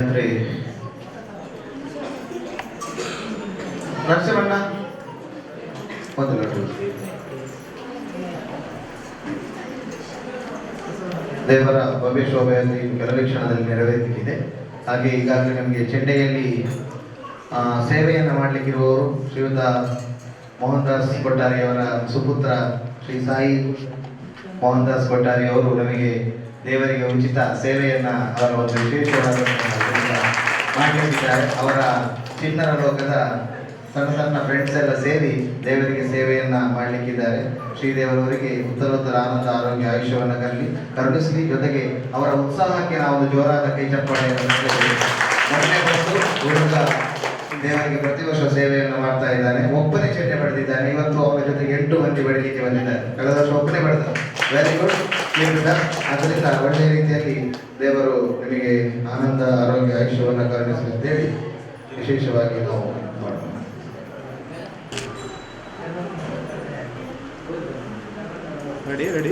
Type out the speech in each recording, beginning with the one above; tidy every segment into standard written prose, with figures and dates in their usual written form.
ಅಂದ್ರೆ ನರಸಿಂಹಣ್ಣ ಒಂದು ಲಡ್ಡು. ದೇವರ ಭವ್ಯ ಶೋಭೆಯಲ್ಲಿ ಕೆಲವೇ ಕ್ಷಣದಲ್ಲಿ ನೆರವೇರಲಿಕ್ಕಿದೆ. ಹಾಗೆ ಈಗಾಗಲೇ ನಮಗೆ ಚೆಂಡೆಯಲ್ಲಿ ಸೇವೆಯನ್ನು ಮಾಡಲಿಕ್ಕಿರುವವರು ಶ್ರೀಯುತ ಮೋಹನ್ ದಾಸ್ ಕೊಟ್ಟಾರಿ ಅವರ ಸುಪುತ್ರ ಶ್ರೀ ಸಾಯಿ ಮೋಹನ್ ದಾಸ್ ಕೊಟ್ಟಾರಿ ಅವರು ನಮಗೆ ದೇವರಿಗೆ ಉಚಿತ ಸೇವೆಯನ್ನ ಅವರ ಒಂದು ವಿಶೇಷವಾದ ಮಾಡಲಿದ್ದಾರೆ. ಅವರ ಚಿನ್ನರ ಲೋಕದ ಸಣ್ಣ ಸಣ್ಣ ಫ್ರೆಂಡ್ಸ್ ಎಲ್ಲ ಸೇರಿ ದೇವರಿಗೆ ಸೇವೆಯನ್ನ ಮಾಡಲಿಕ್ಕಿದ್ದಾರೆ. ಶ್ರೀದೇವರವರಿಗೆ ಉತ್ತರೋತ್ತರ ಆನಂದ ಆರೋಗ್ಯ ಆಯುಷ್ಯವನ್ನು ಕರುಣಿಸಲಿ. ಜೊತೆಗೆ ಅವರ ಉತ್ಸಾಹಕ್ಕೆ ನಾವು ಒಂದು ಜೋರಾದ ಕೈ ಚಪ್ಪಾಳೆಯನ್ನು ಮೊನ್ನೆ ಬಂದು ಹುಡುಗ ದೇವರಿಗೆ ಪ್ರತಿ ವರ್ಷ ಸೇವೆಯನ್ನು ಮಾಡ್ತಾ ಇದ್ದಾನೆ. ಒಬ್ಬನೇ ಚೆಂಡೆ ಪಡೆದಿದ್ದಾನೆ. ಇವತ್ತು ಅವರ ಜೊತೆಗೆ 8 ಮಂದಿ ಬಡಲಿಕ್ಕೆ ಬಂದಿದ್ದಾರೆ. ಕಳೆದ ವರ್ಷ ಒಬ್ಬನೇ ಪಡೆದ. Very good. ಅದರಿಂದ ಒಳ್ಳೆಯ ರೀತಿಯಲ್ಲಿ ದೇವರು ನಿಮಗೆ ಆನಂದ ಆರೋಗ್ಯ ಆಯುಷ್ಯವನ್ನು ಕರುಣಿಸಲಿ ಅಂತೇಳಿ ವಿಶೇಷವಾಗಿ ನಾವು ಮಾಡೋಣ. ರೆಡಿ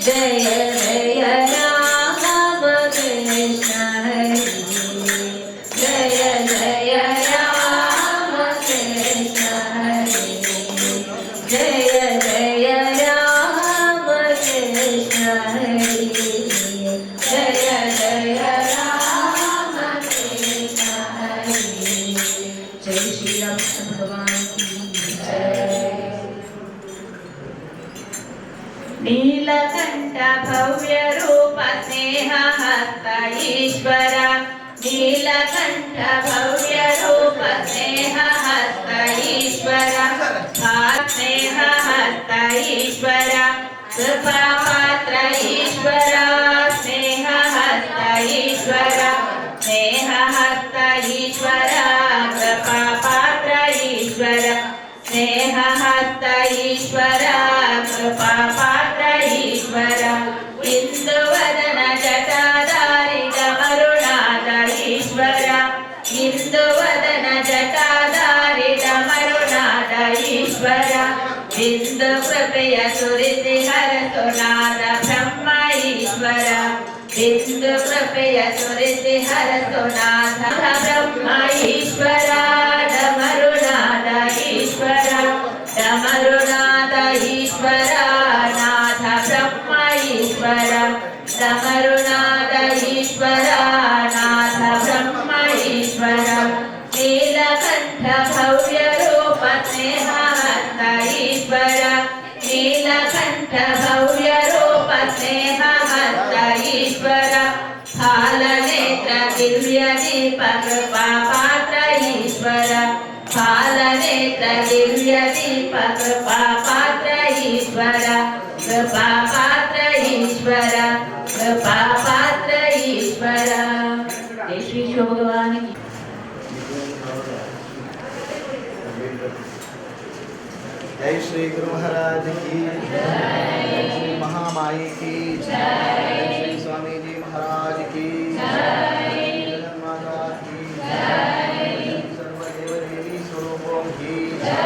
जय जय राम कृष्ण हरि जय जय राम कृष्ण हरि जय जय राम कृष्ण हरि जय जय राम कृष्ण हरि जय श्री राम भगवान की जय। नीलकंठ भव्य रूप स्नेह हस्त ईश्वर नीलकंठ भव्य रूप स्नेह हस्त ईश्वर स्नेह हस्त ईश्वर कृपा पात्र ईश्वर स्नेह हस्त ईश्वर स्नेह हस्त ईश्वर कृपा पात्र ईश्वर स्नेह हस्त ईश्वर कृपा पात्र ईश्वर इंदुवदन जटाधारी डमरुनाथ ईश्वर इंदुवदन जटाधारी डमरुनाथ ईश्वर बिंदु कृपय सुरिति हरसुनाथ ब्रह्म ईश्वर बिंदु कृपय सुरिति हरसुनाथ ब्रह्म ईश्वर डमरुनाथ ईश्वर डमरुनाथ ईश्वर नाथ ब्रह्म ईश्वर डमरुनाथ ईश्वर नाथ ब्रह्म ईश्वर नीलकंठ भव्य रूप स्नेह हस्त ईश्वर नीलकंठ भव्य रूप स्नेह हस्त ईश्वर फालनेत्र दिव्य दीप कृपा पात्र ईश्वर फालनेत्र दिव्य दीप कृपा पात्र ईश्वर कृपा पात्र ईश्वर कृपा पात्र ईश्वर जय श्री शिव भगवान की जय श्री गुरु महाराज की जय श्री महामाई की जय श्री स्वामी जी महाराज की जय जगन्माता की जय सर्वदेव देवी स्वरूपों की जय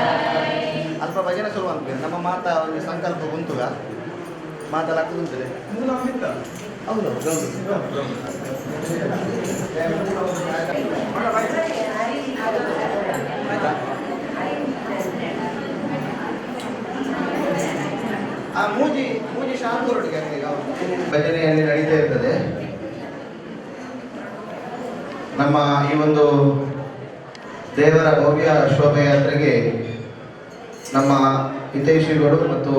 अल्प भजन शुरुवात ನಮ್ಮ ಮಾತಾ ಒಂದು ಸಂಕಲ್ಪ ಬಂತುಗ ಮಾತಾಡಕ್ಕೆ ಬಂತದೆ ಹೌದು ಆಯ್ತಾ ಆ ಮೂಜಿ ಶಾಂತೂರೊಟ್ಟಿಗೆ ಭಜನೆಯಲ್ಲಿ ನಡೀತಾ ಇರ್ತದೆ. ನಮ್ಮ ಈ ಒಂದು ದೇವರ ಭವ್ಯ ಶೋಭಾಯಾತ್ರೆಗೆ ನಮ್ಮ ಹಿತೈಷಿಗಳು ಮತ್ತು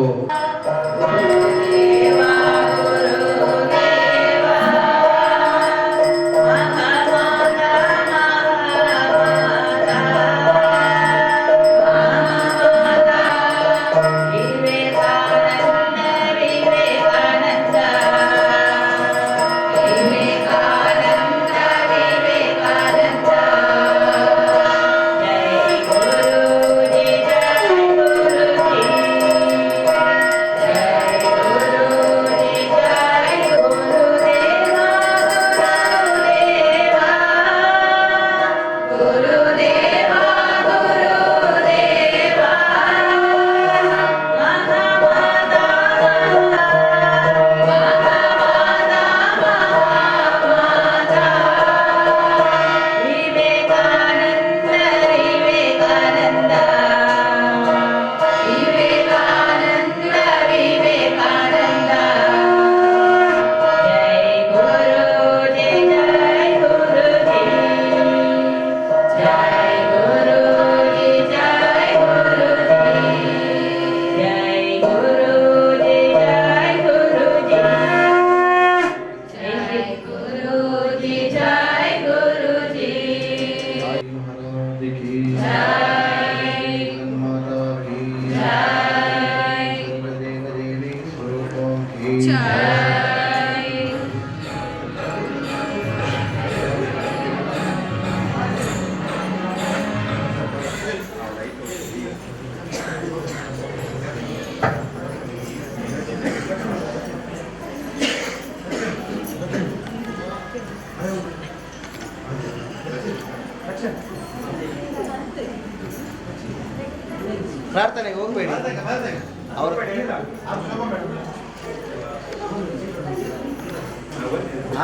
ಪ್ರಾರ್ಥನೆಗೆ ಹೋಗಬೇಡಿ.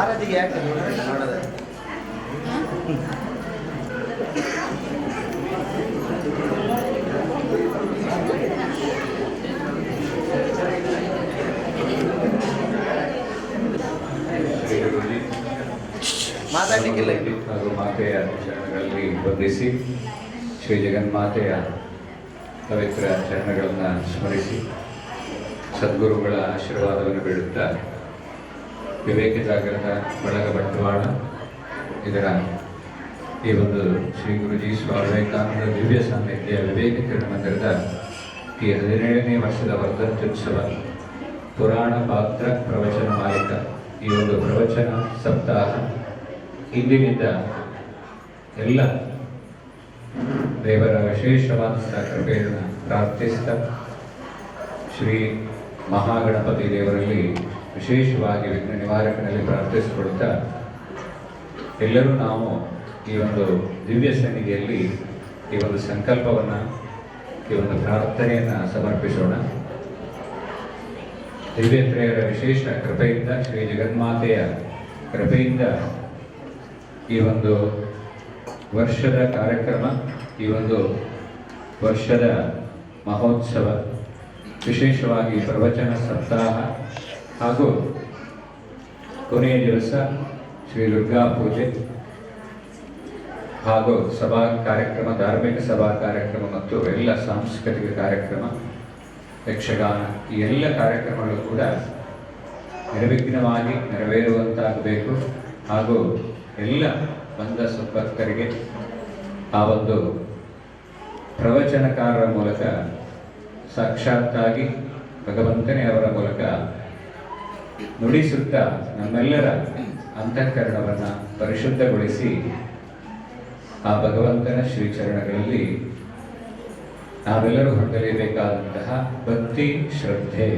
ಆರತಿಗೆ ಯಾಕೆ ನೋಡೋದು? ಮಾತಾಡ್ಲಿಕ್ಕಿಲ್ಲ. ಹಾಗೂ ಮಾತೆಯ ಚರಣಗಳಲ್ಲಿ ವಂದಿಸಿ ಶ್ರೀ ಜಗನ್ಮಾತೆಯ ಪವಿತ್ರ ಚರಣಗಳನ್ನು ಸ್ಮರಿಸಿ ಸದ್ಗುರುಗಳ ಆಶೀರ್ವಾದವನ್ನು ಬೇಡುತ್ತಾ ವಿವೇಕ ಜಾಗೃತ ಬಳಗ ಬಂಟ್ವಾಳ ಇದರ ಈ ಒಂದು ಶ್ರೀ ಗುರುಜಿ ಸ್ವಾಮಿ ವಿವೇಕಾನಂದ ದಿವ್ಯ ಸಾನ್ನಿಧ್ಯ ವಿವೇಕ ಕಿರಣ ಮಂದಿರದ ಈ 17ನೇ ವರ್ಷದ ವರ್ಧಂತ್ಯುತ್ಸವ ಪುರಾಣ ಪಾತ್ರ ಪ್ರವಚನ ಮಾಲಿಕ ಈ ಒಂದು ಪ್ರವಚನ ಸಪ್ತಾಹ ಇಂದಿನಿಂದ ಎಲ್ಲ ದೇವರ ವಿಶೇಷವಾದಂಥ ಕೃಪೆಯನ್ನು ಪ್ರಾರ್ಥಿಸ್ತಾ ಶ್ರೀ ಮಹಾಗಣಪತಿ ದೇವರಲ್ಲಿ ವಿಶೇಷವಾಗಿ ವಿಘ್ನ ನಿವಾರಕನಲ್ಲಿ ಪ್ರಾರ್ಥಿಸಿಕೊಳ್ತಾ ಎಲ್ಲರೂ ನಾವು ಈ ಒಂದು ದಿವ್ಯ ಸನ್ನಿಧಿಯಲ್ಲಿ ಈ ಒಂದು ಸಂಕಲ್ಪವನ್ನು ಈ ಒಂದು ಪ್ರಾರ್ಥನೆಯನ್ನು ಸಮರ್ಪಿಸೋಣ. ದಿವ್ಯತ್ರೆಯರ ವಿಶೇಷ ಕೃಪೆಯಿಂದ ಶ್ರೀ ಜಗನ್ಮಾತೆಯ ಕೃಪೆಯಿಂದ ಈ ಒಂದು ವರ್ಷದ ಕಾರ್ಯಕ್ರಮ, ಈ ಒಂದು ವರ್ಷದ ಮಹೋತ್ಸವ, ವಿಶೇಷವಾಗಿ ಪ್ರವಚನ ಸಪ್ತಾಹ ಹಾಗೂ ಕೊನೆಯ ದಿವಸ ಶ್ರೀ ದುರ್ಗಾ ಪೂಜೆ ಹಾಗೂ ಸಭಾ ಕಾರ್ಯಕ್ರಮ, ಧಾರ್ಮಿಕ ಸಭಾ ಕಾರ್ಯಕ್ರಮ ಮತ್ತು ಎಲ್ಲ ಸಾಂಸ್ಕೃತಿಕ ಕಾರ್ಯಕ್ರಮ, ಯಕ್ಷಗಾನ, ಈ ಎಲ್ಲ ಕಾರ್ಯಕ್ರಮಗಳು ಕೂಡ ನಿರ್ವಿಘ್ನವಾಗಿ ನೆರವೇರುವಂತಾಗಬೇಕು ಹಾಗೂ ಎಲ್ಲ ಬಂದ ಸಂಪರ್ಕರಿಗೆ ಆ ಒಂದು ಪ್ರವಚನಕಾರರ ಮೂಲಕ ಸಾಕ್ಷಾತ್ತಾಗಿ ಭಗವಂತನೇ ಅವರ ಮೂಲಕ ನುಡಿಸುತ್ತಾ ನಮ್ಮೆಲ್ಲರ ಅಂತಃಕರಣವನ್ನು ಪರಿಶುದ್ಧಗೊಳಿಸಿ ಆ ಭಗವಂತನ ಶ್ರೀಚರಣಗಳಲ್ಲಿ ನಾವೆಲ್ಲರೂ ಹೊಂದಲೇಬೇಕಾದಂತಹ ಭಕ್ತಿ, ಶ್ರದ್ಧೆ,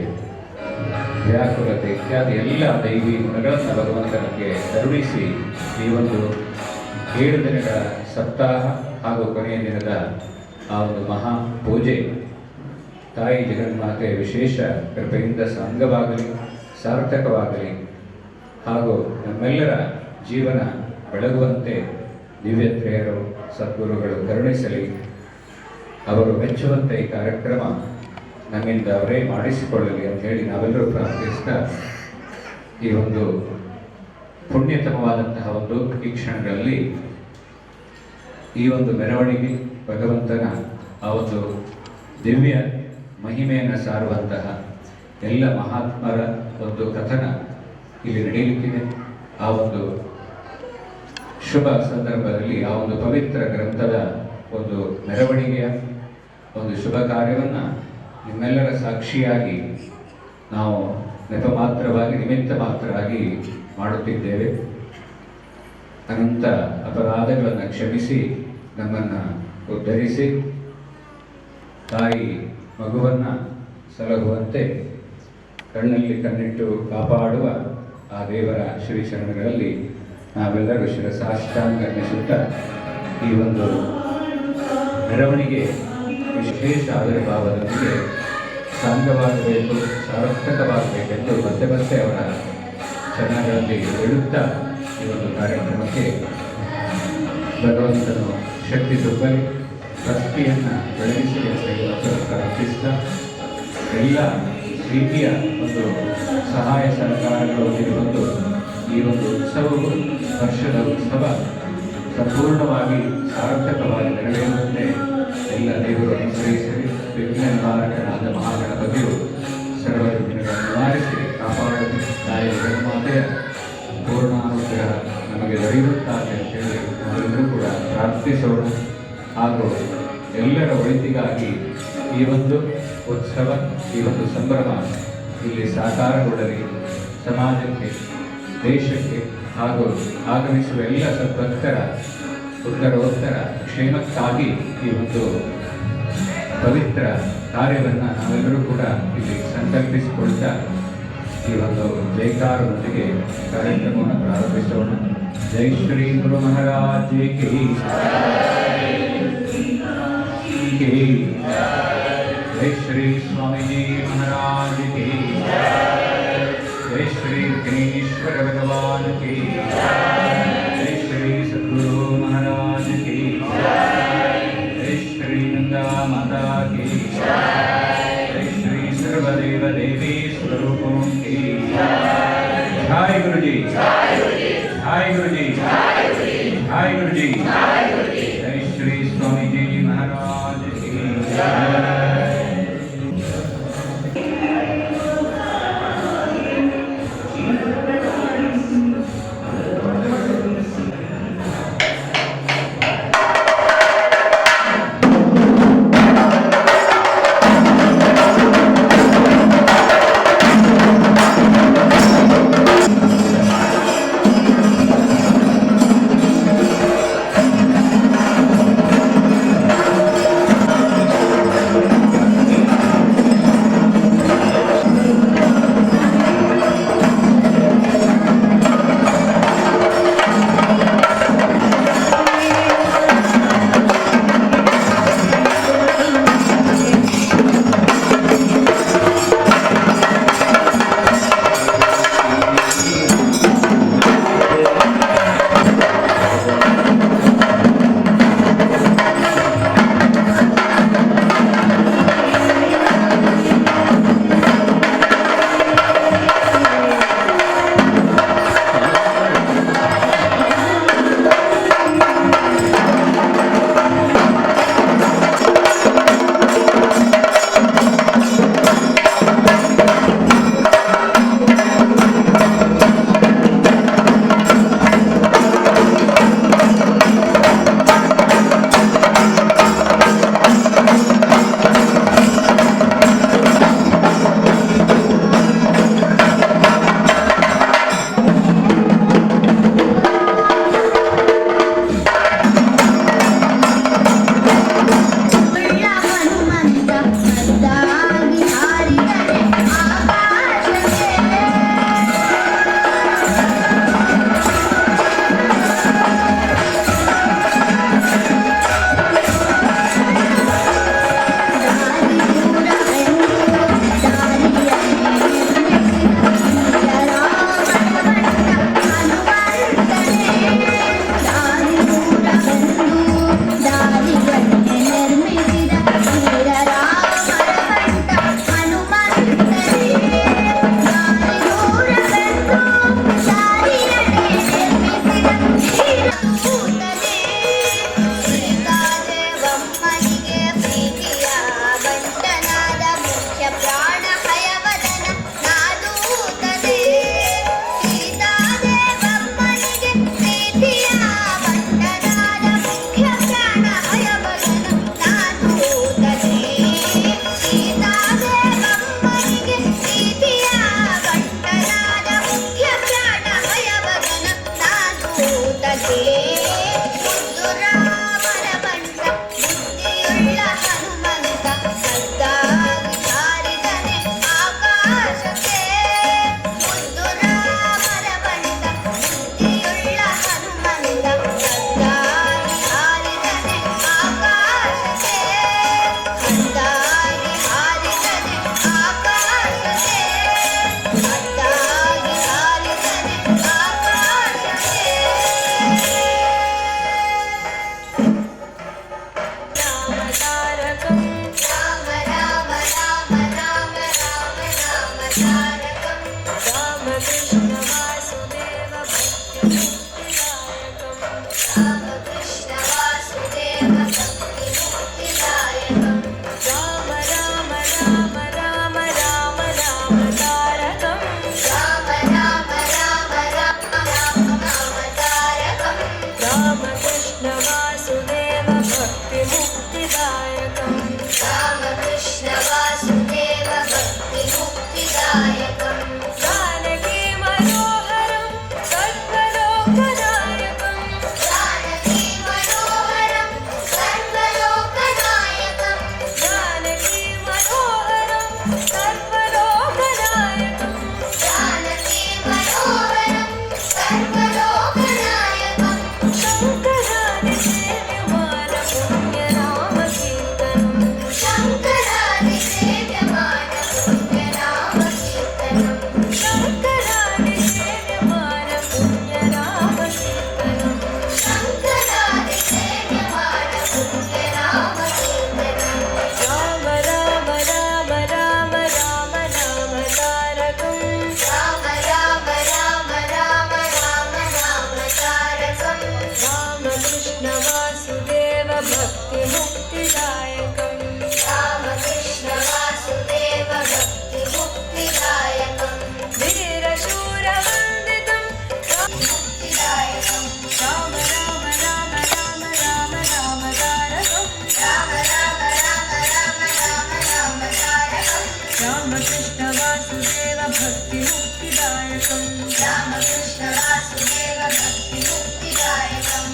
ವ್ಯಾಕುಲತೆ ಇತ್ಯಾದಿ ಎಲ್ಲ ದೈವಿ ಗುಣಗಳನ್ನು ಭಗವಂತನಿಗೆ ಕರುಣಿಸಿ ಈ ಒಂದು 7 ದಿನಗಳ ಸಪ್ತಾಹ ಹಾಗೂ ಕೊನೆಯ ದಿನದ ಆ ಒಂದು ಮಹಾ ಪೂಜೆ ತಾಯಿ ಜಗನ್ಮಾತೆಯ ವಿಶೇಷ ಕೃಪೆಯಿಂದ ಸಾಂಗವಾಗಲಿ, ಸಾರ್ಥಕವಾಗಲಿ ಹಾಗೂ ನಮ್ಮೆಲ್ಲರ ಜೀವನ ಬೆಳಗುವಂತೆ ದಿವ್ಯತ್ರೆಯರು ಸದ್ಗುರುಗಳು ಕರುಣಿಸಲಿ. ಅವರು ಮೆಚ್ಚುವಂತೆ ಈ ಕಾರ್ಯಕ್ರಮ ನಮ್ಮಿಂದ ಅವರೇ ಮಾಡಿಸಿಕೊಳ್ಳಲಿ ಅಂತ ಹೇಳಿ ನಾವೆಲ್ಲರೂ ಪ್ರಾರ್ಥಿಸ್ತಾ ಈ ಒಂದು ಪುಣ್ಯತಮವಾದಂತಹ ಒಂದು ಈ ಕ್ಷಣಗಳಲ್ಲಿ ಈ ಒಂದು ಮೆರವಣಿಗೆ ಭಗವಂತನ ಆ ಒಂದು ದಿವ್ಯ ಮಹಿಮೆಯನ್ನು ಸಾರುವಂತಹ ಎಲ್ಲ ಮಹಾತ್ಮರ ಒಂದು ಕಥನ ಇಲ್ಲಿ ನಡೆಯಲಿಕ್ಕಿದೆ. ಆ ಒಂದು ಶುಭ ಸಂದರ್ಭದಲ್ಲಿ ಆ ಒಂದು ಪವಿತ್ರ ಗ್ರಂಥದ ಒಂದು ಮೆರವಣಿಗೆಯ ಒಂದು ಶುಭ ಕಾರ್ಯವನ್ನು ನಿಮ್ಮೆಲ್ಲರ ಸಾಕ್ಷಿಯಾಗಿ ನಾವು ನೆಪ ಮಾತ್ರವಾಗಿ, ನಿಮಿತ್ತ ಮಾತ್ರವಾಗಿ ಮಾಡುತ್ತಿದ್ದೇವೆ. ಅನಂತ ಅಪರಾಧಗಳನ್ನು ಕ್ಷಮಿಸಿ ನಮ್ಮನ್ನು ಉದ್ಧರಿಸಿ ತಾಯಿ ಮಗುವನ್ನು ಸಲಹುವಂತೆ ಕಣ್ಣಲ್ಲಿ ಕಣ್ಣಿಟ್ಟು ಕಾಪಾಡುವ ಆ ದೇವರ ಶ್ರೀಚರಣಗಳಲ್ಲಿ ನಾವೆಲ್ಲರೂ ಶಿರಸಾಷ್ಟಾಂಗರ್ಣಿಸುತ್ತಾ ಈ ಒಂದು ಮೆರವಣಿಗೆ ವಿಶೇಷ ಆವಿರ್ಭಾವದೊಂದಿಗೆ ಸಾಂಗವಾಗಬೇಕು, ಸಾರ್ಥಕವಾಗಬೇಕೆಂದು ಮತ್ತೆ ಮತ್ತೆ ಅವರ ಚರಣಗಳಲ್ಲಿ ಹೇಳುತ್ತಾ ಈ ಒಂದು ಕಾರ್ಯಕ್ರಮಕ್ಕೆ ಭಗವಂತನು ಶಕ್ತಿ ತುಂಬಲಿ, ಭಕ್ತಿಯನ್ನು ಬೆಳೆಸಲಿ ಅಂತ ಹೇಳಿ ಪ್ರಾರ್ಥಿಸ್ತಾ ಎಲ್ಲ ರೀತಿಯ ಒಂದು ಸಹಾಯ ಸಹಕಾರಗಳೊಂದಿಗೆ ಬಂದು ಈ ಒಂದು ಉತ್ಸವವು, ವರ್ಷದ ಉತ್ಸವ ಸಂಪೂರ್ಣವಾಗಿ ಸಾರ್ಥಕವಾಗಿ ನೆರವೇರುವಂತೆ ಎಲ್ಲ ದೇವರು ಅನುಗ್ರಹಿಸಲಿ. ವಿಘ್ನ ನಿವಾರಕನಾದ ಮಹಾಗಣಪತಿಯು ಸರ್ವ ವಿಘ್ನಗಳನ್ನು ನಿವಾರಿಸಿ ಕಾಪಾಡಲು ತಾಯಿ ಜಗನ್ಮಾತೆಯ ಪೂರ್ಣಾನುಗ್ರಹ ನಮಗೆ ದೊರೆಯುತ್ತಾರೆ ಅಂತೇಳಿ ನಾವೆಲ್ಲರೂ ಕೂಡ ಪ್ರಾರ್ಥಿಸೋಣ. ಹಾಗೂ ಎಲ್ಲರ ಒಳಿತಿಗಾಗಿ ಈ ಒಂದು ಉತ್ಸವ, ಈ ಒಂದು ಸಂಭ್ರಮ ಇಲ್ಲಿ ಸಾಕಾರಗೊಳ್ಳಲಿ. ಸಮಾಜಕ್ಕೆ, ದೇಶಕ್ಕೆ ಹಾಗೂ ಆಗಮಿಸುವ ಎಲ್ಲ ಸದ್ಭಕ್ತರ ಉತ್ತರೋತ್ತರ ಕ್ಷೇಮಕ್ಕಾಗಿ ಈ ಒಂದು ಪವಿತ್ರ ಕಾರ್ಯವನ್ನು ನಾವೆಲ್ಲರೂ ಕೂಡ ಇಲ್ಲಿ ಸಂಕಲ್ಪಿಸಿಕೊಳ್ತಾ ಈ ಒಂದು ಜೈಕಾರದೊಂದಿಗೆ ಕಾರ್ಯಕ್ರಮವನ್ನು ಪ್ರಾರಂಭಿಸೋಣ. ಜೈ ಶ್ರೀ ಗುರು ಮಹಾರಾಜ್ ಕಿ जय श्री स्वामी जी महाराज की, जय श्री गणेश्वर भगवान की। जय गुरुजी, जय गुरुजी, जय गुरुजी, जय श्री स्वामी जी महाराज की जय। रामकृष्ण वासुदेव भक्ति मुक्तिदायकं जानकी मुक्तिदायकम् रामकृष्ण वासुदेव भक्ति मुक्तिदायकम्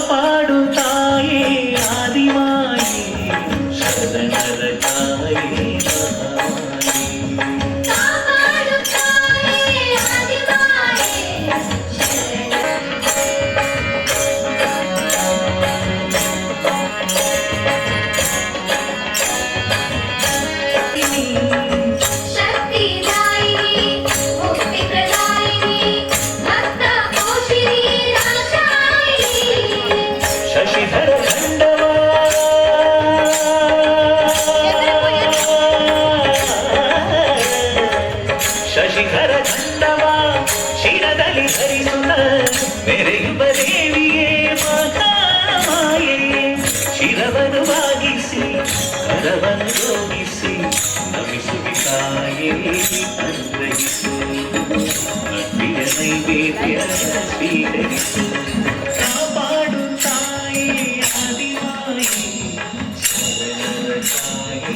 ಕಾಪಾಡುತ್ತಾಯೇ ಆದಿಮಾಯೇ ಶರಣರ ಕಾಯೇ ಶಶಿಧರ ಖಂಡವ ಶಿರದಲ್ಲಿ ಧರಿಸುತ್ತ ಮೆರೆಯುವ ದೇವಿಯೇ ಮಹಾಮಾಯೆ ಶಿರವನ್ನು ಬಾಗಿಸಿ ಕರವನ್ನು ಜೋಗಿಸಿ ನಮಿಸುವಿ ತಾಯೇ ಅನುಗ್ರಹಿಸು ಭಕ್ತಿಯ ನೈವೇದ್ಯ ಸ್ವೀಕರಿಸು ಕಾಪಾಡುತ್ತಾಯೇ ಆದಿಮಾಯೇ ಶರಣರ ತಾಯೇ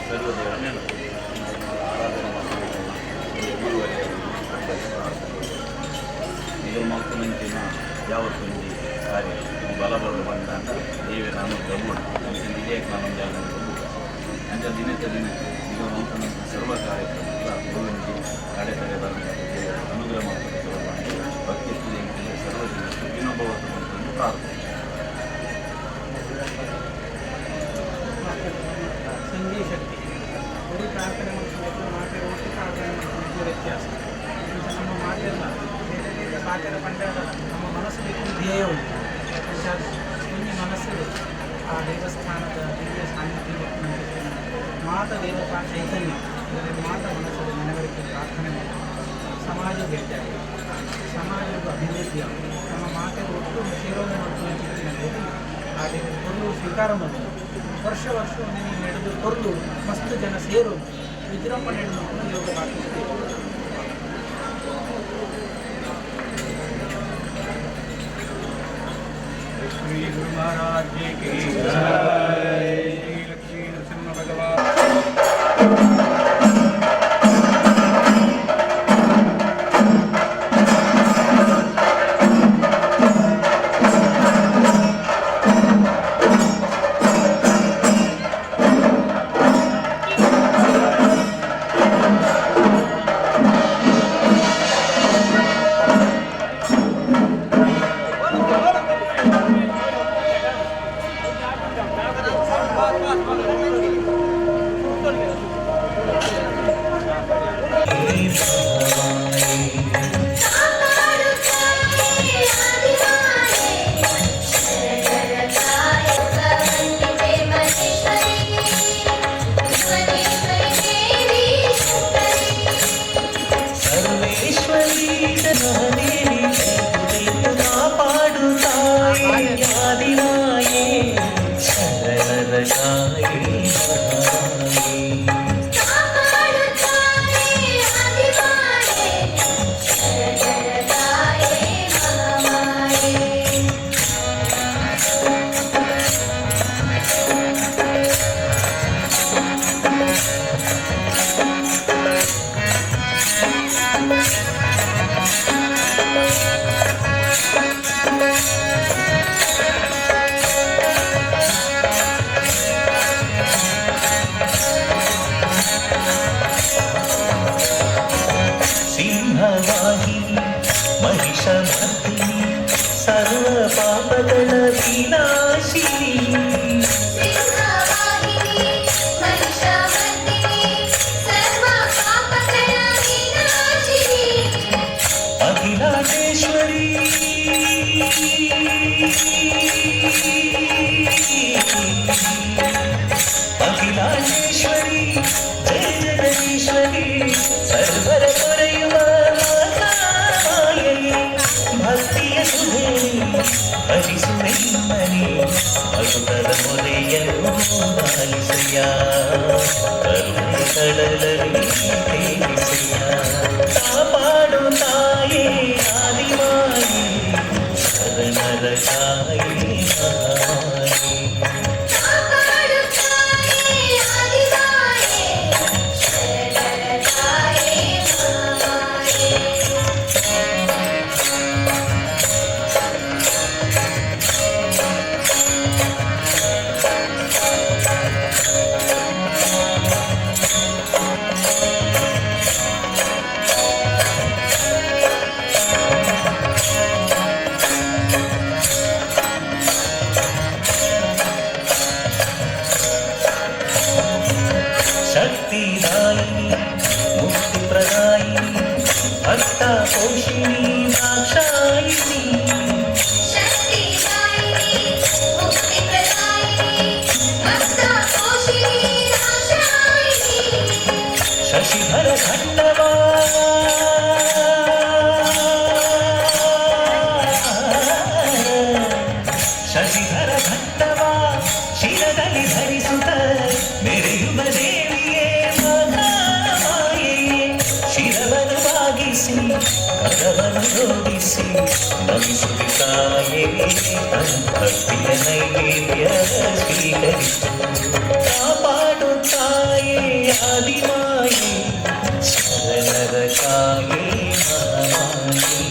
ಸರ್ವದೇವರ ನೆನಪು ಆರಾಧನೆ ಗುರುವರೆಯ ಇದು ಮಕ್ಕಳಿಂಚಿನ ಯಾವತ್ತೊಂದು ಕಾರ್ಯ ಬಲಬರು ಬಂದ ದೇವರ ನಾನು ಗಮನ ಇದೇ ಕಾನೂನು ಅಂಚ ದಿನಕ್ಕೆ ದಿನಕ್ಕೆ ಇದು ನೂತನ ಸರ್ವ ಕಾರ್ಯಕ್ರಮಗಳ ಗುರುವಿನಿಗೆ ಅಡೆತಡೆ ಬರುತ್ತದೆ ಅನುಗ್ರಹ ಮಾಡುತ್ತದೆ ಭಕ್ತಿ ಪೂಜೆಗೆ ಸರ್ವಜನ ಇನ್ನೊಬ್ಬವತ್ತು ಬಂದು ಪ್ರಾರ್ಥನೆ ಸಂಜೀ ಶಕ್ತಿ ಬರೀ ಪ್ರಾರ್ಥನೆ ಮಾಡ್ಕೊಂಡು ಮಾತೆ ಒಟ್ಟು ಪ್ರಾರ್ಥನೆ ಮಾಡ್ಕೊಂಡು ವ್ಯತ್ಯಾಸ ನಮ್ಮ ಮಾತೆಲ್ಲ ಬೇರೆ ಬೇರೆ ಪಾಠದ ಪಂಡಲ್ಲ ನಮ್ಮ ಮನಸ್ಸಲ್ಲಿ ಧ್ಯೇಯ ಉಂಟು ಶೂನ್ಯ ಮನಸ್ಸಲ್ಲಿ ಆ ದೇವಸ್ಥಾನದ ದಿವ್ಯ ಸಾನ್ನಿಧ್ಯ ಮಾತ ದೇವತಾ ಚೈತನ್ಯ ಇದರಲ್ಲಿ ಮಾತ ಮನಸ್ಸಲ್ಲಿ ಮನವರಿಕೆ ಪ್ರಾರ್ಥನೆ ಮಾಡಿ ಸಮಾಜ ಭೇಟಿಯಾಗಿ ಸಮಾಜದ ಅಭಿವೃದ್ಧಿ ನಮ್ಮ ಮಾತೆಗೆ ಒಟ್ಟು ಸೇರೋದು ಮಾಡ್ಕೊಂಡು ಚಿಂತನೆ ಆ ದೇವರ ಕೊರಲು ಸ್ವೀಕಾರ ಮಾಡೋದು ವರ್ಷ ನೀವು ನಡೆದು ಕೊರಲು ಮಸ್ತ್ ಜನ ಸೇರು ವಿಜೃಂಭಣೆ ನಡೆದು ಯೋಗ ಮಾಡ್ತಿರ್ತೀವಿ ಶ್ರೀ ಗುರು ಮಹಾರಾಜ್ ಕಿ ಜೈ ಶ್ರೀ ಲಕ್ಷ್ಮೀ ನರಸಿಂಹ ಭಗವಾನ್ ಅಖಿಲಾಂಡೇಶ್ವರಿ ಜಯ ಜಗದೀಶ್ವರಿ ಸರ್ವರ ತೊರೆಯುವ ಮಾಯೆ ಭಕ್ತಿಯ ಸುಧೆ ಹರಿಸುವೆಮ್ಮನೆ ಭಕ್ತರ ಮೊರೆಯನ್ನು ಆಲಿಸಯ್ಯ ಕರುಣೆ ಕಡಲಲ್ಲಿ ತೇಲಿಸಯ್ಯ ಕಾಪಾಡು ತಾಯೇ ಆದಿಮಾಯೇ ಶರಣರ ತಾಯೇ शक्तिदायिनी मुक्तिप्रदायिनी भक्तपोषिणी दाक्षायिनी शशिधर खण्डवा शशिधर खण्डवा शिरदलि धरिसुत मेರೆಯುವ ದೇವಿಯೇ ಮಹಾಮಾಯೆ ಶಿರವನ್ನು ಬಾಗಿಸಿ ಕರವನ್ನು ಜೋಡಿಸಿ ನಮಿಸುತ್ತಿ ತಾಯೇ ಭಕ್ತಿಯ ನೈವೇದ್ಯ ಸ್ವೀಕರಿಸು ಕಾಪಾಡು ಆದಿಮಾಯೆ ಶರಣರ ಕಾಯೆ ಮಹಾಮಾಯೆ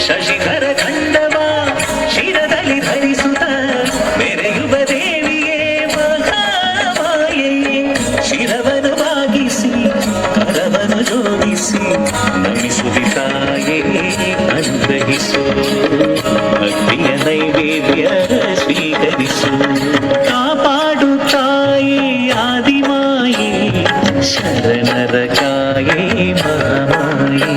ಶಶಿಧರ ಖಂಡವ ಶಿರದಲ್ಲಿ ಧರಿಸುತ್ತ ಮೆರೆಯುವ ದೇವಿಯೇ ಮಹಾಮಾಯೆ ಶಿರವನ್ನು ಬಾಗಿಸಿ ಕರವನ್ನು ಜೋಡಿಸಿ ನಮಿಸುವಿ ತಾಯೇ ಅನುಗ್ರಹಿಸು ಭಕ್ತಿಯ ನೈವೇದ್ಯ ಸ್ವೀಕರಿಸು ಕಾಪಾಡು ತಾಯೇ ಆದಿಮಾಯೇ ಶರಣರ ಕಾಯೇ ಮಹಾಮಾಯೇ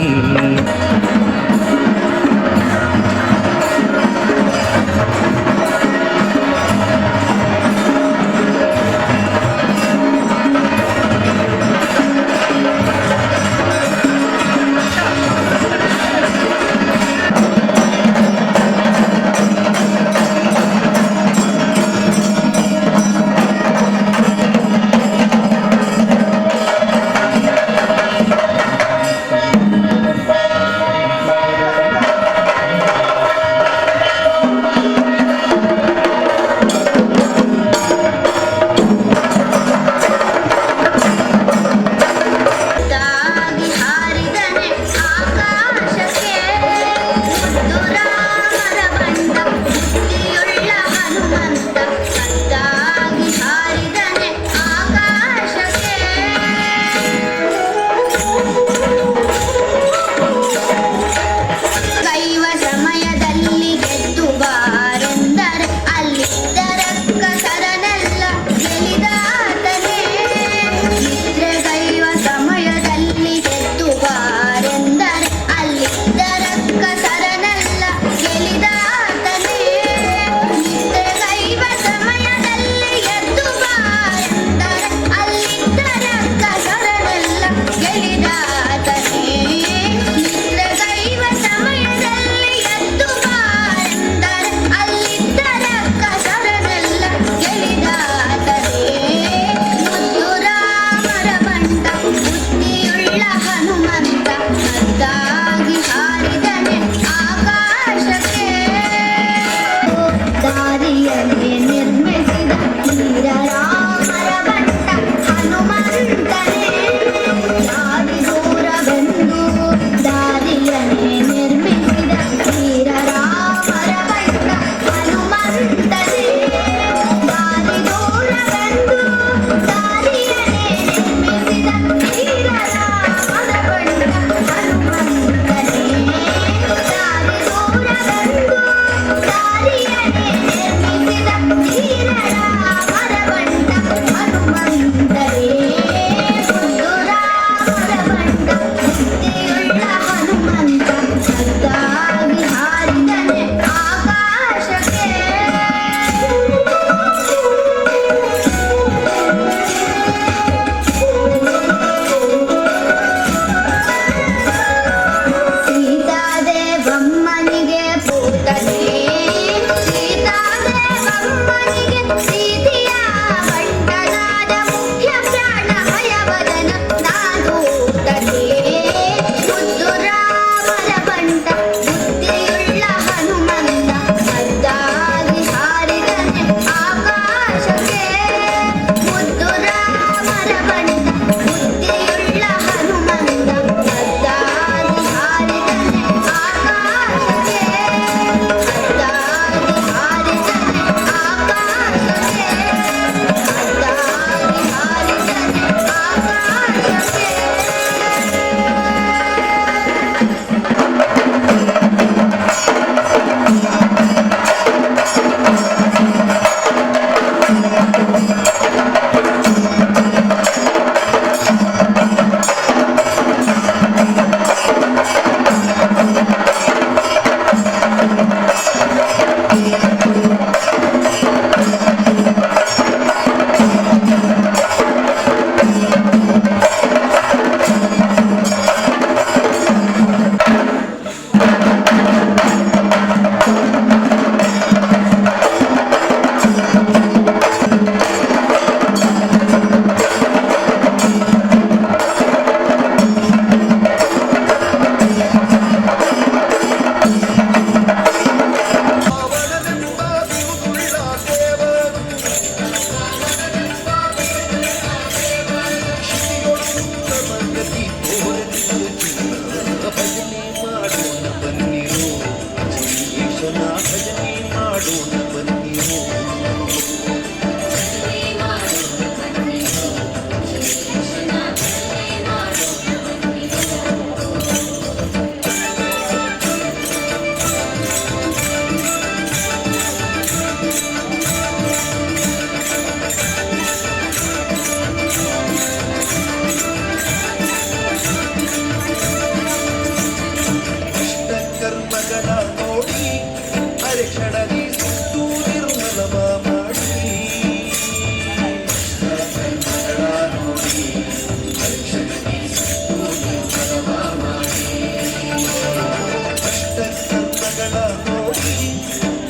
ಅಂತಃಕರಣಗಳ ನೋಡಿ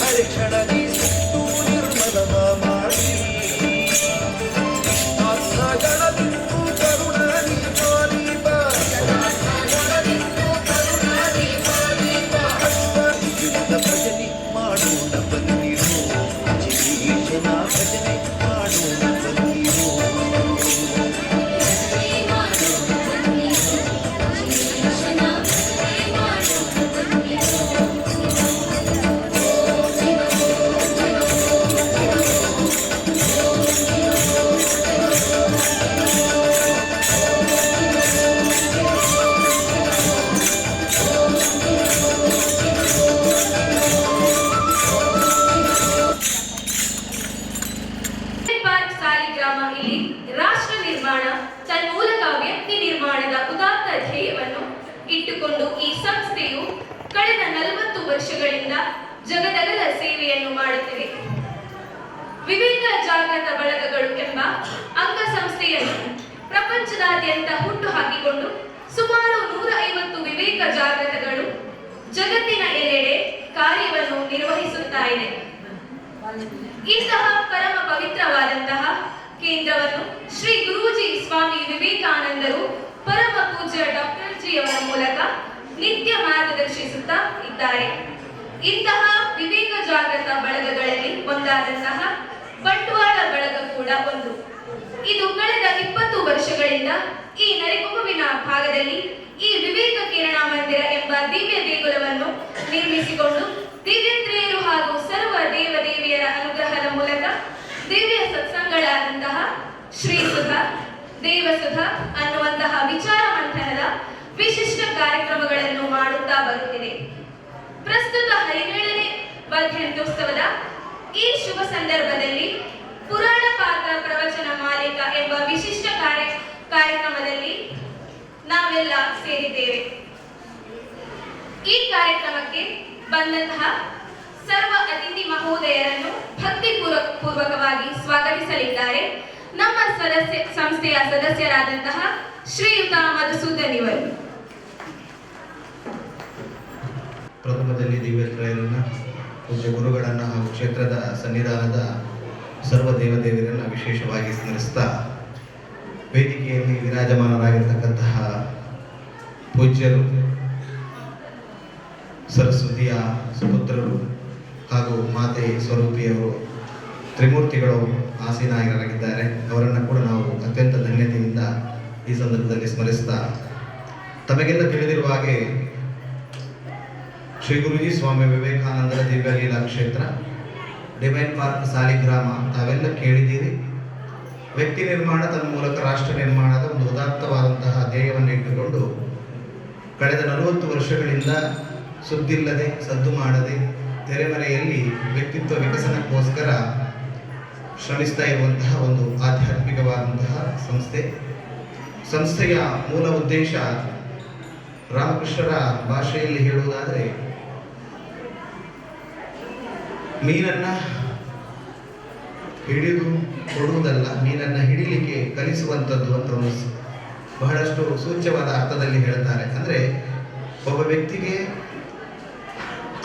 ಹರಿಕ್ಷಣದಿ ಸುಟ್ಟು ನಿರ್ಮಲವ ಮಾಡಿ ಇಷ್ಟಾರ್ಥಗಳ ಬಿಟ್ಟು ಕರುಣಾನಿ ಪಾಲಿಪ ಕಷ್ಟವಿಲ್ಲದ ಭಜನೆ ಮಾಡೋಣ ಬಂದಿರೋ ಜೀವನ ಭಜನೆ ಮಾಡೋಣ ಬಂದಿರೋ ಪಾರ್ಕ್ ಸಾಲಿಗ್ರಾಮ ಇಲ್ಲಿ ರಾಷ್ಟ್ರ ನಿರ್ಮಾಣ ತನ್ಮೂಲಕ ವ್ಯಕ್ತಿ ನಿರ್ಮಾಣದ ಉದಾತ್ತ ಧ್ಯೇಯವನ್ನು ಇಟ್ಟುಕೊಂಡು ಈ ಸಂಸ್ಥೆಯು ಕಳೆದ 40 ವರ್ಷಗಳಿಂದ ಜಗದಗಲ ಸೇವೆಯನ್ನು ಮಾಡುತ್ತಿದೆ. ವಿವೇಕ ಜಾಗೃತ ಬಳಗಗಳು ಎಂಬ ಅಂಗಸಂಸ್ಥೆಯನ್ನು ಪ್ರಪಂಚದಾದ್ಯಂತ ಹುಟ್ಟು ಹಾಕಿಕೊಂಡು ಸುಮಾರು 150 ವಿವೇಕ ಜಾಗೃತಗಳು ಜಗತ್ತಿನ ಎಲ್ಲೆಡೆ ಕಾರ್ಯವನ್ನು ನಿರ್ವಹಿಸುತ್ತಾ ಇದೆ. ಇಂತಹ ಪರಮ ಪವಿತ್ರವಾದಂತಹ ಕೇಂದ್ರವನ್ನು ಶ್ರೀ ಗುರೂಜಿ ಸ್ವಾಮಿ ವಿವೇಕಾನಂದರು ಪರಮ ಪೂಜ್ಯ ಡಾಕ್ಟರ್ ಜಿಯವರ ಮೂಲಕ ನಿತ್ಯ ಮಾರ್ಗದರ್ಶಿಸುತ್ತಾ ಇದ್ದಾರೆ. ಇಂತಹ ವಿವೇಕ ಜಾಗೃತ ಬಳಗಗಳಲ್ಲಿ ಒಂದಾದಂತಹ ಬಂಟ್ವಾಳ ಬಳಗ ಕೂಡ ಒಂದು. ಇದು ಕಳೆದ 20 ವರ್ಷಗಳಿಂದ ಈ ನರಿಮಗುವಿನ ಭಾಗದಲ್ಲಿ ಈ ವಿವೇಕ ಕಿರಣ ಮಂದಿರ ಎಂಬ ದಿವ್ಯ ದೇಗುಲವನ್ನು ನಿರ್ಮಿಸಿಕೊಂಡು ದಿವ್ಯತ್ರಿಯರು ಹಾಗೂ ಸರ್ವ ದೇವದೇವಿಯರ ಅನುಗ್ರಹದ ಮೂಲಕ ದಿವ್ಯ ಸತ್ಸಂಗಗಳಾದಂತಹ ಶ್ರೀಸುಧ ದೇವಸುಧ ಅನ್ನುವಂತಹ ವಿಚಾರ ಮಂಥನದ ವಿಶಿಷ್ಟ ಕಾರ್ಯಕ್ರಮಗಳನ್ನು ಮಾಡುತ್ತಾ ಬರುತ್ತಿದೆ. ಪ್ರಸ್ತುತ 17ನೇ ವರ್ಧಂತ್ಯೋತ್ಸವದ ಈ ಶುಭ ಸಂದರ್ಭದಲ್ಲಿ ಪುರಾಣ ಪಾತ್ರ ಪ್ರವಚನ ಮಾಲಿಕ ಎಂಬ ವಿಶಿಷ್ಟ ಕಾರ್ಯಕ್ರಮದಲ್ಲಿ ನಾವೆಲ್ಲ ಸೇರಿದ್ದೇವೆ. ಈ ಕಾರ್ಯಕ್ರಮಕ್ಕೆ ಬಂದಂತಹ ಸರ್ವ ಅತಿಥಿ ಮಹೋದಯರನ್ನು ಭಕ್ತಿ ಪೂರ್ವಕವಾಗಿ ಸ್ವಾಗತಿಸಲಿದ್ದಾರೆ ನಮ್ಮ ಸಂಸ್ಥೆಯ ಸದಸ್ಯರಾದಂತಹ ಶ್ರೀಯುತ ಮಧುಸೂದನ್ ಇವರು. ಪ್ರಥಮದಲ್ಲಿ ದಿವ್ಯತ್ರಯರನ್ನ, ಪೂಜ್ಯ ಗುರುಗಳನ್ನು ಹಾಗೂ ಕ್ಷೇತ್ರದ ಸನ್ನಿಧಾನದ ಸರ್ವ ದೇವದೇವರನ್ನು ವಿಶೇಷವಾಗಿ ಸ್ಮರಿಸ್ತಾ, ವೇದಿಕೆಯಲ್ಲಿ ವಿರಾಜಮಾನರಾಗಿರ್ತಕ್ಕಂತಹ ಪೂಜ್ಯರು, ಸರಸ್ವತಿಯ ಸುಪುತ್ರರು ಹಾಗೂ ಮಾತೆ ಸ್ವರೂಪಿಯವರು, ತ್ರಿಮೂರ್ತಿಗಳು ಆಸೀನಾಗಿದ್ದಾರೆ. ಅವರನ್ನು ಕೂಡ ನಾವು ಅತ್ಯಂತ ಧನ್ಯತೆಯಿಂದ ಈ ಸಂದರ್ಭದಲ್ಲಿ ಸ್ಮರಿಸ್ತಾ, ತಮಗೆಲ್ಲ ತಿಳಿದಿರುವ ಹಾಗೆ ಶ್ರೀ ಗುರುಜಿ ಸ್ವಾಮಿ ವಿವೇಕಾನಂದರ ದಿವ್ಯ ಲೀಲಾ ಕ್ಷೇತ್ರ ಡಿವೈನ್ ಪಾರ್ಕ್ ಸಾಲಿಗ್ರಾಮ ತಾವೆಲ್ಲ ಕೇಳಿದ್ದೀರಿ. ವ್ಯಕ್ತಿ ನಿರ್ಮಾಣ ತನ್ನ ಮೂಲಕ ರಾಷ್ಟ್ರ ನಿರ್ಮಾಣದ ಒಂದು ಉದಾತ್ತವಾದಂತಹ ಧ್ಯೇಯವನ್ನು ಇಟ್ಟುಕೊಂಡು ಕಳೆದ 40 ವರ್ಷಗಳಿಂದ ಸುದ್ದಿಲ್ಲದೆ ಸದ್ದು ಮಾಡದೆ ತೆರೆಮರೆಯಲ್ಲಿ ವ್ಯಕ್ತಿತ್ವ ವಿಕಸನಕ್ಕೋಸ್ಕರ ಶ್ರಮಿಸ್ತಾ ಇರುವಂತಹ ಒಂದು ಆಧ್ಯಾತ್ಮಿಕವಾದಂತಹ ಸಂಸ್ಥೆಯ ಮೂಲ ಉದ್ದೇಶ ರಾಮಕೃಷ್ಣರ ಭಾಷೆಯಲ್ಲಿ ಹೇಳುವುದಾದರೆ ಮೀನನ್ನ ಹಿಡಿದು ಕೊಡುವುದಲ್ಲ, ಮೀನನ್ನ ಹಿಡಿಲಿಕ್ಕೆ ಕಲಿಸುವಂಥದ್ದು ಅಂತ ಒಂದು ಬಹಳಷ್ಟು ಸೂಚ್ಯವಾದ ಅರ್ಥದಲ್ಲಿ ಹೇಳ್ತಾರೆ. ಅಂದರೆ ಒಬ್ಬ ವ್ಯಕ್ತಿಗೆ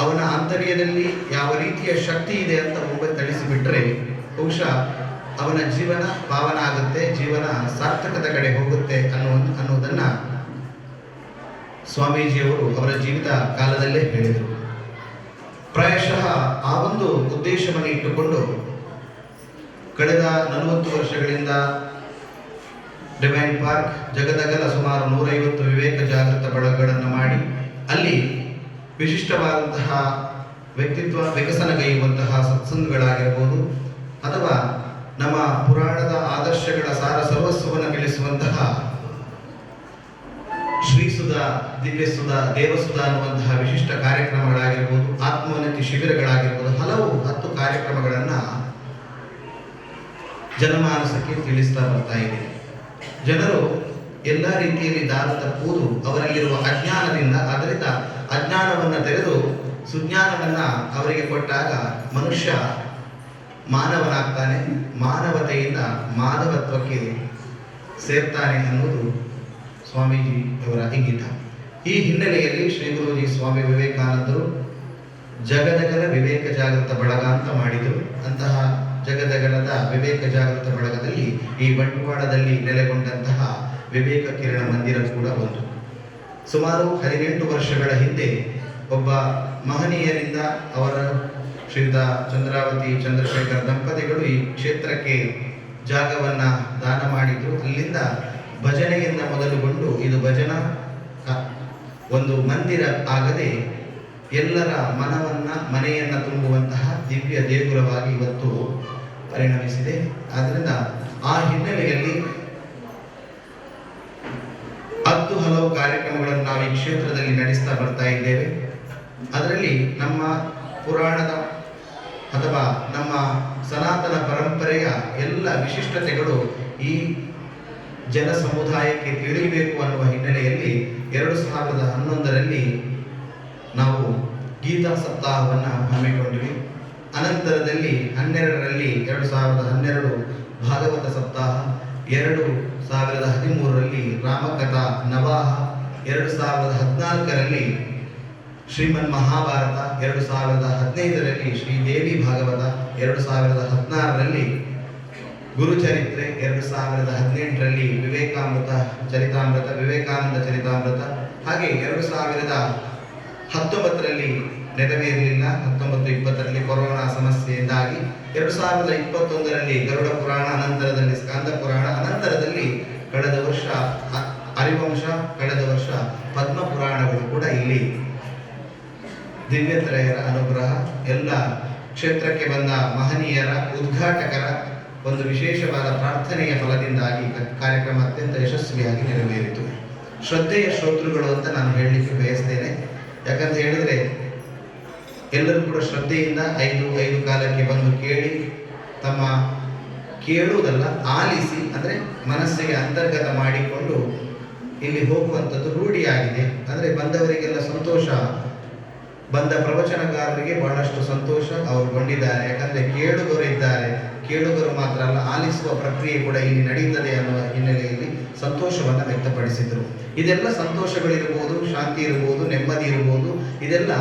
ಅವನ ಆಂತರ್ಯದಲ್ಲಿ ಯಾವ ರೀತಿಯ ಶಕ್ತಿ ಇದೆ ಅಂತ ಒಬ್ಬ ತಿಳಿಸಿಬಿಟ್ರೆ ಬಹುಶಃ ಅವನ ಜೀವನ ಪಾವನ ಆಗುತ್ತೆ, ಜೀವನ ಸಾರ್ಥಕದ ಕಡೆ ಹೋಗುತ್ತೆ ಅನ್ನೋದನ್ನ ಸ್ವಾಮೀಜಿಯವರು ಅವರ ಜೀವಿತ ಕಾಲದಲ್ಲೇ ಹೇಳಿದರು. ಪ್ರಾಯಶಃ ಆ ಒಂದು ಉದ್ದೇಶವನ್ನು ಇಟ್ಟುಕೊಂಡು ಕಳೆದ 40 ವರ್ಷಗಳಿಂದ ಡಿವೈನ್ ಪಾರ್ಕ್ ಜಗದಗಲ ಸುಮಾರು 150 ವಿವೇಕ ಜಾಗೃತ ಬಳಗಗಳನ್ನು ಮಾಡಿ ಅಲ್ಲಿ ವಿಶಿಷ್ಟವಾದಂತಹ ವ್ಯಕ್ತಿತ್ವ ವಿಕಸನಗೈಯುವಂತಹ ಸತ್ಸಂಗಗಳಾಗಿರ್ಬೋದು ಅಥವಾ ನಮ್ಮ ಪುರಾಣದ ಆದರ್ಶಗಳ ಸಾರ ಸರ್ವಸ್ವವನ್ನು ತಿಳಿಸುವಂತಹ ಶ್ರೀಸುಧ, ದಿವ್ಯಸುಧ, ದೇವಸುಧ ಅನ್ನುವಂತಹ ವಿಶಿಷ್ಟ ಕಾರ್ಯಕ್ರಮಗಳಾಗಿರ್ಬೋದು, ಆತ್ಮೋನ್ನತಿ ಶಿಬಿರಗಳಾಗಿರ್ಬೋದು, ಹಲವು 10 ಕಾರ್ಯಕ್ರಮಗಳನ್ನು ಜನಮಾನಸಕ್ಕೆ ತಿಳಿಸ್ತಾ ಬರ್ತಾ ಇದೆ. ಜನರು ಎಲ್ಲ ರೀತಿಯಲ್ಲಿ ದಾರಿ ತಪ್ಪುವುದು ಅವರಲ್ಲಿರುವ ಅಜ್ಞಾನದಿಂದ. ಅದರಿಂದ ಅಜ್ಞಾನವನ್ನು ತೆರೆದು ಸುಜ್ಞಾನವನ್ನ ಅವರಿಗೆ ಕೊಟ್ಟಾಗ ಮನುಷ್ಯ ಮಾನವನಾಗ್ತಾನೆ, ಮಾನವತೆಯಿಂದ ಮಾನವತ್ವಕ್ಕೆ ಸೇರ್ತಾನೆ ಅನ್ನೋದು ಸ್ವಾಮೀಜಿ ಅವರ ಇಂಗಿತ. ಈ ಹಿನ್ನೆಲೆಯಲ್ಲಿ ಶ್ರೀ ಗುರೂಜಿ ಸ್ವಾಮಿ ವಿವೇಕಾನಂದರು ಜಗದಗಲ ವಿವೇಕ ಜಾಗೃತ ಬಳಗ ಅಂತ ಮಾಡಿದರು. ಅಂತಹ ಜಗದಗಲದ ವಿವೇಕ ಜಾಗೃತ ಬಳಗದಲ್ಲಿ ಈ ಬಂಟ್ವಾಳದಲ್ಲಿ ನೆಲೆಗೊಂಡಂತಹ ವಿವೇಕ ಕಿರಣ ಮಂದಿರ ಕೂಡ ಒಂದು. ಸುಮಾರು 18 ವರ್ಷಗಳ ಹಿಂದೆ ಒಬ್ಬ ಮಹನೀಯರಿಂದ ಅವರ ಶ್ರೀಯುತ ಚಂದ್ರಾವತಿ ಚಂದ್ರಶೇಖರ್ ದಂಪತಿಗಳು ಈ ಕ್ಷೇತ್ರಕ್ಕೆ ಜಾಗವನ್ನ ದಾನ ಮಾಡಿದ್ರು. ಅಲ್ಲಿಂದ ಭಜನೆಯಿಂದ ಮೊದಲುಗೊಂಡು ಇದು ಭಜನಾ ಒಂದು ಮಂದಿರ ಆಗದೆ ಎಲ್ಲರ ಮನೆಯನ್ನ ತುಂಬುವಂತಹ ದಿವ್ಯ ದೇಗುಲವಾಗಿ ಇವತ್ತು ಪರಿಣಮಿಸಿದೆ. ಆದ್ದರಿಂದ ಆ ಹಿನ್ನೆಲೆಯಲ್ಲಿ 10 ಹಲವು ಕಾರ್ಯಕ್ರಮಗಳನ್ನು ನಾವು ಈ ಕ್ಷೇತ್ರದಲ್ಲಿ ನಡೆಸ್ತಾ ಬರ್ತಾ ಇದ್ದೇವೆ. ಅದರಲ್ಲಿ ನಮ್ಮ ಪುರಾಣದ ಅಥವಾ ನಮ್ಮ ಸನಾತನ ಪರಂಪರೆಯ ಎಲ್ಲ ವಿಶಿಷ್ಟತೆಗಳು ಈ ಜನ ಸಮುದಾಯಕ್ಕೆ ತಿಳಿಯಬೇಕು ಅನ್ನುವ ಹಿನ್ನೆಲೆಯಲ್ಲಿ 2011ರಲ್ಲಿ ನಾವು ಗೀತಾ ಸಪ್ತಾಹವನ್ನು ಹಮ್ಮಿಕೊಂಡ್ವಿ. ಅನಂತರದಲ್ಲಿ 12ರಲ್ಲಿ 2012 ಭಾಗವತ ಸಪ್ತಾಹ, 2013ರಲ್ಲಿ ರಾಮಕಥಾ ನವಾಹ, 2014ರಲ್ಲಿ ಶ್ರೀಮನ್ ಮಹಾಭಾರತ, 2015ರಲ್ಲಿ ಶ್ರೀದೇವಿ ಭಾಗವತ, 2016ರಲ್ಲಿ ಗುರುಚರಿತ್ರೆ, 2018ರಲ್ಲಿ ವಿವೇಕಾನಂದ ಚರಿತಾಮೃತ, ಹಾಗೆ 2019ರಲ್ಲಿ ನೆರವೇರಲಿಲ್ಲ. 19-20ರಲ್ಲಿ ಕೊರೋನಾ ಸಮಸ್ಯೆಯಿಂದಾಗಿ 2021ರಲ್ಲಿ ಗರುಡ ಪುರಾಣ, ಅನಂತರದಲ್ಲಿ ಸ್ಕಾಂದ ಪುರಾಣ, ಅನಂತರದಲ್ಲಿ ಕಳೆದ ವರ್ಷ ಹರಿವಂಶ, ಕಳೆದ ವರ್ಷ ಪದ್ಮ ಪುರಾಣಗಳು ಕೂಡ ಇಲ್ಲಿ ದಿವ್ಯತ್ರಯರ ಅನುಗ್ರಹ, ಎಲ್ಲ ಕ್ಷೇತ್ರಕ್ಕೆ ಬಂದ ಮಹನೀಯರ ಉದ್ಘಾಟಕರ ಒಂದು ವಿಶೇಷವಾದ ಪ್ರಾರ್ಥನೆಯ ಫಲದಿಂದಾಗಿ ಕಾರ್ಯಕ್ರಮ ಅತ್ಯಂತ ಯಶಸ್ವಿಯಾಗಿ ನೆರವೇರಿತು. ಶ್ರದ್ಧೆಯ ಶ್ರೋತೃಗಳು ಅಂತ ನಾನು ಹೇಳಲಿಕ್ಕೆ ಬಯಸ್ತೇನೆ. ಯಾಕಂತ ಹೇಳಿದರೆ ಎಲ್ಲರೂ ಕೂಡ ಶ್ರದ್ಧೆಯಿಂದ 5 ಕಾಲಕ್ಕೆ ಬಂದು ಕೇಳಿ, ತಮ್ಮ ಕೇಳುವುದಲ್ಲ ಆಲಿಸಿ, ಅಂದರೆ ಮನಸ್ಸಿಗೆ ಅಂತರ್ಗತ ಮಾಡಿಕೊಂಡು ಇಲ್ಲಿ ಹೋಗುವಂಥದ್ದು ರೂಢಿಯಾಗಿದೆ. ಅಂದರೆ ಬಂದವರಿಗೆಲ್ಲ ಸಂತೋಷ, ಬಂದ ಪ್ರವಚನಕಾರರಿಗೆ ಬಹಳಷ್ಟು ಸಂತೋಷ ಅವರು ಗೊಂಡಿದ್ದಾರೆ. ಯಾಕಂದರೆ ಕೇಳುಗರು ಇದ್ದಾರೆ, ಕೇಳುಗರು ಮಾತ್ರ ಅಲ್ಲ, ಆಲಿಸುವ ಪ್ರಕ್ರಿಯೆ ಕೂಡ ಇಲ್ಲಿ ನಡೆಯುತ್ತದೆ ಅನ್ನುವ ಹಿನ್ನೆಲೆಯಲ್ಲಿ ಸಂತೋಷವನ್ನು ವ್ಯಕ್ತಪಡಿಸಿದರು. ಇದೆಲ್ಲ ಸಂತೋಷಗಳಿರ್ಬೋದು, ಶಾಂತಿ ಇರ್ಬೋದು, ನೆಮ್ಮದಿ ಇರ್ಬೋದು, ಇದೆಲ್ಲ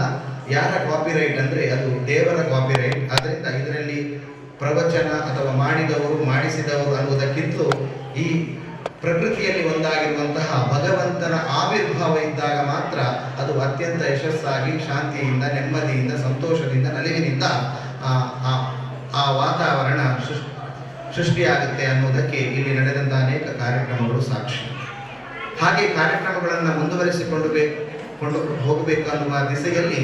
ಯಾರ ಕಾಪಿರೈಟ್ ಅಂದರೆ ಅದು ದೇವರ ಕಾಪಿರೈಟ್. ಆದ್ದರಿಂದ ಇದರಲ್ಲಿ ಪ್ರವಚನ ಅಥವಾ ಮಾಡಿದವರು ಮಾಡಿಸಿದವರು ಅನ್ನುವುದಕ್ಕಿಂತಲೂ ಈ ಪ್ರಕೃತಿಯಲ್ಲಿ ಒಂದಾಗಿರುವಂತಹ ಭಗವಂತನ ಆವಿರ್ಭಾವ ಇದ್ದಾಗ ಮಾತ್ರ ಅದು ಅತ್ಯಂತ ಯಶಸ್ಸಾಗಿ ಶಾಂತಿಯಿಂದ, ನೆಮ್ಮದಿಯಿಂದ, ಸಂತೋಷದಿಂದ, ನಲಿವಿನಿಂದ ಆ ವಾತಾವರಣ ಸೃಷ್ಟಿಯಾಗುತ್ತೆ ಅನ್ನೋದಕ್ಕೆ ಇಲ್ಲಿ ನಡೆದಂಥ ಅನೇಕ ಕಾರ್ಯಕ್ರಮಗಳು ಸಾಕ್ಷಿ. ಹಾಗೆ ಕಾರ್ಯಕ್ರಮಗಳನ್ನು ಮುಂದುವರಿಸಿಕೊಂಡು ಹೋಗಬೇಕು ಅನ್ನುವ ದಿಸೆಯಲ್ಲಿ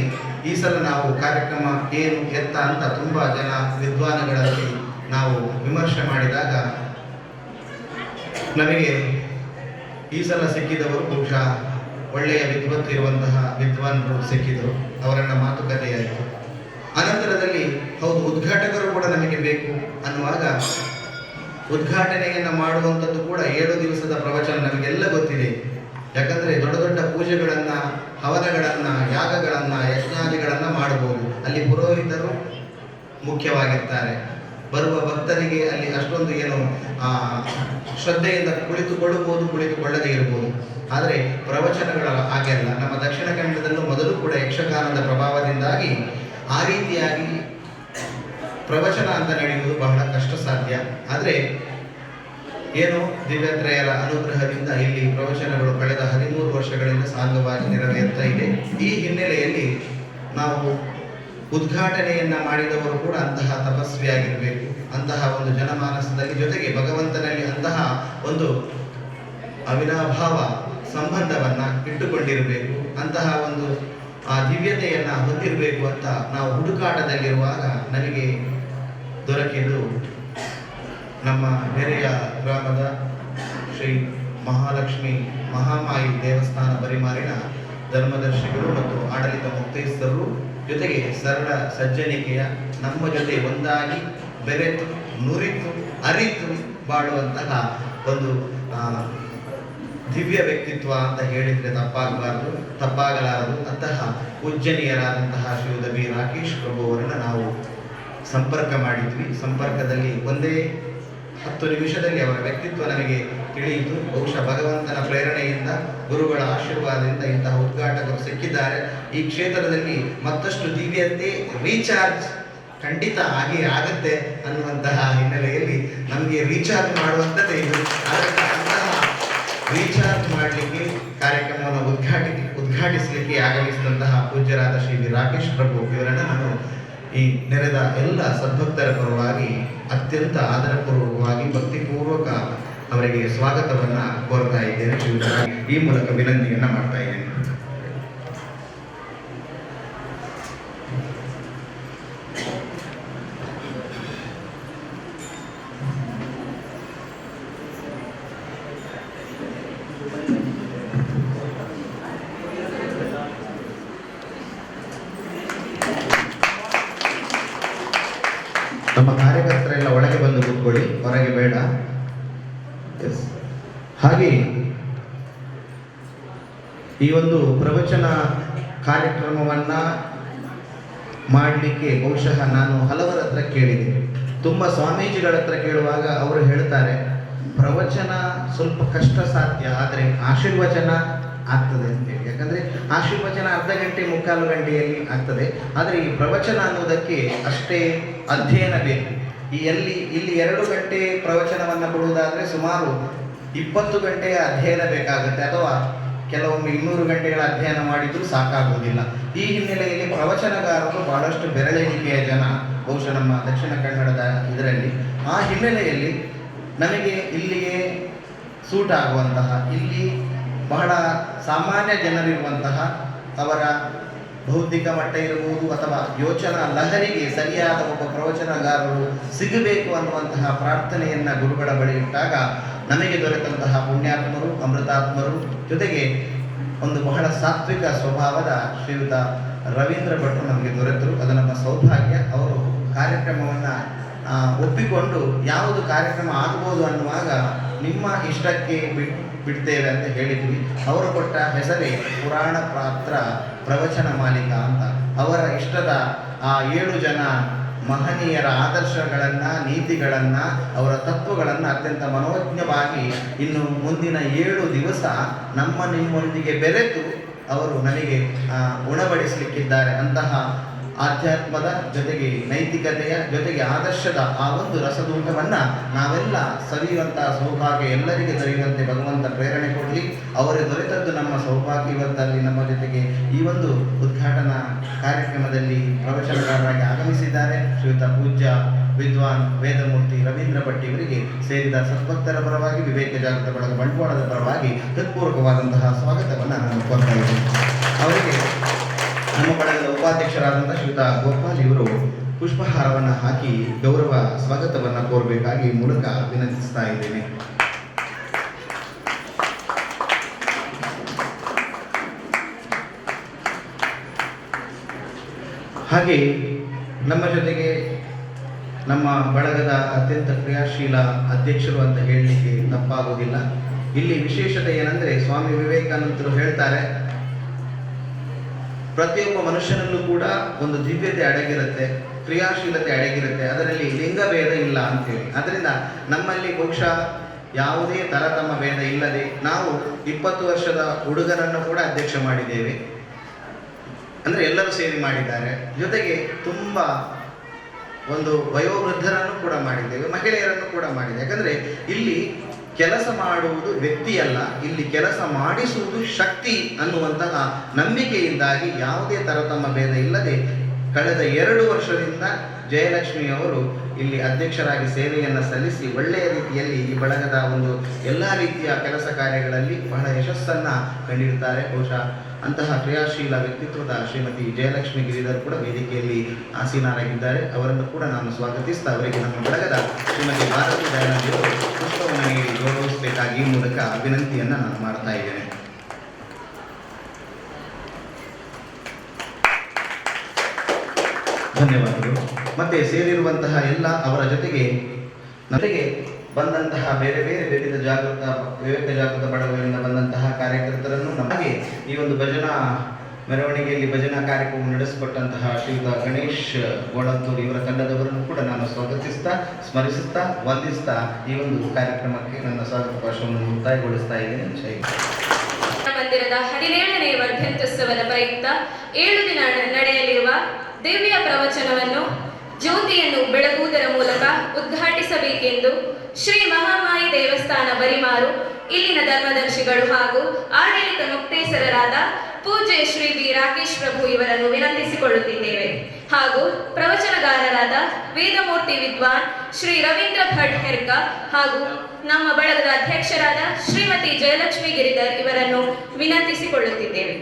ಈ ಸಲ ನಾವು ಕಾರ್ಯಕ್ರಮ ಏನು ಎತ್ತ ಅಂತ ತುಂಬ ಜನ ವಿದ್ವಾನಗಳಲ್ಲಿ ನಾವು ವಿಮರ್ಶೆ ಮಾಡಿದಾಗ ನಮಗೆ ಈ ಸಲ ಸಿಕ್ಕಿದವರು ಬಹುಶಃ ಒಳ್ಳೆಯ ವಿದ್ವತ್ತಿರುವಂತಹ ವಿದ್ವಾನ್ರು ಸಿಕ್ಕಿದರು. ಅವರನ್ನ ಮಾತುಕತೆಯಾಯಿತು. ಅನಂತರದಲ್ಲಿ ಹೌದು, ಉದ್ಘಾಟಕರು ಕೂಡ ನಮಗೆ ಬೇಕು ಅನ್ನುವಾಗ ಉದ್ಘಾಟನೆಯನ್ನು ಮಾಡುವಂಥದ್ದು ಕೂಡ 7 ದಿವಸದ ಪ್ರವಚನ ನಮಗೆಲ್ಲ ಗೊತ್ತಿದೆ. ಯಾಕಂದರೆ ದೊಡ್ಡ ದೊಡ್ಡ ಪೂಜೆಗಳನ್ನು, ಹವನಗಳನ್ನು, ಯಾಗಗಳನ್ನು, ಯಜ್ಞಾದಿಗಳನ್ನು ಮಾಡಬಹುದು. ಅಲ್ಲಿ ಪುರೋಹಿತರು ಮುಖ್ಯವಾಗಿರ್ತಾರೆ. ಬರುವ ಭಕ್ತರಿಗೆ ಅಲ್ಲಿ ಅಷ್ಟೊಂದು ಏನು ಶ್ರದ್ಧೆಯಿಂದ ಕುಳಿತುಕೊಳ್ಳಬಹುದು, ಕುಳಿತುಕೊಳ್ಳದೇ ಇರಬಹುದು. ಆದರೆ ಪ್ರವಚನಗಳ ಹಾಗೆ ಅಲ್ಲ. ನಮ್ಮ ದಕ್ಷಿಣ ಕನ್ನಡದಲ್ಲೂ ಮೊದಲು ಕೂಡ ಯಕ್ಷಗಾನದ ಪ್ರಭಾವದಿಂದಾಗಿ ಆ ರೀತಿಯಾಗಿ ಪ್ರವಚನ ಅಂತ ನಡೆಯುವುದು ಬಹಳ ಕಷ್ಟ ಸಾಧ್ಯ. ಆದರೆ ಏನು ದಿವ್ಯತ್ರಯರ ಅನುಗ್ರಹದಿಂದ ಇಲ್ಲಿ ಪ್ರವಚನಗಳು ಕಳೆದ 13 ವರ್ಷಗಳಿಂದ ಸಾಂಗವಾಗಿ ನೆರವೇರ್ತಾ ಇದೆ. ಈ ಹಿನ್ನೆಲೆಯಲ್ಲಿ ನಾವು ಉದ್ಘಾಟನೆಯನ್ನ ಮಾಡಿದವರು ಕೂಡ ಅಂತಹ ತಪಸ್ವಿಯಾಗಿರಬೇಕು, ಅಂತಹ ಒಂದು ಜನಮಾನಸದಲ್ಲಿ, ಜೊತೆಗೆ ಭಗವಂತನಲ್ಲಿ ಅಂತಹ ಒಂದು ಅವಿನಾಭಾವ ಸಂಬಂಧವನ್ನ ಇಟ್ಟುಕೊಂಡಿರಬೇಕು, ಅಂತಹ ಒಂದು ಆ ದಿವ್ಯತೆಯನ್ನ ಹೊಂದಿರಬೇಕು ಅಂತ ನಾವು ಹುಡುಕಾಟದಲ್ಲಿರುವಾಗ ನನಗೆ ದೊರಕಿದ್ದು ನಮ್ಮ ನೆರೆಯ ಗ್ರಾಮದ ಶ್ರೀ ಮಹಾಲಕ್ಷ್ಮಿ ಮಹಾಮಾಯಿ ದೇವಸ್ಥಾನ ಬರಿಮಾರಿನ ಧರ್ಮದರ್ಶಿಗಳು ಮತ್ತು ಆಡಳಿತ ಮುಕ್ತೇಸ್ಥರು, ಜೊತೆಗೆ ಸರಳ ಸಜ್ಜನಿಕೆಯ ನಮ್ಮ ಜೊತೆ ಒಂದಾಗಿ ಬೆರೆತು ನುರಿತು ಅರಿತು ಬಾಳುವಂತಹ ಒಂದು ದಿವ್ಯ ವ್ಯಕ್ತಿತ್ವ ಅಂತ ಹೇಳಿದರೆ ತಪ್ಪಾಗಲಾರದು. ಅಂತಹ ಪೂಜ್ಯನೀಯರಾದಂತಹ ಶ್ರೀಯುತ ಬಿ ರಾಕೇಶ್ ಪ್ರಭು ಅವರನ್ನು ನಾವು ಸಂಪರ್ಕ ಮಾಡಿದ್ವಿ. ಸಂಪರ್ಕದಲ್ಲಿ ಒಂದೇ 10 ನಿಮಿಷದಲ್ಲಿ ಅವರ ವ್ಯಕ್ತಿತ್ವ ನಮಗೆ ತಿಳಿಯಿತು. ಬಹುಶಃ ಭಗವಂತನ ಪ್ರೇರಣೆಯಿಂದ, ಗುರುಗಳ ಆಶೀರ್ವಾದದಿಂದ ಇಂತಹ ಉದ್ಘಾಟಕರು ಸಿಕ್ಕಿದ್ದಾರೆ. ಈ ಕ್ಷೇತ್ರದಲ್ಲಿ ಮತ್ತಷ್ಟು ದಿವ್ಯತೆ, ರೀಚಾರ್ಜ್ ಖಂಡಿತ ಆಗತ್ತೆ ಅನ್ನುವಂತಹ ಹಿನ್ನೆಲೆಯಲ್ಲಿ ನಮಗೆ ರೀಚಾರ್ಜ್ ಮಾಡುವಂಥದ್ದೇ ಇದು. ಅದಕ್ಕೆ ಅಂತಹ ರೀಚಾರ್ಜ್ ಮಾಡಲಿಕ್ಕೆ ಕಾರ್ಯಕ್ರಮವನ್ನು ಉದ್ಘಾಟಿಸಲಿಕ್ಕೆ ಆಗಮಿಸಿದಂತಹ ಪೂಜ್ಯರಾದ ಶ್ರೀ ರಾಕೇಶ್ ಪ್ರಭು ಇವರನ್ನು ನಾನು ಈ ನೆರೆದ ಎಲ್ಲ ಸದ್ಭಕ್ತರ ಪರವಾಗಿ ಅತ್ಯಂತ ಆದರಪೂರ್ವಕವಾಗಿ ಭಕ್ತಿಪೂರ್ವಕ ಅವರಿಗೆ ಸ್ವಾಗತವನ್ನ ಕೋರ್ತಾ ಇದ್ದೇನೆ. ಈ ಮೂಲಕ ವಿನಂತಿಯನ್ನ ಮಾಡ್ತಾ ಇದ್ದೇನೆ. ನಮ್ಮ ಕಾರ್ಯಕರ್ತರೆಲ್ಲ ಒಳಗೆ ಬಂದು ಕೂತ್ಕೊಳ್ಳಿ, ಹೊರಗೆ ಬೇಡ. ಹಾಗೆ ಈ ಒಂದು ಪ್ರವಚನ ಕಾರ್ಯಕ್ರಮವನ್ನ ಮಾಡಲಿಕ್ಕೆ ಬಹುಶಃ ನಾನು ಹಲವರ ಹತ್ರ ಕೇಳಿದೆ. ತುಂಬ ಸ್ವಾಮೀಜಿಗಳ ಹತ್ರ ಕೇಳುವಾಗ ಅವರು ಹೇಳ್ತಾರೆ, ಪ್ರವಚನ ಸ್ವಲ್ಪ ಕಷ್ಟ ಸಾಧ್ಯ, ಆದರೆ ಆಶೀರ್ವಚನ ಆಗ್ತದೆ ಅಂತೇಳಿ. ಯಾಕಂದ್ರೆ ಆಶೀರ್ವಚನ ಅರ್ಧ ಗಂಟೆ ಮುಕ್ಕಾಲು ಗಂಟೆಯಲ್ಲಿ ಆಗ್ತದೆ, ಆದರೆ ಈ ಪ್ರವಚನ ಅನ್ನೋದಕ್ಕೆ ಅಷ್ಟೇ ಅಧ್ಯಯನ ಬೇಕು. ಇಲ್ಲಿ 2 ಗಂಟೆ ಪ್ರವಚನವನ್ನು ಕೊಡುವುದಾದ್ರೆ ಸುಮಾರು 20 ಗಂಟೆಯ ಅಧ್ಯಯನ ಬೇಕಾಗುತ್ತೆ, ಅಥವಾ ಕೆಲವೊಮ್ಮೆ 200 ಗಂಟೆಗಳ ಅಧ್ಯಯನ ಮಾಡಿದ್ರೂ ಸಾಕಾಗುವುದಿಲ್ಲ. ಈ ಹಿನ್ನೆಲೆಯಲ್ಲಿ ಪ್ರವಚನಗಾರರು ಬಹಳಷ್ಟು ಬೆರಳೆಣಿಕೆಯ ಜನ ಬಹುಶಃ ನಮ್ಮ ದಕ್ಷಿಣ ಕನ್ನಡದ ಇದರಲ್ಲಿ. ಆ ಹಿನ್ನೆಲೆಯಲ್ಲಿ ನಮಗೆ ಇಲ್ಲಿಗೆ ಸೂಟ್ ಆಗುವಂತಹ, ಇಲ್ಲಿ ಬಹಳ ಸಾಮಾನ್ಯ ಜನರಿರುವಂತಹ, ಅವರ ಬೌದ್ಧಿಕ ಮಟ್ಟ ಇರಬಹುದು ಅಥವಾ ಯೋಚನಾ ಲಹರಿಗೆ ಸರಿಯಾದ ಒಬ್ಬ ಪ್ರವಚನಗಾರರು ಸಿಗಬೇಕು ಅನ್ನುವಂತಹ ಪ್ರಾರ್ಥನೆಯನ್ನ ಗುರುಗಳ ಬಳಿ ಇಟ್ಟಾಗ ನಮಗೆ ದೊರೆತಂತಹ ಪುಣ್ಯಾತ್ಮರು, ಅಮೃತಾತ್ಮರು, ಜೊತೆಗೆ ಒಂದು ಬಹಳ ಸಾತ್ವಿಕ ಸ್ವಭಾವದ ಶ್ರೀಯುತ ರವೀಂದ್ರ ಭಟ್ರು ನಮಗೆ ದೊರೆತರು. ಅದು ನಮ್ಮ ಸೌಭಾಗ್ಯ. ಅವರು ಕಾರ್ಯಕ್ರಮವನ್ನು ಒಪ್ಪಿಕೊಂಡು ಯಾವುದು ಕಾರ್ಯಕ್ರಮ ಆಗ್ಬೋದು ಅನ್ನುವಾಗ ನಿಮ್ಮ ಇಷ್ಟಕ್ಕೆ ಬಿಡ್ತೇವೆ ಅಂತ ಹೇಳಿದ್ವಿ. ಅವರು ಕೊಟ್ಟ ಹೆಸರೇ ಪುರಾಣ ಪಾತ್ರ ಪ್ರವಚನ ಮಾಲಿಕ ಅಂತ. ಅವರ ಇಷ್ಟದ ಆ 7 ಜನ ಮಹನೀಯರ ಆದರ್ಶಗಳನ್ನು, ನೀತಿಗಳನ್ನು, ಅವರ ತತ್ವಗಳನ್ನು ಅತ್ಯಂತ ಮನೋಜ್ಞವಾಗಿ ಇನ್ನು ಮುಂದಿನ 7 ದಿವಸ ನಿಮ್ಮೊಂದಿಗೆ ಬೆರೆತು ಅವರು ನನಗೆ ಉಣಬಡಿಸಲಿಕ್ಕಿದ್ದಾರೆ. ಅಂತಹ ಆಧ್ಯಾತ್ಮದ ಜೊತೆಗೆ ನೈತಿಕತೆಯ ಜೊತೆಗೆ ಆದರ್ಶದ ಆ ಒಂದು ರಸದೂಟವನ್ನು ನಾವೆಲ್ಲ ಸವಿಯುವಂತಹ ಸೌಭಾಗ್ಯ ಎಲ್ಲರಿಗೆ ದೊರೆಯುವಂತೆ ಭಗವಂತ ಪ್ರೇರಣೆ ಕೊಡಲಿ. ಅವರೇ ದೊರೆತದ್ದು ನಮ್ಮ ಸೌಭಾಗ್ಯ. ಇವತ್ತಲ್ಲಿ ನಮ್ಮ ಜೊತೆಗೆ ಈ ಒಂದು ಉದ್ಘಾಟನಾ ಕಾರ್ಯಕ್ರಮದಲ್ಲಿ ಪ್ರವಚನಕಾರರಾಗಿ ಆಗಮಿಸಿದ್ದಾರೆ ಶ್ರೀಯುತ ಪೂಜ್ಯ ವಿದ್ವಾನ್ ವೇದಮೂರ್ತಿ ರವೀಂದ್ರ ಭಟ್ ಇವರಿಗೆ ಸೇರಿದ ಸದ್ಭಕ್ತರ ಪರವಾಗಿ, ವಿವೇಕ ಜಾಗೃತ ಬಳಗ ಬಂಟ್ವಾಳದ ಪರವಾಗಿ ಹೃತ್ಪೂರ್ವಕವಾದಂತಹ ಸ್ವಾಗತವನ್ನು ನಾನು ಕೋರ್ತಾ ಇದ್ದೇನೆ. ಅವರಿಗೆ ನಮ್ಮ ಬಳಗದ ಉಪಾಧ್ಯಕ್ಷರಾದಂತಹ ಶ್ರೀಯುತ ಗೋಪಾಲ್ ಇವರು ಪುಷ್ಪಹಾರವನ್ನು ಹಾಕಿ ಗೌರವ ಸ್ವಾಗತವನ್ನು ಕೋರಬೇಕಾಗಿ ಮೂಲಕ ವಿನಂತಿಸ್ತಾ ಇದ್ದೇನೆ. ಹಾಗೆ ನಮ್ಮ ಜೊತೆಗೆ ನಮ್ಮ ಬಳಗದ ಅತ್ಯಂತ ಕ್ರಿಯಾಶೀಲ ಅಧ್ಯಕ್ಷರು ಅಂತ ಹೇಳಲಿಕ್ಕೆ ತಪ್ಪಾಗುವುದಿಲ್ಲ. ಇಲ್ಲಿ ವಿಶೇಷತೆ ಏನಂದ್ರೆ, ಸ್ವಾಮಿ ವಿವೇಕಾನಂದರು ಹೇಳ್ತಾರೆ, ಪ್ರತಿಯೊಬ್ಬ ಮನುಷ್ಯನಲ್ಲೂ ಕೂಡ ಒಂದು ದಿವ್ಯತೆ ಅಡಗಿರುತ್ತೆ, ಕ್ರಿಯಾಶೀಲತೆ ಅಡಗಿರುತ್ತೆ, ಅದರಲ್ಲಿ ಲಿಂಗಭೇದ ಇಲ್ಲ ಅಂತೇಳಿ. ಅದರಿಂದ ನಮ್ಮಲ್ಲಿ ಬಹುಶಃ ಯಾವುದೇ ತರತಮ ಭೇದ ಇಲ್ಲದೆ ನಾವು 20 ವರ್ಷದ ಹುಡುಗರನ್ನು ಕೂಡ ಅಧ್ಯಕ್ಷ ಮಾಡಿದ್ದೇವೆ. ಅಂದರೆ ಎಲ್ಲರೂ ಸೇರಿ ಮಾಡಿದ್ದಾರೆ. ಜೊತೆಗೆ ತುಂಬ ಒಂದು ವಯೋವೃದ್ಧರನ್ನು ಕೂಡ ಮಾಡಿದ್ದೇವೆ, ಮಹಿಳೆಯರನ್ನು ಕೂಡ ಮಾಡಿದ್ದೇವೆ. ಯಾಕಂದರೆ ಇಲ್ಲಿ ಕೆಲಸ ಮಾಡುವುದು ವ್ಯಕ್ತಿಯಲ್ಲ, ಇಲ್ಲಿ ಕೆಲಸ ಮಾಡಿಸುವುದು ಶಕ್ತಿ ಅನ್ನುವಂತಹ ನಂಬಿಕೆಯಿಂದಾಗಿ ಯಾವುದೇ ತರತಮ ಭೇದ ಇಲ್ಲದೆ ಕಳೆದ 2 ವರ್ಷದಿಂದ ಜಯಲಕ್ಷ್ಮಿ ಅವರು ಇಲ್ಲಿ ಅಧ್ಯಕ್ಷರಾಗಿ ಸೇವೆಯನ್ನು ಸಲ್ಲಿಸಿ ಒಳ್ಳೆಯ ರೀತಿಯಲ್ಲಿ ಈ ಬಳಗದ ಒಂದು ಎಲ್ಲ ರೀತಿಯ ಕೆಲಸ ಕಾರ್ಯಗಳಲ್ಲಿ ಬಹಳ ಯಶಸ್ಸನ್ನು ಕಂಡಿರುತ್ತಾರೆ. ಬಹುಶಃ ಅಂತಹ ಕ್ರಿಯಾಶೀಲ ವ್ಯಕ್ತಿತ್ವದ ಶ್ರೀಮತಿ ಜಯಲಕ್ಷ್ಮಿ ಗಿರಿಧರ್ ಕೂಡ ವೇದಿಕೆಯಲ್ಲಿ ಆಸೀನರಾಗಿದ್ದಾರೆ. ಅವರನ್ನು ಕೂಡ ನಾನು ಸ್ವಾಗತಿಸ್ತಾ ಅವರಿಗೆ ನಮ್ಮ ಬಳಗದ ಶ್ರೀಮತಿ ಭಾರತಿ ದಯಾನಂದಿಯವರು ಪುಷ್ಪವನ್ನು ನೀಡಿ ಗೌರವಿಸಬೇಕಾಗಿ ಈ ಮೂಲಕ ವಿನಂತಿಯನ್ನು ನಾನು ಮಾಡ್ತಾ ಇದ್ದೇನೆ. ಧನ್ಯವಾದಗಳು. ಮತ್ತೆ ಸೇರಿರುವಂತಹ ಎಲ್ಲ ಅವರ ಜೊತೆಗೆ ನನಗೆ ಬಂದಂತಹ ಬೇರೆ ಬೇರೆ ವಿವಿಧ ವಿವೇಕ ಜಾಗೃತ ಬಳಗಗಳಿಂದ ಬಂದಂತಹ ಕಾರ್ಯಕರ್ತರನ್ನು ನಮಗೆ ಈ ಒಂದು ಭಜನಾ ಮೆರವಣಿಗೆಯಲ್ಲಿ ಭಜನಾ ಕಾರ್ಯಕ್ರಮ ನಡೆಸಿಕೊಟ್ಟಂತಹ ಶ್ರೀಯುತ ಗಣೇಶ್ ಗೋಳತ್ತೂರು ಇವರ ತಂಡದವರನ್ನು ಕೂಡ ನಾನು ಸ್ವಾಗತಿಸ್ತಾ, ಸ್ಮರಿಸುತ್ತಾ, ವಂದಿಸ್ತಾ ಈ ಒಂದು ಕಾರ್ಯಕ್ರಮಕ್ಕೆ ನನ್ನ ಸ್ವಾಗತ ಭಾಷಣವನ್ನು ಮುಕ್ತಾಯಗೊಳಿಸ್ತಾ ಇದ್ದೇನೆ. ಜೈ ಮಂದಿರದ 17ನೇ ವರ್ಧಂತ್ಯುತ್ಸವದ ಪ್ರಯುಕ್ತ 7 ದಿನ ನಡೆಯಲಿರುವ ದಿವ್ಯ ಪ್ರವಚನವನ್ನು ಜ್ಯೋತಿಯನ್ನು ಬೆಳಗುವುದರ ಮೂಲಕ ಉದ್ಘಾಟಿಸಬೇಕೆಂದು ಶ್ರೀ ಮಹಾಮಾಯಿ ದೇವಸ್ಥಾನ ಬರಿಮಾರು ಇಲ್ಲಿನ ಧರ್ಮದರ್ಶಿಗಳು ಹಾಗೂ ಆಡಳಿತ ಮುಕ್ತೇಸರರಾದ ಪೂಜ್ಯ ಶ್ರೀ ಬಿ ರಾಕೇಶ್ ಪ್ರಭು ಇವರನ್ನು ವಿನಂತಿಸಿಕೊಳ್ಳುತ್ತಿದ್ದೇವೆ. ಹಾಗೂ ಪ್ರವಚನಗಾರರಾದ ವೇದಮೂರ್ತಿ ವಿದ್ವಾನ್ ಶ್ರೀ ರವೀಂದ್ರ ಭಟ್ ಹೆರ್ಕ ಹಾಗೂ ನಮ್ಮ ಬಳಗದ ಅಧ್ಯಕ್ಷರಾದ ಶ್ರೀಮತಿ ಜಯಲಕ್ಷ್ಮಿ ಗಿರಿಧರ್ ಇವರನ್ನು ವಿನಂತಿಸಿಕೊಳ್ಳುತ್ತಿದ್ದೇವೆ.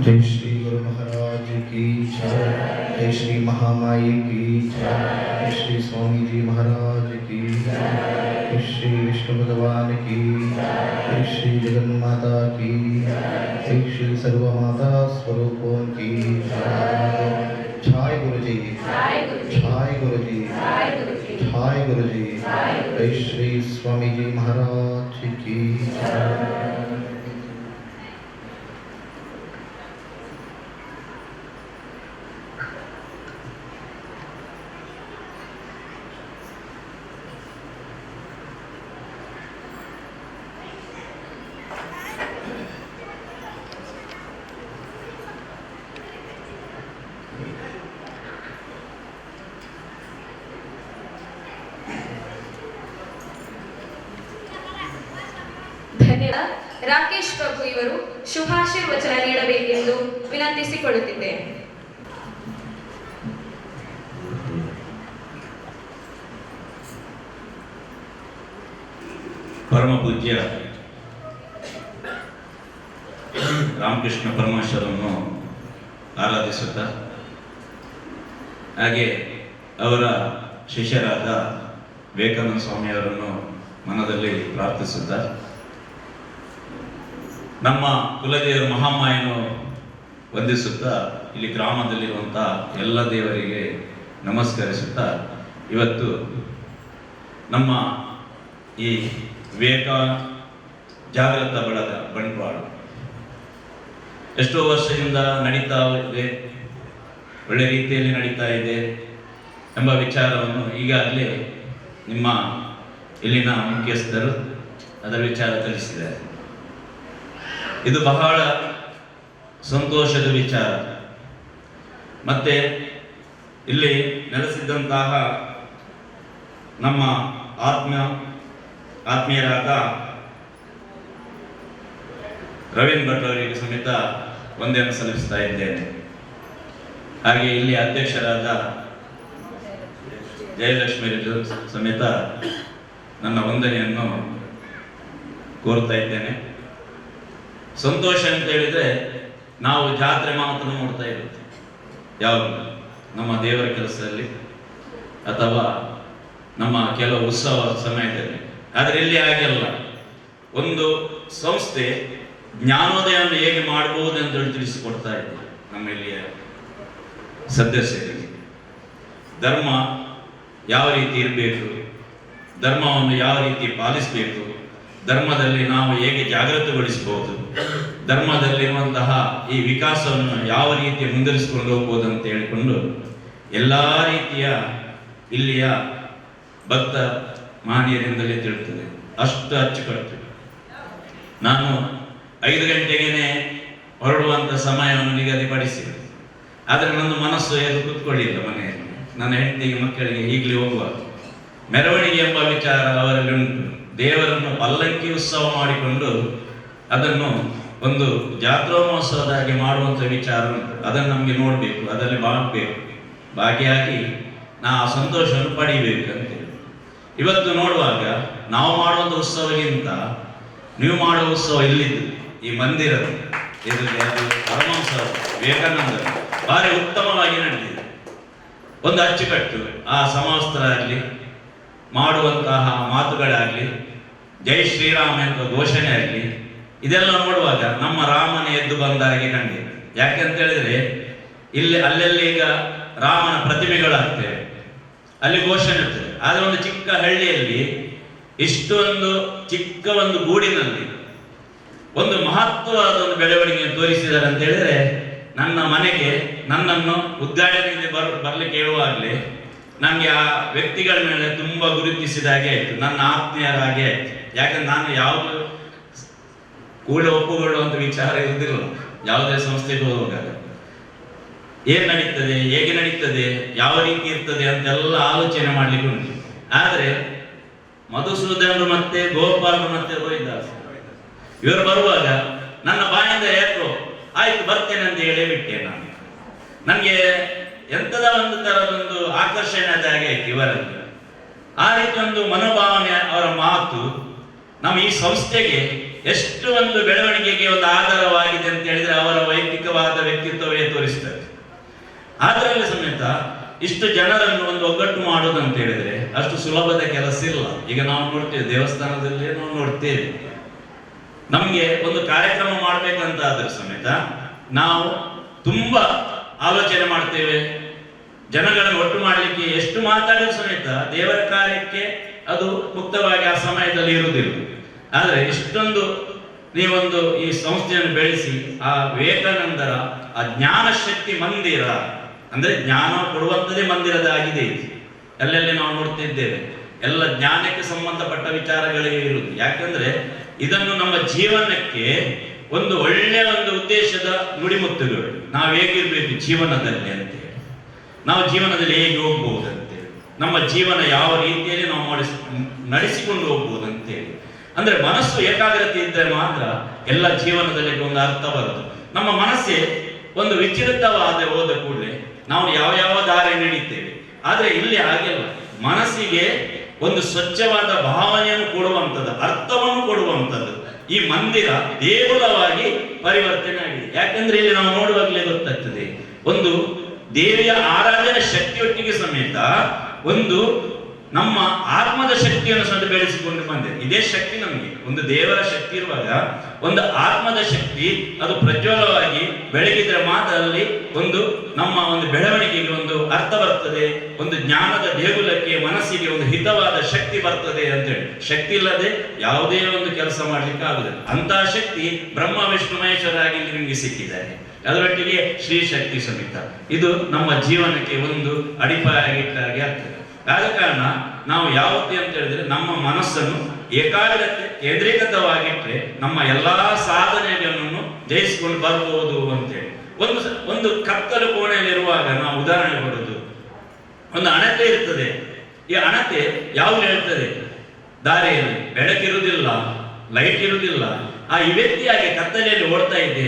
जय श्री गुरु महाराज की जय, जय श्री महामाई की जय, जय श्री स्वामी जी महाराज की जय, जय श्री विष्णु भगवान की जय श्री जगन्माता की जय श्री सर्वमाता स्वरूपों की जय. जय गुरुजी, जय गुरुजी, जय गुरुजी, जय श्री स्वामी जी महाराज की जय. ಧನ್ಯವಾದ. ರಾಕೇಶ್ ಪ್ರಭು ಇವರು ಶುಭಾಶೀರ್ವಚನ ನೀಡಬೇಕೆಂದು ವಿನಂತಿಸಿಕೊಳ್ಳುತ್ತಿದ್ದೇನೆ. ಪರಮ ಪೂಜ್ಯ ರಾಮಕೃಷ್ಣ ಪರಮಹಂಸರನ್ನು ಆರಾಧಿಸುತ್ತಾ, ಹಾಗೆ ಅವರ ಶಿಷ್ಯರಾದ ವಿವೇಕಾನಂದ ಸ್ವಾಮಿಯವರನ್ನು ಮನದಲ್ಲಿ ಪ್ರಾರ್ಥಿಸುತ್ತಾ, ನಮ್ಮ ಕುಲದೇವರು ಮಹಾಮಾಯನ್ನು ವಂದಿಸುತ್ತಾ, ಇಲ್ಲಿ ಗ್ರಾಮದಲ್ಲಿರುವಂಥ ಎಲ್ಲ ದೇವರಿಗೆ ನಮಸ್ಕರಿಸುತ್ತಾ, ಇವತ್ತು ನಮ್ಮ ಈ ವಿವೇಕ ಜಾಗೃತ ಬಳಗ ಬಂಟ್ವಾಳ ಎಷ್ಟೋ ವರ್ಷದಿಂದ ನಡೀತಾ ಇದೆ, ಒಳ್ಳೆ ರೀತಿಯಲ್ಲಿ ನಡೀತಾ ಇದೆ ಎಂಬ ವಿಚಾರವನ್ನು ಈಗಾಗಲೇ ನಿಮ್ಮ ಇಲ್ಲಿನ ಮುಖ್ಯಸ್ಥರು ಅದರ ವಿಚಾರ ತಿಳಿಸಿದ್ದಾರೆ. ಇದು ಬಹಳ ಸಂತೋಷದ ವಿಚಾರ. ಮತ್ತೆ ಇಲ್ಲಿ ನೆಲೆಸಿದ್ದಂತಹ ನಮ್ಮ ಆತ್ಮೀಯರಾದ ರವೀಂದ್ರ ಭಟ್ ಅವರಿಗೆ ಸಮೇತ ವಂದನೆಯನ್ನು ಸಲ್ಲಿಸ್ತಾ ಇದ್ದೇನೆ. ಹಾಗೆ ಇಲ್ಲಿ ಅಧ್ಯಕ್ಷರಾದ ಜಯಲಕ್ಷ್ಮಿ ಸಮೇತ ನನ್ನ ವಂದನೆಯನ್ನು ಕೋರ್ತಾ ಇದ್ದೇನೆ. ಸಂತೋಷ ಅಂತ ಹೇಳಿದ್ರೆ ನಾವು ಜಾತ್ರೆ ಮಾತ್ರ ನೋಡ್ತಾ ಇರುತ್ತೆ, ಯಾವುದು ನಮ್ಮ ದೇವರ ಕೆಲಸದಲ್ಲಿ ಅಥವಾ ನಮ್ಮ ಕೆಲವು ಉತ್ಸವ ಸಮಯದಲ್ಲಿ. ಆದರೆ ಇಲ್ಲಿ ಹಾಗೆಲ್ಲ, ಒಂದು ಸಂಸ್ಥೆ ಜ್ಞಾನೋದಯವನ್ನು ಹೇಗೆ ಮಾಡಬಹುದು ಅಂತ ತಿಳಿಸಿಕೊಡ್ತಾ ಇದೆ ನಮ್ಮ ಇಲ್ಲಿಯ ಸದಸ್ಯರಿಗೆ. ಧರ್ಮ ಯಾವ ರೀತಿ ಇರಬೇಕು, ಧರ್ಮವನ್ನು ಯಾವ ರೀತಿ ಪಾಲಿಸಬೇಕು, ಧರ್ಮದಲ್ಲಿ ನಾವು ಹೇಗೆ ಜಾಗೃತಗೊಳಿಸಬಹುದು, ಧರ್ಮದಲ್ಲಿರುವಂತಹ ಈ ವಿಕಾಸವನ್ನು ಯಾವ ರೀತಿ ಮುಂದುವರಿಸಿಕೊಂಡು ಹೋಗ್ಬೋದು ಅಂತ ಹೇಳಿಕೊಂಡು ಎಲ್ಲ ರೀತಿಯ ಇಲ್ಲಿಯ ಭಕ್ತ ಮಹನೀಯರಿಂದಲೇ ತಿಳುತ್ತದೆ. ಅಷ್ಟು ಅಚ್ಚುಕಟ್ಟು. ನಾನು 5 ಗಂಟೆಗೇನೆ ಹೊರಡುವಂಥ ಸಮಯವನ್ನು ನಿಗದಿಪಡಿಸಿದೆ. ಆದರೆ ನನ್ನ ಮನಸ್ಸು ಎದ್ದು ಕೂತ್ಕೊಳ್ಳಿಲ್ಲ ಮನೆಯಲ್ಲಿ. ನನ್ನ ಹೆಂಡತಿಗೆ ಮಕ್ಕಳಿಗೆ ಈಗಲೇ ಹೋಗುವ ಮೆರವಣಿಗೆ ಎಂಬ ವಿಚಾರ ಅವರಲ್ಲಿ ಉಂಟು. ದೇವರನ್ನು ಪಲ್ಲಕ್ಕಿ ಉತ್ಸವ ಮಾಡಿಕೊಂಡು ಅದನ್ನು ಒಂದು ಜಾತ್ರೋತ್ಸವದ ಹಾಗೆ ಮಾಡುವಂಥ ವಿಚಾರ ಉಂಟು. ಅದನ್ನು ನಮಗೆ ನೋಡಬೇಕು, ಅದರಲ್ಲಿ ಭಾಗಿಯಾಗಿ ನಾವು ಆ ಸಂತೋಷವನ್ನು ಪಡಿಬೇಕು ಅಂತೇಳಿ. ಇವತ್ತು ನೋಡುವಾಗ ನಾವು ಮಾಡುವಂಥ ಉತ್ಸವಕ್ಕಿಂತ ನೀವು ಮಾಡುವ ಉತ್ಸವ ಇಲ್ಲಿದ್ದು ಈ ಮಂದಿರದ ಇದರಲ್ಲಿ ಅದು ಪರಮಹಂಸ ವಿವೇಕಾನಂದ ಭಾರಿ ಉತ್ತಮವಾಗಿ ನಡೆದಿದೆ. ಒಂದು ಅಚ್ಚುಕಟ್ಟು, ಆ ಸಮವಸ್ತ್ರರಾಗಲಿ, ಮಾಡುವಂತಹ ಮಾತುಗಳಾಗಲಿ, ಜೈ ಶ್ರೀರಾಮ ಎಂಬ ಘೋಷಣೆ ಆಗಲಿ, ಇದೆಲ್ಲ ನೋಡುವಾಗ ನಮ್ಮ ರಾಮನ ಎದ್ದು ಬಂದ ಹಾಗೆ ಕಂಡಿದೆ. ಯಾಕೆಂತ ಹೇಳಿದ್ರೆ ಇಲ್ಲಿ ಅಲ್ಲೆಲ್ಲಿ ಈಗ ರಾಮನ ಪ್ರತಿಮೆಗಳಾಗ್ತೇವೆ, ಅಲ್ಲಿ ಘೋಷಣೆ ಇರ್ತದೆ. ಆದರೆ ಒಂದು ಚಿಕ್ಕ ಹಳ್ಳಿಯಲ್ಲಿ ಇಷ್ಟೊಂದು ಚಿಕ್ಕ ಒಂದು ಗೂಡಿನಲ್ಲಿ ಒಂದು ಮಹತ್ವವಾದ ಒಂದು ಬೆಳವಣಿಗೆ ತೋರಿಸಿದ್ದಾರೆ ಅಂತ ಹೇಳಿದ್ರೆ, ನನ್ನ ಮನೆಗೆ ನನ್ನನ್ನು ಉದ್ಘಾಟನೆಗೆ ಬರ್ಲಿಕ್ಕೆ ಹೇಳುವಾಗಲೇ ನನಗೆ ಆ ವ್ಯಕ್ತಿಗಳ ಮೇಲೆ ತುಂಬಾ ಗುರುತಿಸಿದ ಹಾಗೆ ಆಯ್ತು, ನನ್ನ ಆತ್ಮೀಯರ ಹಾಗೆ ಆಯ್ತು. ಯಾಕಂದ್ರೆ ನಾನು ಯಾವುದು ಕೂಡ ಒಪ್ಪುಗೊಳ್ಳುವಂತ ವಿಚಾರ ಇರುವುದಿಲ್ಲ. ಯಾವುದೇ ಸಂಸ್ಥೆಗೆ ಹೋಗುವಾಗ ಏನ್ ನಡೀತದೆ, ಹೇಗೆ ನಡೀತದೆ, ಯಾವ ರೀತಿ ಇರ್ತದೆ ಅಂತೆಲ್ಲ ಆಲೋಚನೆ ಮಾಡ್ಲಿಕ್ಕೆ ಉಂಟು. ಆದ್ರೆ ಮಧುಸೂದನರು ಮತ್ತೆ ಗೋಪಾಲರು ಮತ್ತೆ ರೋಹಿದಾಸ್ ಇವರು ಬರುವಾಗ ನನ್ನ ಬಾಯಿಂದ ಯಾಕೋ ಆಯ್ತು ಬರ್ತೇನೆ ಅಂತ ಹೇಳಿ ಬಿಟ್ಟೆ. ನನಗೆ ಎಂತದ ಒಂದು ತರದೊಂದು ಆಕರ್ಷಣೆ ಹಾಗೆ ಆಯ್ತು ಇವರಲ್ಲಿ. ಆ ರೀತಿ ಒಂದು ಮನೋಭಾವನೆ, ಅವರ ಮಾತು ನಮ್ಮ ಈ ಸಂಸ್ಥೆಗೆ ಎಷ್ಟು ಒಂದು ಬೆಳವಣಿಗೆಗೆ ಒಂದು ಆಧಾರವಾಗಿದೆ ಅಂತ ಹೇಳಿದ್ರೆ ಅವರ ವೈಯಕ್ತಿಕವಾದ ವ್ಯಕ್ತಿತ್ವವೇ ತೋರಿಸ್ತದೆ. ಅದರಲ್ಲಿ ಸಮೇತ ಇಷ್ಟು ಜನರನ್ನು ಒಂದು ಒಗ್ಗಟ್ಟು ಮಾಡೋದು ಅಂತ ಹೇಳಿದ್ರೆ ಅಷ್ಟು ಸುಲಭದ ಕೆಲಸ ಇಲ್ಲ. ಈಗ ನಾವು ನೋಡ್ತೇವೆ, ದೇವಸ್ಥಾನದಲ್ಲಿ ನಾವು ನೋಡ್ತೇವೆ, ನಮ್ಗೆ ಒಂದು ಕಾರ್ಯಕ್ರಮ ಮಾಡ್ಬೇಕಂತ ಆದ್ರೆ ಸಮೇತ ನಾವು ತುಂಬಾ ಆಲೋಚನೆ ಮಾಡ್ತೇವೆ. ಜನಗಳನ್ನು ಒಟ್ಟು ಮಾಡಲಿಕ್ಕೆ ಎಷ್ಟು ಮಾತಾಡಿದ್ರು ಸಮೇತ ದೇವರ ಕಾರ್ಯಕ್ಕೆ ಅದು ಮುಕ್ತವಾಗಿ ಆ ಸಮಯದಲ್ಲಿ ಇರುವುದಿಲ್ಲ. ಆದ್ರೆ ಇಷ್ಟೊಂದು ನೀವೊಂದು ಈ ಸಂಸ್ಥೆಯನ್ನು ಬೆಳೆಸಿ ಆ ವಿವೇಕಾನಂದರ ಆ ಜ್ಞಾನ ಶಕ್ತಿ ಮಂದಿರ ಅಂದ್ರೆ ಜ್ಞಾನ ಕೊಡುವಂಥದ್ದೇ ಮಂದಿರದಾಗಿದೆ. ಎಲ್ಲೆಲ್ಲಿ ನಾವು ನೋಡ್ತಿದ್ದೇವೆ, ಎಲ್ಲ ಜ್ಞಾನಕ್ಕೆ ಸಂಬಂಧಪಟ್ಟ ವಿಚಾರಗಳೇ ಇರುವುದು. ಯಾಕಂದ್ರೆ ಇದನ್ನು ನಮ್ಮ ಜೀವನಕ್ಕೆ ಒಂದು ಒಳ್ಳೆಯ ಒಂದು ಉದ್ದೇಶದ ನುಡಿಮುತ್ತುಗಳು. ನಾವು ಹೇಗಿರ್ಬೇಕು ಜೀವನದಲ್ಲಿ ಅಂತೇಳಿ, ನಾವು ಜೀವನದಲ್ಲಿ ಹೇಗೆ ಹೋಗ್ಬಹುದು ಅಂತೇಳಿ, ನಮ್ಮ ಜೀವನ ಯಾವ ರೀತಿಯಲ್ಲಿ ನಾವು ನಡೆಸಿಕೊಂಡು ಹೋಗ್ಬೋದು ಅಂತೇಳಿ. ಅಂದ್ರೆ ಮನಸ್ಸು ಏಕಾಗ್ರತೆ ಇದ್ದರೆ ಮಾತ್ರ ಎಲ್ಲ ಜೀವನದಲ್ಲಿ ಒಂದು ಅರ್ಥ ಬರುತ್ತೆ. ನಮ್ಮ ಮನಸ್ಸೇ ಒಂದು ವಿಚಲಿತವಾದ ಹೋದ ಕೂಡಲೇ ನಾವು ಯಾವ ದಾರಿ ನಡೀತೇವೆ. ಆದ್ರೆ ಇಲ್ಲಿ ಹಾಗೆಲ್ಲ, ಮನಸ್ಸಿಗೆ ಒಂದು ಸ್ವಚ್ಛವಾದ ಭಾವನೆಯನ್ನು ಕೊಡುವಂಥದ್ದು, ಅರ್ಥವನ್ನು ಕೊಡುವಂಥದ್ದು ಈ ಮಂದಿರ ದೇಗುಲವಾಗಿ ಪರಿವರ್ತನೆ ಆಗಿದೆ. ಯಾಕಂದ್ರೆ ಇಲ್ಲಿ ನಾವು ನೋಡುವಾಗಲೇ ಗೊತ್ತಾಗ್ತದೆ, ಒಂದು ದೇವಿಯ ಆರಾಧನೆ ಶಕ್ತಿಯೊಟ್ಟಿಗೆ ಸಮೇತ ಒಂದು ನಮ್ಮ ಆತ್ಮದ ಶಕ್ತಿಯನ್ನು ಸಹ ಬೆಳೆಸಿಕೊಂಡು ಬಂದಿದೆ. ಇದೇ ಶಕ್ತಿ ನಮಗೆ, ಒಂದು ದೇವರ ಶಕ್ತಿ ಇರುವಾಗ ಒಂದು ಆತ್ಮದ ಶಕ್ತಿ ಅದು ಪ್ರಜ್ವಲವಾಗಿ ಬೆಳಗಿದ್ರೆ ಮಾತ್ರ ಅಲ್ಲಿ ಒಂದು ನಮ್ಮ ಒಂದು ಬೆಳವಣಿಗೆಗೆ ಒಂದು ಅರ್ಥ ಬರ್ತದೆ, ಒಂದು ಜ್ಞಾನದ ದೇಗುಲಕ್ಕೆ ಮನಸ್ಸಿಗೆ ಒಂದು ಹಿತವಾದ ಶಕ್ತಿ ಬರ್ತದೆ ಅಂತೇಳಿ. ಶಕ್ತಿ ಇಲ್ಲದೆ ಯಾವುದೇ ಒಂದು ಕೆಲಸ ಮಾಡ್ಲಿಕ್ಕೆ ಆಗುದಿಲ್ಲ. ಅಂತಹ ಶಕ್ತಿ ಬ್ರಹ್ಮ ವಿಷ್ಣು ಮಹೇಶ್ವರಾಗಿ ನಿಮಗೆ ಸಿಕ್ಕಿದ್ದಾರೆ. ಅದರೊಟ್ಟಿಗೆ ಶ್ರೀ ಶಕ್ತಿ ಸಮೇತ ಇದು ನಮ್ಮ ಜೀವನಕ್ಕೆ ಒಂದು ಅಡಿಪಾಯಾಗಿಟ್ಟಾಗಿ ಆಗ್ತದೆ. ಆದ ಕಾರಣ ನಾವು ಯಾವತ್ತೇ ಅಂತ ಹೇಳಿದ್ರೆ ನಮ್ಮ ಮನಸ್ಸನ್ನು ಏಕಾಗ್ರತೆ ಕೇಂದ್ರೀಕೃತವಾಗಿಟ್ಟರೆ ನಮ್ಮ ಎಲ್ಲಾ ಸಾಧನೆಗಳನ್ನು ಜಯಿಸಿಕೊಂಡು ಬರ್ಬೋದು ಅಂತೇಳಿ. ಒಂದು ಕತ್ತಲು ಕೋಣೆಯಲ್ಲಿರುವಾಗ ನಾವು ಉದಾಹರಣೆ ಕೊಡೋದು, ಒಂದು ಅಣತೆ ಇರ್ತದೆ. ಈ ಅಣತೆ ಯಾವುದು ಹೇಳ್ತದೆ, ದಾರಿಯಲ್ಲಿ ಬೆಳಕಿರುವುದಿಲ್ಲ, ಲೈಟ್ ಇರುವುದಿಲ್ಲ, ಈ ವ್ಯಕ್ತಿಯಾಗಿ ಕತ್ತಲೆಯಲ್ಲಿ ಓಡ್ತಾ ಇದ್ದೆ,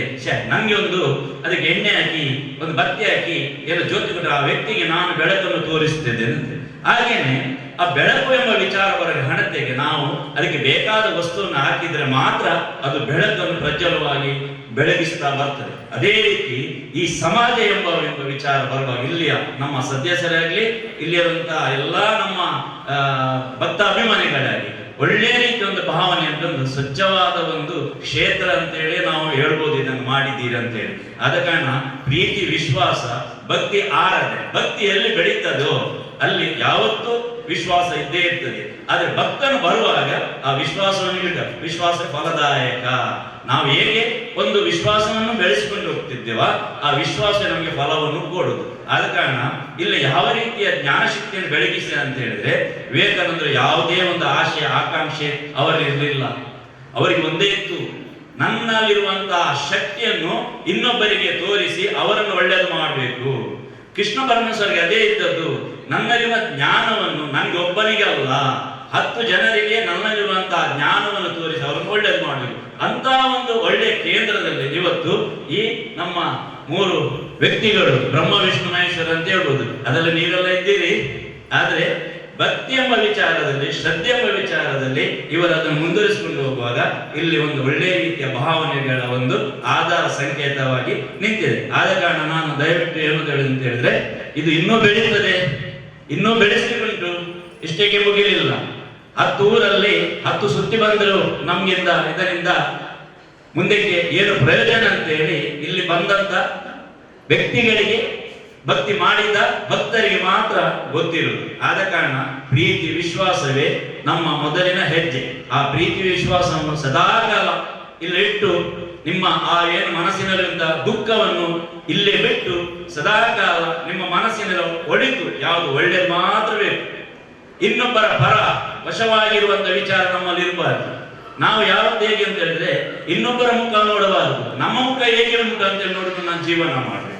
ನಂಗೆ ಒಂದು ಅದಕ್ಕೆ ಎಣ್ಣೆ ಹಾಕಿ ಒಂದು ಬತ್ತಿ ಹಾಕಿ ಎಲ್ಲ ಜ್ಯೋತಿ ಕೊಟ್ಟರೆ ಆ ವ್ಯಕ್ತಿಗೆ ನಾನು ಬೆಳಕನ್ನು ತೋರಿಸ್ತೇನೆ ಅಂತ. ಹಾಗೇನೆ ಆ ಬೆಳಕು ಎಂಬ ವಿಚಾರ ಬರಲು ಹಣತೆಗೆ ನಾವು ಅದಕ್ಕೆ ಬೇಕಾದ ವಸ್ತುವನ್ನು ಹಾಕಿದ್ರೆ ಮಾತ್ರ ಅದು ಬೆಳಕನ್ನು ಪ್ರಜ್ವಲವಾಗಿ ಬೆಳಗಿಸ್ತಾ ಬರ್ತದೆ. ಅದೇ ರೀತಿ ಈ ಸಮಾಜ ಎಂಬ ವಿಚಾರ ಬರುವಾಗ ಇಲ್ಲಿಯ ನಮ್ಮ ಸದಸ್ಯರಾಗಲಿ ಇಲ್ಲಿರುವಂತಹ ಎಲ್ಲ ನಮ್ಮ ಭಕ್ತ ಅಭಿಮಾನಿಗಳಾಗಿ ಒಳ್ಳೆ ರೀತಿಯ ಒಂದು ಭಾವನೆ ಅಂತ ಒಂದು ಸ್ವಚ್ಛವಾದ ಒಂದು ಕ್ಷೇತ್ರ ಅಂತೇಳಿ ನಾವು ಹೇಳ್ಬೋದು ಇದನ್ನು ಮಾಡಿದ್ದೀರಿ ಅಂತೇಳಿ. ಆದ ಕಾರಣ ಪ್ರೀತಿ, ವಿಶ್ವಾಸ, ಭಕ್ತಿ, ಆರಾಧನೆ, ಭಕ್ತಿ ಎಲ್ಲಿ ಬೆಳೀತದೋ ಅಲ್ಲಿ ಯಾವತ್ತೂ ವಿಶ್ವಾಸ ಇದ್ದೇ ಇರ್ತದೆ. ಆದ್ರೆ ಭಕ್ತನು ಬರುವಾಗ ಆ ವಿಶ್ವಾಸವನ್ನು ಬಿಟ್ಟ, ವಿಶ್ವಾಸ ಫಲದಾಯಕ. ನಾವು ಹೇಗೆ ಒಂದು ವಿಶ್ವಾಸವನ್ನು ಬೆಳೆಸಿಕೊಂಡು ಹೋಗ್ತಿದ್ದೇವ ಆ ವಿಶ್ವಾಸ ನಮಗೆ ಫಲವನ್ನು ಕೊಡುದು. ಆದ ಕಾರಣ ಇಲ್ಲಿ ಯಾವ ರೀತಿಯ ಜ್ಞಾನಶಕ್ತಿಯನ್ನು ಬೆಳಗಿಸಿ ಅಂತ ಹೇಳಿದ್ರೆ, ವಿವೇಕಾನಂದರು ಯಾವುದೇ ಒಂದು ಆಶೆ ಆಕಾಂಕ್ಷೆ ಅವರಿರಲಿಲ್ಲ. ಅವರಿಗೆ ಒಂದೇ ಇತ್ತು, ನನ್ನಲ್ಲಿರುವಂತಹ ಶಕ್ತಿಯನ್ನು ಇನ್ನೊಬ್ಬರಿಗೆ ತೋರಿಸಿ ಅವರನ್ನು ಒಳ್ಳೆಯದು ಮಾಡಬೇಕು. ಕೃಷ್ಣ ಪರಮೇಶ್ವರಿಗೆ ಅದೇ ಇದ್ದದ್ದು, ನನ್ನಲ್ಲಿರುವ ಜ್ಞಾನವನ್ನು ನನಗೆ ಒಬ್ಬನಿಗೆ ಅಲ್ಲ 10 ಜನರಿಗೆ ನನ್ನಲ್ಲಿರುವಂತಹ ಜ್ಞಾನವನ್ನು ತೋರಿಸಿ ಅವರನ್ನು ಒಳ್ಳೇದು ಮಾಡಬೇಕು. ಅಂತಹ ಒಂದು ಒಳ್ಳೆಯ ಕೇಂದ್ರದಲ್ಲಿ ಇವತ್ತು ಈ ನಮ್ಮ 3 ವ್ಯಕ್ತಿಗಳು ಬ್ರಹ್ಮ ವಿಷ್ಣು ಮಹೇಶ್ವರ ಅಂತ ಹೇಳ್ಬೋದು, ಅದರಲ್ಲಿ ನೀವೆಲ್ಲ ಇದ್ದೀರಿ. ಆದ್ರೆ ಭಕ್ತಿ ಎಂಬ ವಿಚಾರದಲ್ಲಿ, ಶ್ರದ್ಧೆ ಎಂಬ ವಿಚಾರದಲ್ಲಿ ಇವರದನ್ನು ಮುಂದುವರಿಸಿಕೊಂಡು ಹೋಗುವಾಗ ಇಲ್ಲಿ ಒಂದು ಒಳ್ಳೆಯ ರೀತಿಯ ಭಾವನೆಗಳ ಒಂದು ಆಧಾರ ಸಂಕೇತವಾಗಿ ನಿಂತಿದೆ. ಆದ ಕಾರಣ ನಾನು ದಯವಿಟ್ಟು ಹೇಳುವುದು ಅಂತ ಹೇಳಿದ್ರೆ, ಇದು ಇನ್ನೂ ಬೆಳೀತದೆ, ಇನ್ನೂ ಬೆಳೆಸಲಿಕ್ಕುಂಟು, ಇಷ್ಟಕ್ಕೆ ಮುಗಿಲಿಲ್ಲ. 10 ಊರಲ್ಲಿ 10 ಸುತ್ತಿ ಬಂದರು ನಮ್ಗಿಂದ ಇದರಿಂದ ಮುಂದಕ್ಕೆ ಏನು ಪ್ರಯೋಜನ ಅಂತ ಹೇಳಿ ಇಲ್ಲಿ ಬಂದಂತ ವ್ಯಕ್ತಿಗಳಿಗೆ ಭಕ್ತಿ ಮಾಡಿದ ಭಕ್ತರಿಗೆ ಮಾತ್ರ ಗೊತ್ತಿರುವುದು. ಆದ ಕಾರಣ ಪ್ರೀತಿ ವಿಶ್ವಾಸವೇ ನಮ್ಮ ಮೊದಲಿನ ಹೆಜ್ಜೆ. ಆ ಪ್ರೀತಿ ವಿಶ್ವಾಸವನ್ನು ಸದಾಕಾಲ ಇಲ್ಲಿಟ್ಟು ನಿಮ್ಮ ಆ ಏನು ಮನಸ್ಸಿನಲ್ಲಿದ್ದ ದುಃಖವನ್ನು ಇಲ್ಲೇ ಬಿಟ್ಟು ಸದಾಕಾಲ ನಿಮ್ಮ ಮನಸ್ಸಿನ ಒಳಿತು ಯಾವುದು ಒಳ್ಳೆಯದು ಮಾತ್ರ ಬೇಕು. ಇನ್ನೊಬ್ಬರ ಪರ ವಶವಾಗಿರುವಂತ ವಿಚಾರ ನಮ್ಮಲ್ಲಿ ಇರಬಾರದು. ನಾವು ಯಾವತ್ತು ಹೇಗೆ ಅಂತ ಹೇಳಿದ್ರೆ ಇನ್ನೊಬ್ಬರ ಮುಖ ನೋಡಬಾರದು, ನಮ್ಮ ಮುಖ ಹೇಗೆ ಉಂಟು ಅಂತೇಳಿ ನೋಡಿಕೊಂಡು ನಾನು ಜೀವನ ಮಾಡಬೇಕು.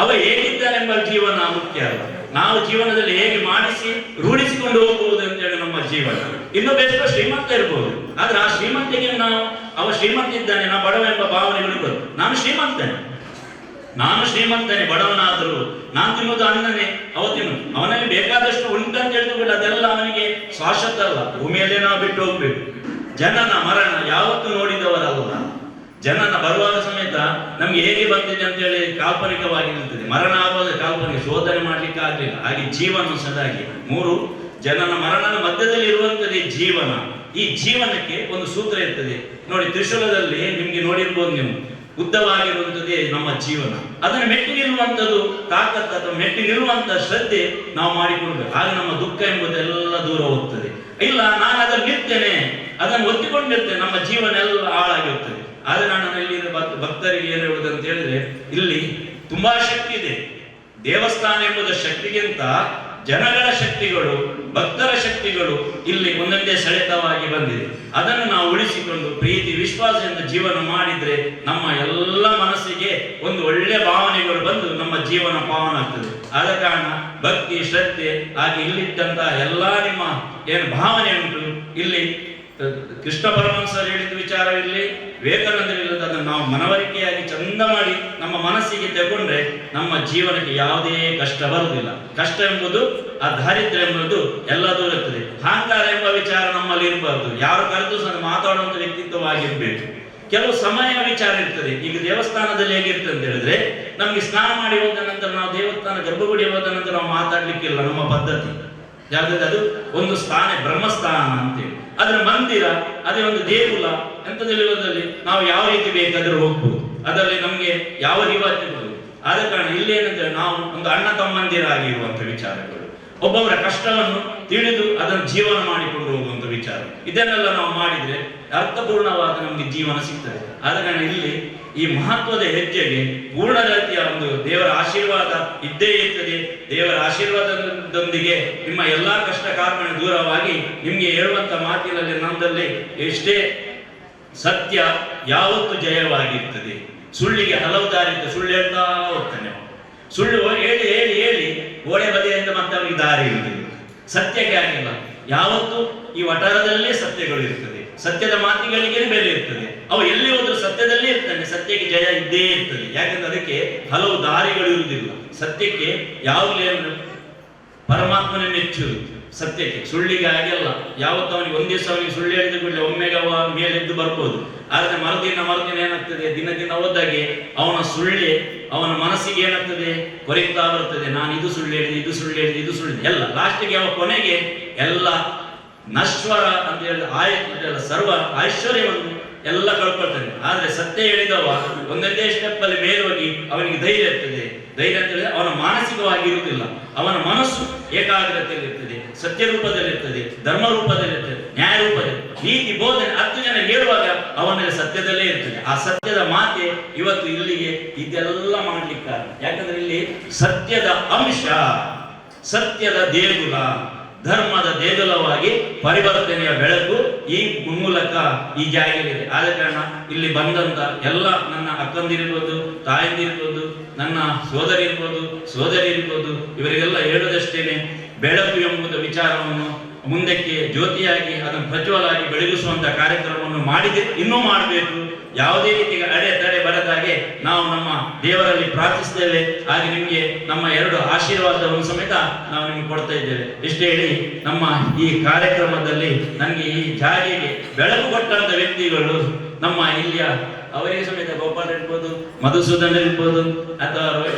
ಅವ ಹೇಗಿದ್ದಾನೆಂಬ ಜೀವನ ಮುಖ್ಯ ಅಲ್ಲ, ನಾವು ಜೀವನದಲ್ಲಿ ಹೇಗೆ ಮಾಡಿಸಿ ರೂಢಿಸಿಕೊಂಡು ಹೋಗುವುದು ಅಂತೇಳಿ ನಮ್ಮ ಜೀವನ. ಇನ್ನೊಬ್ಬ ಎಷ್ಟೋ ಶ್ರೀಮಂತ ಇರ್ಬೋದು, ಆದ್ರೆ ಆ ಶ್ರೀಮಂತಿಗೆ ನಾವು ಅವ ಶ್ರೀಮಂತ ಇದ್ದಾನೆ ನಾ ಬಡವ ಎಂಬ ಭಾವನೆಗಳು ಇರ್ಬೋದು. ನಾನು ಶ್ರೀಮಂತನೇ ಬಡವನಾದರೂ ನಾನು ತಿನ್ನೋದು ಅನ್ನನೇ ಅವ ತಿನ್ನೋದು. ಅವನಲ್ಲಿ ಬೇಕಾದಷ್ಟು ಉಂಟಂತ ಹೇಳಿದ್ರು ಅದೆಲ್ಲ ಅವನಿಗೆ ಶಾಶ್ವತ ಅಲ್ಲ, ಭೂಮಿಯಲ್ಲೇ ನಾವು ಬಿಟ್ಟು ಹೋಗ್ಬೇಕು. ಜನನ ಮರಣ ಯಾವತ್ತು ನೋಡಿದವರಲ್ಲ. ಜನನ ಬರುವಾಗ ಸಮೇತ ನಮ್ಗೆ ಹೇಗೆ ಬಂದಿದೆ ಅಂತ ಹೇಳಿ ಕಾಲ್ಪನಿಕವಾಗಿ ಇರ್ತದೆ, ಮರಣ ಆಗುವಾಗ ಕಾಲ್ಪನಿಕ, ಶೋಧನೆ ಮಾಡ್ಲಿಕ್ಕೆ ಆಗ್ಲಿಲ್ಲ. ಹಾಗೆ ಜೀವನ ಸದಾಗಿ 3 ಜನನ ಮರಣದ ಮಧ್ಯದಲ್ಲಿ ಇರುವಂತದ್ದೇ ಜೀವನ. ಈ ಜೀವನಕ್ಕೆ ಒಂದು ಸೂತ್ರ ಇರ್ತದೆ ನೋಡಿ, ತ್ರಿಶೂಲದಲ್ಲಿ ನಿಮ್ಗೆ ನೋಡಿರ್ಬೋದು ನೀವು, ಉದ್ದವಾಗಿರುವಂತದ್ದೇ ನಮ್ಮ ಜೀವನ. ಅದನ್ನು ಮೆಟ್ಟಿ ನಿಲ್ಲುವಂಥದ್ದು ತಾಕತ್ತು ಅಥವಾ ಮೆಟ್ಟಿ ನಿಲ್ಲುವಂತ ಶ್ರದ್ಧೆ ನಾವು ಮಾಡಿಕೊಳ್ಬೇಕು. ಆಗ ನಮ್ಮ ದುಃಖ ಎಂಬುದೆಲ್ಲ ದೂರ ಹೋಗ್ತದೆ. ಇಲ್ಲ ನಾನು ಅದನ್ನು ನಿಲ್ತೇನೆ, ಅದನ್ನು ಒತ್ತಿಕೊಂಡಿರ್ತೇನೆ, ನಮ್ಮ ಜೀವನ ಎಲ್ಲ ಹಾಳಾಗಿರ್ತದೆ. ಆದ್ರೆ ನಾನು ಇಲ್ಲಿ ಭಕ್ತರಿಗೆ ಏನು ಹೇಳುವುದು ಅಂತ ಹೇಳಿದ್ರೆ, ಇಲ್ಲಿ ತುಂಬಾ ಶಕ್ತಿ ಇದೆ. ದೇವಸ್ಥಾನ ಎಂಬುದು ಶಕ್ತಿಗಿಂತ ಜನಗಳ ಶಕ್ತಿಗಳು, ಭಕ್ತರ ಶಕ್ತಿಗಳು ಇಲ್ಲಿ ಒಂದೊಂದೇ ಸೆಳೆತವಾಗಿ ಬಂದಿದೆ. ಅದನ್ನು ನಾವು ಉಳಿಸಿಕೊಂಡು ಪ್ರೀತಿ ವಿಶ್ವಾಸದಿಂದ ಜೀವನ ಮಾಡಿದ್ರೆ ನಮ್ಮ ಎಲ್ಲ ಮನಸ್ಸಿಗೆ ಒಂದು ಒಳ್ಳೆ ಭಾವನೆಗಳು ಬಂದು ನಮ್ಮ ಜೀವನ ಪಾವನ ಆಗ್ತದೆ. ಆದ ಕಾರಣ ಭಕ್ತಿ ಶ್ರದ್ಧೆ ಹಾಗೆ ಇಲ್ಲಿದ್ದಂತ ಎಲ್ಲಾ ನಿಮ್ಮ ಏನು ಭಾವನೆ ಉಂಟು, ಇಲ್ಲಿ ಕೃಷ್ಣ ಪರಮಹಂಸರು ಹೇಳಿದ ವಿಚಾರವಿರಲಿ, ವಿವೇಕಾನಂದರಿಲ್ಲದ ಅದನ್ನು ನಾವು ಮನವರಿಕೆಯಾಗಿ ಚಂದ ಮಾಡಿ ನಮ್ಮ ಮನಸ್ಸಿಗೆ ತಗೊಂಡ್ರೆ ನಮ್ಮ ಜೀವನಕ್ಕೆ ಯಾವುದೇ ಕಷ್ಟ ಬರುವುದಿಲ್ಲ. ಕಷ್ಟ ಎಂಬುದು ಆ ದಾರಿದ್ರ್ಯ ಎಂಬುದು ಎಲ್ಲ ದೂರ ಇರ್ತದೆ. ಅಹಂಕಾರ ಎಂಬ ವಿಚಾರ ನಮ್ಮಲ್ಲಿ ಇರಬಾರ್ದು. ಯಾರು ಕರೆದು ಸಹ ಮಾತಾಡುವಂತ ವ್ಯಕ್ತಿತ್ವವಾಗಿರ್ಬೇಕು. ಕೆಲವು ಸಮಯ ವಿಚಾರ ಇರ್ತದೆ. ಈಗ ದೇವಸ್ಥಾನದಲ್ಲಿ ಹೇಗಿರ್ತದೆ ಅಂತ ಹೇಳಿದ್ರೆ, ನಮ್ಗೆ ಸ್ನಾನ ಮಾಡಿ ಹೋದ ನಂತರ ನಾವು ದೇವಸ್ಥಾನ ಗರ್ಭಗುಡಿ ಹೋದ ನಂತರ ನಾವು ಮಾತಾಡ್ಲಿಕ್ಕಿಲ್ಲ, ನಮ್ಮ ಪದ್ಧತಿ ಯಾವ್ದು, ಅದು ಒಂದು ಸ್ಥಾನ ಬ್ರಹ್ಮಸ್ಥಾನ ಅಂತೇಳಿ. ಅದರ ಮಂದಿರ ಅದೇ ಒಂದು ದೇಗುಲ ಎಂತದಲ್ಲಿ ನಾವು ಯಾವ ರೀತಿ ಬೇಕಾದ್ರೂ ಹೋಗ್ಬೋದು, ಅದರಲ್ಲಿ ನಮ್ಗೆ ಯಾವ ರಿವಾಜ್ ಇರ್ಬೋದು. ಆದ ಕಾರಣ ಇಲ್ಲೇನಂದ್ರೆ ನಾವು ಒಂದು ಅಣ್ಣ ತಮ್ಮಂದಿರಾಗಿರುವಂತ ವಿಚಾರಗಳು, ಒಬ್ಬೊಬ್ಬರ ಕಷ್ಟವನ್ನು ತಿಳಿದು ಅದನ್ನು ಜೀವನ ಮಾಡಿಕೊಂಡು ಹೋಗುವಂತ ವಿಚಾರ, ಇದನ್ನೆಲ್ಲ ನಾವು ಮಾಡಿದ್ರೆ ಅರ್ಥಪೂರ್ಣವಾದ ನಮ್ಗೆ ಜೀವನ ಸಿಗ್ತದೆ. ಆದ ಕಾರಣ ಇಲ್ಲಿ ಈ ಮಹತ್ವದ ಹೆಜ್ಜೆಗೆ ಪೂರ್ಣ ರೀತಿಯ ಒಂದು ದೇವರ ಆಶೀರ್ವಾದ ಇದ್ದೇ ಇರ್ತದೆ. ದೇವರ ಆಶೀರ್ವಾದದೊಂದಿಗೆ ನಿಮ್ಮ ಎಲ್ಲಾ ಕಷ್ಟ ಕಾರ್ಪಣೆ ದೂರವಾಗಿ ನಿಮ್ಗೆ ಹೇಳುವಂತ ಮಾತಿನಲ್ಲಿ ನಮ್ಮದಲ್ಲಿ ಎಷ್ಟೇ ಸತ್ಯ ಯಾವತ್ತು ಜಯವಾಗಿರ್ತದೆ. ಸುಳ್ಳಿಗೆ ಹಲವು ದಾರಿ ಇರ್ತದೆ, ಸುಳ್ಳು ಹೇಳ್ತಾ ಹೋಗ್ತಾನೆ. ಸುಳ್ಳು ಹೇಳಿ ಹೇಳಿ ಹೇಳಿ ಗೋಡೆ ಬದಿಯಿಂದ ಮತ್ತೆ ಅವನಿಗೆ ದಾರಿ ಇರುವುದಿಲ್ಲ. ಸತ್ಯಕ್ಕೆ ಆಗಿಲ್ಲ, ಯಾವತ್ತು ಈ ವಟಾರದಲ್ಲೇ ಸತ್ಯಗಳು ಇರ್ತದೆ. ಸತ್ಯದ ಮಾತಿಗಳಿಗೆ ಬೆಲೆ ಇರ್ತದೆ. ಅವು ಎಲ್ಲಿ ಹೋದ್ರು ಸತ್ಯದಲ್ಲೇ ಇರ್ತಾನೆ, ಸತ್ಯಕ್ಕೆ ಜಯ ಇದ್ದೇ ಇರ್ತದೆ. ಯಾಕಂದ್ರೆ ಅದಕ್ಕೆ ಹಲವು ದಾರಿಗಳು ಇರುವುದಿಲ್ಲ. ಸತ್ಯಕ್ಕೆ ಯಾವಾಗಲೇ ಪರಮಾತ್ಮನೇ ಮೆಚ್ಚುವುದು ಸತ್ಯಕ್ಕೆ, ಸುಳ್ಳಿಗೆ ಆಗಿಲ್ಲ. ಯಾವತ್ತು ಅವನಿಗೆ ಒಂದ್ ದಿವಸ ಅವನಿಗೆ ಸುಳ್ಳು ಹೇಳಿದ ಕೂಡಲೇ ಒಮ್ಮೆಗೆ ಅವ ಮೇಲೆದ್ದು ಬರ್ಬೋದು. ಆದ್ರೆ ಮರುದಿನ ಏನಾಗ್ತದೆ, ದಿನ ಹೋದಾಗೆ ಅವನ ಸುಳ್ಳೆ ಅವನ ಮನಸ್ಸಿಗೆ ಏನಾಗ್ತದೆ, ಕೊರಿತಾ ಬರ್ತದೆ. ನಾನು ಇದು ಸುಳ್ಳು ಹೇಳಿದೆ ಎಲ್ಲ ಲಾಸ್ಟಿಗೆ ಅವ ಕೊನೆಗೆ ಎಲ್ಲ ನಶ್ವರ ಅಂತ ಹೇಳಿ ಆಯ್ತು, ಸರ್ವ ಐಶ್ವರ್ಯವನ್ನು ಎಲ್ಲ ಕಳ್ಕೊಳ್ತಾನೆ. ಆದ್ರೆ ಸತ್ಯ ಹೇಳಿದವ ಒಂದೊಂದೇ ಸ್ಟೆಪ್ ಅಲ್ಲಿ ಮೇಲೋಗಿ ಅವನಿಗೆ ಧೈರ್ಯ ಇರ್ತದೆ. ಧೈರ್ಯ ಅಂತ ಹೇಳಿದ್ರೆ ಅವನ ಮಾನಸಿಕವಾಗಿ ಇರುವುದಿಲ್ಲ, ಅವನ ಮನಸ್ಸು ಏಕಾಗ್ರತೆಯಲ್ಲಿ ಇರ್ತದೆ, ಸತ್ಯ ರೂಪದಲ್ಲಿ ಇರ್ತದೆ, ಧರ್ಮ ರೂಪದಲ್ಲಿ ಇರ್ತದೆ, ನ್ಯಾಯ ರೂಪದಲ್ಲಿ, ನೀತಿ ಬೋಧನೆ 10 ಜನ ಹೇಳುವಾಗ ಅವನಲ್ಲಿ ಸತ್ಯದಲ್ಲೇ ಇರ್ತದೆ. ಆ ಸತ್ಯದ ಮಾತೆ ಇವತ್ತು ಇಲ್ಲಿಗೆ ಇದೆಲ್ಲ ಮಾಡ್ಲಿಕ್ಕೆ ಕಾರಣ. ಯಾಕಂದ್ರೆ ಇಲ್ಲಿ ಸತ್ಯದ ಅಂಶ, ಸತ್ಯದ ದೇಗುಲ, ಧರ್ಮದ ದೇಗುಲವಾಗಿ ಪರಿವರ್ತನೆಯ ಬೆಳಕು ಈ ಮೂಲಕ ಈ ಜಾಗದಲ್ಲಿದೆ. ಆದ ಕಾರಣ ಇಲ್ಲಿ ಬಂದಂತ ಎಲ್ಲ ನನ್ನ ಅಕ್ಕಂದಿರಿರ್ಬೋದು, ತಾಯಂದಿರ್ಬೋದು, ನನ್ನ ಸೋದರಿ ಇರ್ಬೋದು, ಇವರಿಗೆಲ್ಲ ಹೇಳುವುದಷ್ಟೇನೆ, ಬೆಳಕು ಎಂಬುದು ವಿಚಾರವನ್ನು ಮುಂದಕ್ಕೆ ಜ್ಯೋತಿಯಾಗಿ ಅದನ್ನು ಪ್ರಜ್ವಲಾಗಿ ಬೆಳಗಿಸುವಂತ ಕಾರ್ಯಕ್ರಮವನ್ನು ಮಾಡಿದೆ, ಇನ್ನೂ ಮಾಡಬೇಕು. ಯಾವುದೇ ರೀತಿಯ ಅಡೆತಡೆ ಬರದಾಗೆ ನಾವು ನಮ್ಮ ದೇವರಲ್ಲಿ ಪ್ರಾರ್ಥಿಸಿದ್ದೇವೆ. ಹಾಗೆ ನಿಮಗೆ ನಮ್ಮ 2 ಆಶೀರ್ವಾದವನ್ನು ಸಮೇತ ನಾವು ನಿಮಗೆ ಕೊಡ್ತಾ ಇದ್ದೇವೆ. ಇಷ್ಟೇ ಹೇಳಿ ನಮ್ಮ ಈ ಕಾರ್ಯಕ್ರಮದಲ್ಲಿ ನನಗೆ ಈ ಜಾಗೆಗೆ ಬೆಳಕು ಕೊಟ್ಟಂತ ವ್ಯಕ್ತಿಗಳು ನಮ್ಮ ಇಲ್ಲಿಯ ಅವರಿಗೆ ಸಮೇತ ಗೋಪಾಲ್ ಇರ್ಬೋದು, ಮಧುಸೂದನ್ ಇರ್ಬೋದು, ಅಥವಾ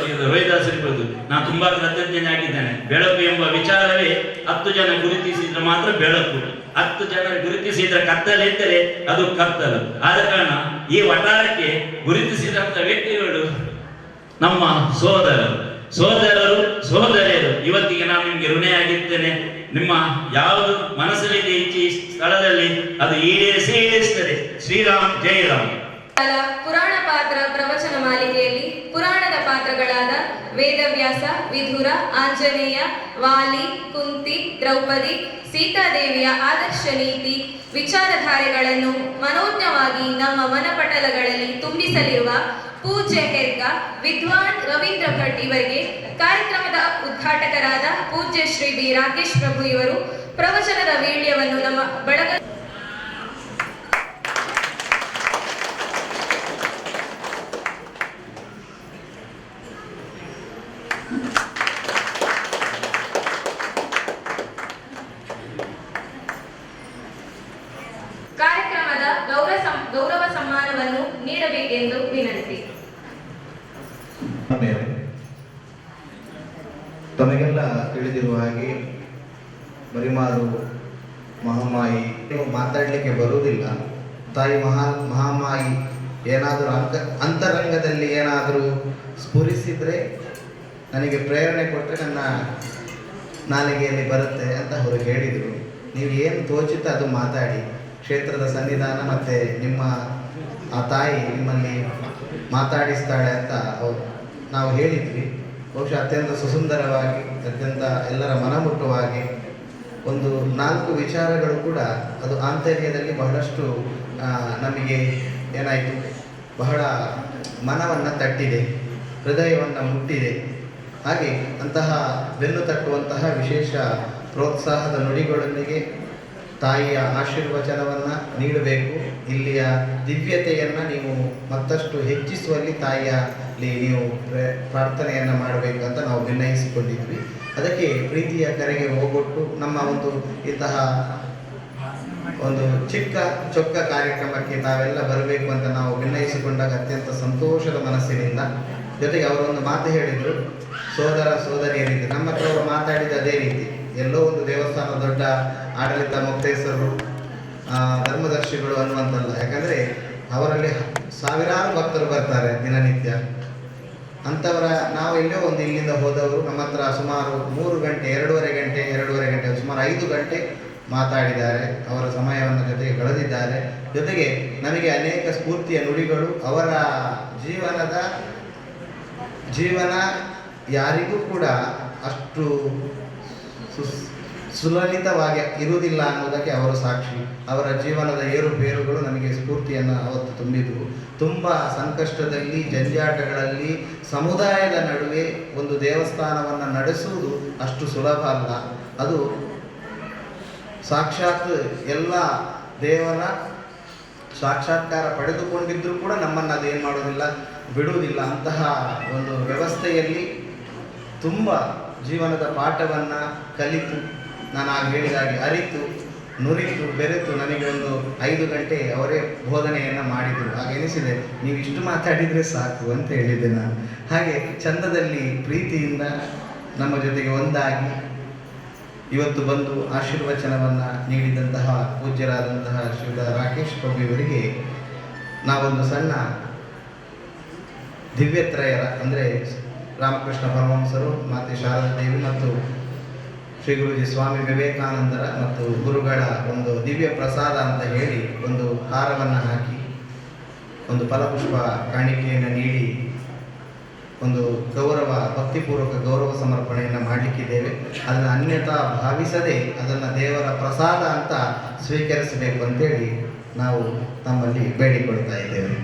ರೋಹಿದಾಸ್ ಇರ್ಬೋದು, ನಾನು ತುಂಬಾ ಕೃತಜ್ಞನಾಗಿದ್ದೇನೆ. ಬೆಳಕು ಎಂಬ ವಿಚಾರವೇ 10 ಜನ ಗುರುತಿಸಿದ್ರೆ ಮಾತ್ರ ಬೆಳಕು, 10 ಜನ ಗುರುತಿಸಿದ್ರೆ ಕತ್ತಲಿದ್ದರೆ ಅದು ಕತ್ತಲು. ಆದ ಕಾರಣ ಈ ವಟಾರಕ್ಕೆ ಗುರುತಿಸಿದಂತ ವ್ಯಕ್ತಿಗಳು ನಮ್ಮ ಸೋದರರು ಸೋದರಿಯರು, ಇವತ್ತಿಗೆ ನಾನು ನಿಮಗೆ ಋಣಿಯಾಗಿದ್ದೇನೆ. ನಿಮ್ಮ ಯಾವುದು ಮನಸ್ಸಲ್ಲಿದೆ ಇಚ್ಛೆ ಈ ಸ್ಥಳದಲ್ಲಿ ಅದು ಈಡೇರಿಸ್ತದೆ. ಶ್ರೀರಾಮ್ ಜೈ ರಾಮ್. ಪುರಾಣ ಪಾತ್ರ ಪ್ರವಚನ ಮಾಲಿಕೆಯಲ್ಲಿ ಪುರಾಣದ ಪಾತ್ರಗಳಾದ ವೇದವ್ಯಾಸ, ವಿಧುರ, ಆಂಜನೇಯ, ವಾಲಿ, ಕುಂತಿ, ದ್ರೌಪದಿ, ಸೀತಾದೇವಿಯ ಆದರ್ಶ ನೀತಿ ವಿಚಾರಧಾರೆಗಳನ್ನು ಮನೋಜ್ಞವಾಗಿ ನಮ್ಮ ಮನಪಟಲಗಳಲ್ಲಿ ತುಂಬಿಸಲಿರುವ ಪೂಜ್ಯ ಹೆರ್ಗ ವಿದ್ವಾನ್ ರವೀಂದ್ರ ಭಟ್ ಇವರಿಗೆ ಕಾರ್ಯಕ್ರಮದ ಉದ್ಘಾಟಕರಾದ ಪೂಜ್ಯ ಶ್ರೀ ಬಿ ರಾಕೇಶ್ ಪ್ರಭು ಇವರು ಪ್ರವಚನದ ವಿಡಿಯೋವನ್ನು ನಮ್ಮ ಬಳಗ ಕಾರ್ಯಕ್ರಮದ ಗೌರವ ಸಮ್ಮಾನವನ್ನು ನೀಡಬೇಕೆಂದು ವಿನಂತಿ. ತಮಗೆಲ್ಲ ತಿಳಿದಿರುವ ಹಾಗೆ ಮರಿಮಾರು ಮಹಾಮಾಯಿ ಮಾತಾಡಲಿಕ್ಕೆ ಬರುವುದಿಲ್ಲ. ತಾಯಿ ಮಹಾಮಾಯಿ ಏನಾದರೂ ಅಂತರಂಗದಲ್ಲಿ ಏನಾದರೂ ಸ್ಫುರಿಸಿದರೆ ನನಗೆ ಪ್ರೇರಣೆ ಕೊಟ್ಟರೆ ನನ್ನ ನಾಲಿಗೆಯಲ್ಲಿ ಬರುತ್ತೆ ಅಂತ ಅವರು ಹೇಳಿದರು. ನೀವು ಏನು ತೋಚಿತ ಅದು ಮಾತಾಡಿ. ಕ್ಷೇತ್ರದ ಸನ್ನಿಧಾನ ಮತ್ತು ನಿಮ್ಮ ಆ ತಾಯಿ ನಿಮ್ಮಲ್ಲಿ ಮಾತಾಡಿಸ್ತಾಳೆ ಅಂತ ನಾವು ಹೇಳಿದ್ವಿ. ಬಹುಶಃ ಅತ್ಯಂತ ಸುಸುಂದರವಾಗಿ, ಅತ್ಯಂತ ಎಲ್ಲರ ಮನಮುಟ್ಟುವಾಗಿ ಒಂದು 4 ವಿಚಾರಗಳು ಕೂಡ ಅದು ಆಂತರ್ಯದಲ್ಲಿ ಬಹಳಷ್ಟು ನಮಗೆ ಏನಾಯಿತು, ಬಹಳ ಮನವನ್ನು ತಟ್ಟಿದೆ, ಹೃದಯವನ್ನು ಮುಟ್ಟಿದೆ. ಹಾಗೆ ಅಂತಹ ಬೆನ್ನು ತಟ್ಟುವಂತಹ ವಿಶೇಷ ಪ್ರೋತ್ಸಾಹದ ನುಡಿಗಳೊಂದಿಗೆ ತಾಯಿಯ ಆಶೀರ್ವಚನವನ್ನು ನೀಡಬೇಕು. ಇಲ್ಲಿಯ ದಿವ್ಯತೆಯನ್ನು ನೀವು ಮತ್ತಷ್ಟು ಹೆಚ್ಚಿಸುವಲ್ಲಿ ತಾಯಿಯಲ್ಲಿ ನೀವು ಪ್ರಾರ್ಥನೆಯನ್ನು ಮಾಡಬೇಕು ಅಂತ ನಾವು ವಿನಯಿಸಿಕೊಂಡಿದ್ವಿ. ಅದಕ್ಕೆ ಪ್ರೀತಿಯ ಕರೆಗೆ ಹೋಗೊಟ್ಟು ನಮ್ಮ ಇಂತಹ ಒಂದು ಚಿಕ್ಕ ಚೊಕ್ಕ ಕಾರ್ಯಕ್ರಮಕ್ಕೆ ತಾವೆಲ್ಲ ಬರಬೇಕು ಅಂತ ನಾವು ವಿನಯಿಸಿಕೊಂಡಾಗ ಅತ್ಯಂತ ಸಂತೋಷದ ಮನಸ್ಸಿನಿಂದ, ಜೊತೆಗೆ ಅವರೊಂದು ಮಾತು ಹೇಳಿದರು, ಸೋದರ ಸೋದರಿಯರಿದ್ದರು. ನಮ್ಮ ಹತ್ರ ಅವರು ಮಾತಾಡಿದ ಅದೇ ರೀತಿ. ಎಲ್ಲೋ ಒಂದು ದೇವಸ್ಥಾನ ದೊಡ್ಡ ಆಡಳಿತ ಮುಕ್ತೇಶ್ವರರು, ಧರ್ಮದರ್ಶಿಗಳು ಅನ್ನುವಂಥಲ್ಲ. ಯಾಕಂದರೆ ಅವರಲ್ಲಿ ಸಾವಿರಾರು ಭಕ್ತರು ಬರ್ತಾರೆ ದಿನನಿತ್ಯ. ಅಂಥವರ ನಾವು ಎಲ್ಲೋ ಒಂದು ಇಲ್ಲಿಂದ ಹೋದವರು ನಮ್ಮ ಹತ್ರ ಸುಮಾರು 3 ಗಂಟೆ, 2.5 ಗಂಟೆ ಸುಮಾರು 5 ಗಂಟೆ ಮಾತಾಡಿದ್ದಾರೆ. ಅವರ ಸಮಯವನ್ನು ಜೊತೆಗೆ ಕಳೆದಿದ್ದಾರೆ. ಜೊತೆಗೆ ನನಗೆ ಅನೇಕ ಸ್ಫೂರ್ತಿಯ ನುಡಿಗಳು, ಅವರ ಜೀವನ ಯಾರಿಗೂ ಕೂಡ ಅಷ್ಟು ಸುಲಲಿತವಾಗಿ ಇರುವುದಿಲ್ಲ ಅನ್ನೋದಕ್ಕೆ ಅವರು ಸಾಕ್ಷಿ. ಅವರ ಜೀವನದ ಏರುಪೇರುಗಳು ನನಗೆ ಸ್ಫೂರ್ತಿಯನ್ನು ಅವತ್ತು ತುಂಬಿದವು. ತುಂಬ ಸಂಕಷ್ಟದಲ್ಲಿ, ಜಂಜಾಟಗಳಲ್ಲಿ, ಸಮುದಾಯದ ನಡುವೆ ಒಂದು ದೇವಸ್ಥಾನವನ್ನು ನಡೆಸುವುದು ಅಷ್ಟು ಸುಲಭ ಅಲ್ಲ. ಅದು ಸಾಕ್ಷಾತ್ ಎಲ್ಲ ದೇವರ ಸಾಕ್ಷಾತ್ಕಾರ ಪಡೆದುಕೊಂಡಿದ್ದರೂ ಕೂಡ ನಮ್ಮನ್ನು ಅದೇನು ಮಾಡೋದಿಲ್ಲ, ಬಿಡುವುದಿಲ್ಲ. ಅಂತಹ ಒಂದು ವ್ಯವಸ್ಥೆಯಲ್ಲಿ ತುಂಬ ಜೀವನದ ಪಾಠವನ್ನು ಕಲಿತು, ನಾನು ಆಗ ಹೇಳಿದಾಗೆ ಅರಿತು, ನುರಿತು, ಬೆರೆತು ನನಗೆ ಒಂದು 5 ಗಂಟೆ ಅವರೇ ಬೋಧನೆಯನ್ನು ಮಾಡಿದರು. ಆಗ ಎನಿಸಿದೆ, ನೀವು ಇಷ್ಟು ಮಾತಾಡಿದರೆ ಸಾಕು ಅಂತ ಹೇಳಿದ್ದೆ ನಾನು. ಹಾಗೆ ಚಂದದಲ್ಲಿ ಪ್ರೀತಿಯಿಂದ ನಮ್ಮ ಜೊತೆಗೆ ಒಂದಾಗಿ ಇವತ್ತು ಬಂದು ಆಶೀರ್ವಚನವನ್ನು ನೀಡಿದಂತಹ ಪೂಜ್ಯರಾದಂತಹ ಶ್ರೀಯುತ ರಾಕೇಶ್ ಪ್ರಭು ಇವರಿಗೆ ನಾವೊಂದು ಸಣ್ಣ ದಿವ್ಯತ್ರಯರ ಅಂದರೆ ರಾಮಕೃಷ್ಣ ಪರಮಹಂಸರು, ಮಾತೆ ಶಾರದಾ ದೇವಿ ಮತ್ತು ಶ್ರೀ ಗುರುಜಿ ಸ್ವಾಮಿ ವಿವೇಕಾನಂದರ ಮತ್ತು ಗುರುಗಳ ಒಂದು ದಿವ್ಯ ಪ್ರಸಾದ ಅಂತ ಹೇಳಿ ಒಂದು ಹಾರವನ್ನು ಹಾಕಿ ಒಂದು ಫಲಪುಷ್ಪ ಕಾಣಿಕೆಯನ್ನು ನೀಡಿ ಒಂದು ಭಕ್ತಿಪೂರ್ವಕ ಗೌರವ ಸಮರ್ಪಣೆಯನ್ನು ಮಾಡಲಿಕ್ಕಿದ್ದೇವೆ. ಅದನ್ನು ಅನ್ಯತಾ ಭಾವಿಸದೆ ಅದನ್ನು ದೇವರ ಪ್ರಸಾದ ಅಂತ ಸ್ವೀಕರಿಸಬೇಕು ಅಂತೇಳಿ ನಾವು ತಮ್ಮಲ್ಲಿ ಬೇಡಿಕೊಳ್ತಾ ಇದ್ದೇವೆ.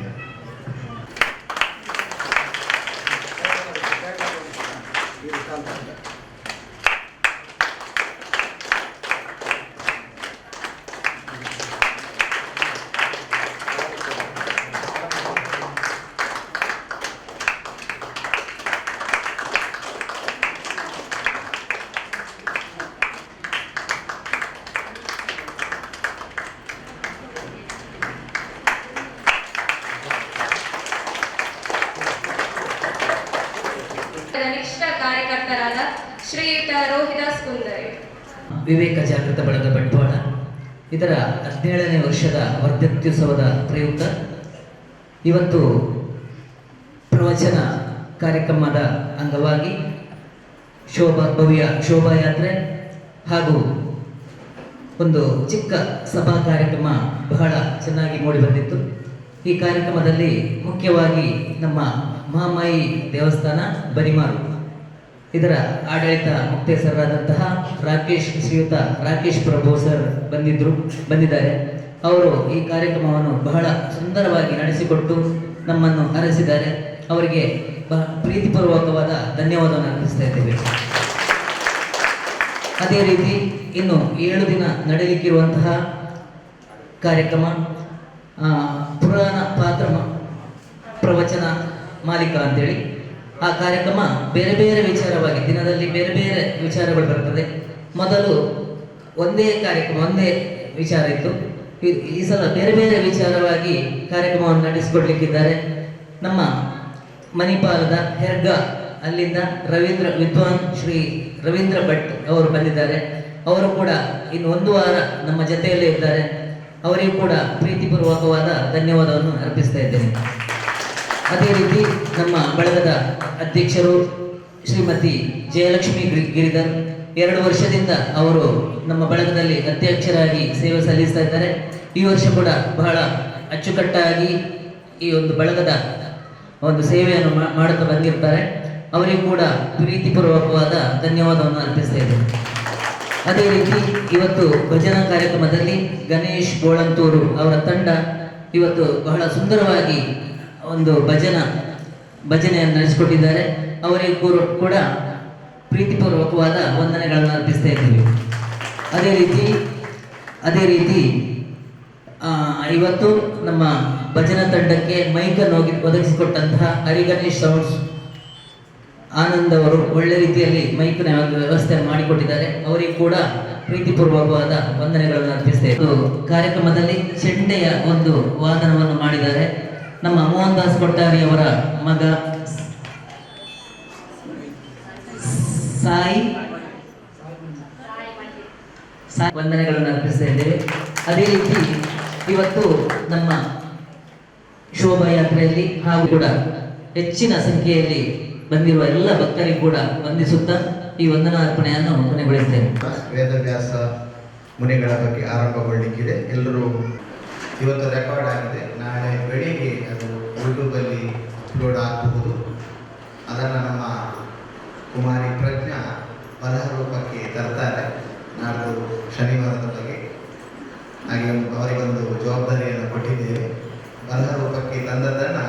ನಿಷ್ಠ ಕಾರ್ಯಕರ್ತರಾದ ಶ್ರೀಯುತ ರೋಹಿದಾಸ್ ಕುಂದರೆ, ವಿವೇಕ ಜಾಗೃತ ಬಳಗ ಬಂಟ್ವಾಳ ಇದರ 17ನೇ ವರ್ಷದ ವರ್ಧಂತ್ಯುತ್ಸವದ ಪ್ರಯುಕ್ತ ಇವತ್ತು ಪ್ರವಚನ ಕಾರ್ಯಕ್ರಮದ ಅಂಗವಾಗಿ ಭವ್ಯ ಶೋಭಾಯಾತ್ರೆ ಹಾಗೂ ಒಂದು ಚಿಕ್ಕ ಸಭಾ ಕಾರ್ಯಕ್ರಮ ಬಹಳ ಚೆನ್ನಾಗಿ ಮೂಡಿ ಬಂದಿತ್ತು. ಈ ಕಾರ್ಯಕ್ರಮದಲ್ಲಿ ಮುಖ್ಯವಾಗಿ ನಮ್ಮ ಮಹಾಮಾಯಿ ದೇವಸ್ಥಾನ ಬರಿಮಾರು ಇದರ ಆಡಳಿತ ಮುಕ್ತೇಸರಾದಂತಹ ಶ್ರೀಯುತ ರಾಕೇಶ್ ಪ್ರಭು ಸರ್ ಬಂದಿದ್ದಾರೆ. ಅವರು ಈ ಕಾರ್ಯಕ್ರಮವನ್ನು ಬಹಳ ಸುಂದರವಾಗಿ ನಡೆಸಿಕೊಟ್ಟು ನಮ್ಮನ್ನು ಹರಸಿದ್ದಾರೆ. ಅವರಿಗೆ ಪ್ರೀತಿಪೂರ್ವಕವಾದ ಧನ್ಯವಾದವನ್ನು ಅರ್ಪಿಸ್ತಾ ಇದ್ದೇವೆ. ಅದೇ ರೀತಿ ಇನ್ನು 7 ದಿನ ನಡೆಯಲಿಕ್ಕಿರುವಂತಹ ಕಾರ್ಯಕ್ರಮ ಪುರಾಣ ಪಾತ್ರ ಪ್ರವಚನ ಮಾಲಿಕಾ ಅಂತೇಳಿ ಆ ಕಾರ್ಯಕ್ರಮ ಬೇರೆ ಬೇರೆ ವಿಚಾರವಾಗಿ ದಿನದಲ್ಲಿ ಬೇರೆ ಬೇರೆ ವಿಚಾರಗಳು ಬರ್ತದೆ. ಮೊದಲು ಒಂದೇ ವಿಚಾರ ಇತ್ತು. ಈ ಸಲ ಬೇರೆ ಬೇರೆ ವಿಚಾರವಾಗಿ ಕಾರ್ಯಕ್ರಮವನ್ನು ನಡೆಸಿಕೊಡ್ಲಿಕ್ಕಿದ್ದಾರೆ. ನಮ್ಮ ಮಣಿಪಾಲದ ಹೆರ್ಗ ಅಲ್ಲಿಂದ ವಿದ್ವಾನ್ ಶ್ರೀ ರವೀಂದ್ರ ಭಟ್ ಅವರು ಬಂದಿದ್ದಾರೆ. ಅವರು ಕೂಡ ಇನ್ನು 1 ವಾರ ನಮ್ಮ ಜೊತೆಯಲ್ಲೇ ಇದ್ದಾರೆ. ಅವರಿಗೂ ಕೂಡ ಪ್ರೀತಿಪೂರ್ವಕವಾದ ಧನ್ಯವಾದವನ್ನು ಅರ್ಪಿಸ್ತಾ ಇದ್ದೇನೆ. ಅದೇ ರೀತಿ ನಮ್ಮ ಬಳಗದ ಅಧ್ಯಕ್ಷರು ಶ್ರೀಮತಿ ಜಯಲಕ್ಷ್ಮಿ ಗಿರಿಧರ್ 2 ವರ್ಷದಿಂದ ಅವರು ನಮ್ಮ ಬಳಗದಲ್ಲಿ ಅಧ್ಯಕ್ಷರಾಗಿ ಸೇವೆ ಸಲ್ಲಿಸ್ತಾ ಇದ್ದಾರೆ. ಈ ವರ್ಷ ಕೂಡ ಬಹಳ ಅಚ್ಚುಕಟ್ಟಾಗಿ ಈ ಒಂದು ಬಳಗದ ಒಂದು ಸೇವೆಯನ್ನು ಮಾಡುತ್ತಾ ಬಂದಿರ್ತಾರೆ. ಅವರಿಗೂ ಕೂಡ ಪ್ರೀತಿಪೂರ್ವಕವಾದ ಧನ್ಯವಾದವನ್ನು ಅರ್ಪಿಸ್ತಾ ಇದ್ದೇನೆ. ಅದೇ ರೀತಿ ಇವತ್ತು ಭಜನಾ ಕಾರ್ಯಕ್ರಮದಲ್ಲಿ ಗಣೇಶ್ ಗೋಳಂತೂರು ಅವರ ತಂಡ ಇವತ್ತು ಬಹಳ ಸುಂದರವಾಗಿ ಒಂದು ಭಜನೆಯನ್ನು ನಡೆಸಿಕೊಟ್ಟಿದ್ದಾರೆ. ಅವರಿಗೂ ಕೂಡ ಪ್ರೀತಿಪೂರ್ವಕವಾದ ವಂದನೆಗಳನ್ನು ಅರ್ಪಿಸ್ತಾ ಇದ್ದೀವಿ. ಅದೇ ರೀತಿ ಇವತ್ತು ನಮ್ಮ ಭಜನಾ ತಂಡಕ್ಕೆ ಮೈಕನ್ನು ಒದಗಿಸಿಕೊಟ್ಟಂತಹ ಹರಿಗಣೇಶ್ ಸೌಂಡ್ಸ್ ಆನಂದ್ ಅವರು ಒಳ್ಳೆ ರೀತಿಯಲ್ಲಿ ಮೈಕ್ನ ವ್ಯವಸ್ಥೆ ಮಾಡಿಕೊಟ್ಟಿದ್ದಾರೆ. ಅವರಿಗೂ ಕೂಡ ಪ್ರೀತಿಪೂರ್ವಕವಾದ ವಂದನೆಗಳನ್ನು ಅರ್ಪಿಸ್ತಾ ಇದ್ದು ಕಾರ್ಯಕ್ರಮದಲ್ಲಿ ಚೆಂಡೆಯ ಒಂದು ವಾದನವನ್ನು ಮಾಡಿದ್ದಾರೆ. ನಮ್ಮ ಮೋಹನ್ ದಾಸ್ ಕೊಟ್ಟಾರಿ ಅವರ ಮಗ ಸಾಯಿ ವಂದನೆಗಳನ್ನು ಅರ್ಪಿಸ್ತಾ ಇದ್ದೇವೆ. ಅದೇ ರೀತಿ ಇವತ್ತು ನಮ್ಮ ಶೋಭಾಯಾತ್ರೆಯಲ್ಲಿ ಹಾಗೂ ಕೂಡ ಹೆಚ್ಚಿನ ಸಂಖ್ಯೆಯಲ್ಲಿ ಬಂದಿರುವ ಎಲ್ಲ ಭಕ್ತರಿಗೂ ಕೂಡ ವಂದಿಸುತ್ತಾ ಈ ವಂದನಾರ್ಪಣೆಯನ್ನು ಕೊನೆಗೊಳಿಸ್ತೇನೆ. ವೇದವ್ಯಾಸ ಮುನಿಗಳ ಬಗ್ಗೆ ಆರಂಭಗೊಳ್ಳಿಕ್ಕಿದೆ. ಎಲ್ಲರೂ ಇವತ್ತು ರೆಕಾರ್ಡ್ ಆಗಿದೆ. ನಾಳೆ ಬೆಳಿಗ್ಗೆ ಅದು ಯೂಟ್ಯೂಬಲ್ಲಿ ಅಪ್ಲೋಡ್ ಆಗಬಹುದು. ಅದನ್ನು ನಮ್ಮ ಕುಮಾರಿ ಪ್ರಜ್ಞಾ ಬಲರೂಪಕ್ಕೆ ತರ್ತಾರೆ ನಾಡ್ದು ಶನಿವಾರದ ಬಗ್ಗೆ. ಹಾಗೆ ಅವರಿಗೊಂದು ಜವಾಬ್ದಾರಿಯನ್ನು ಕೊಟ್ಟಿದ್ದೇವೆ. ಬಲರೂಪಕ್ಕೆ ತಂದದ್ದನ್ನು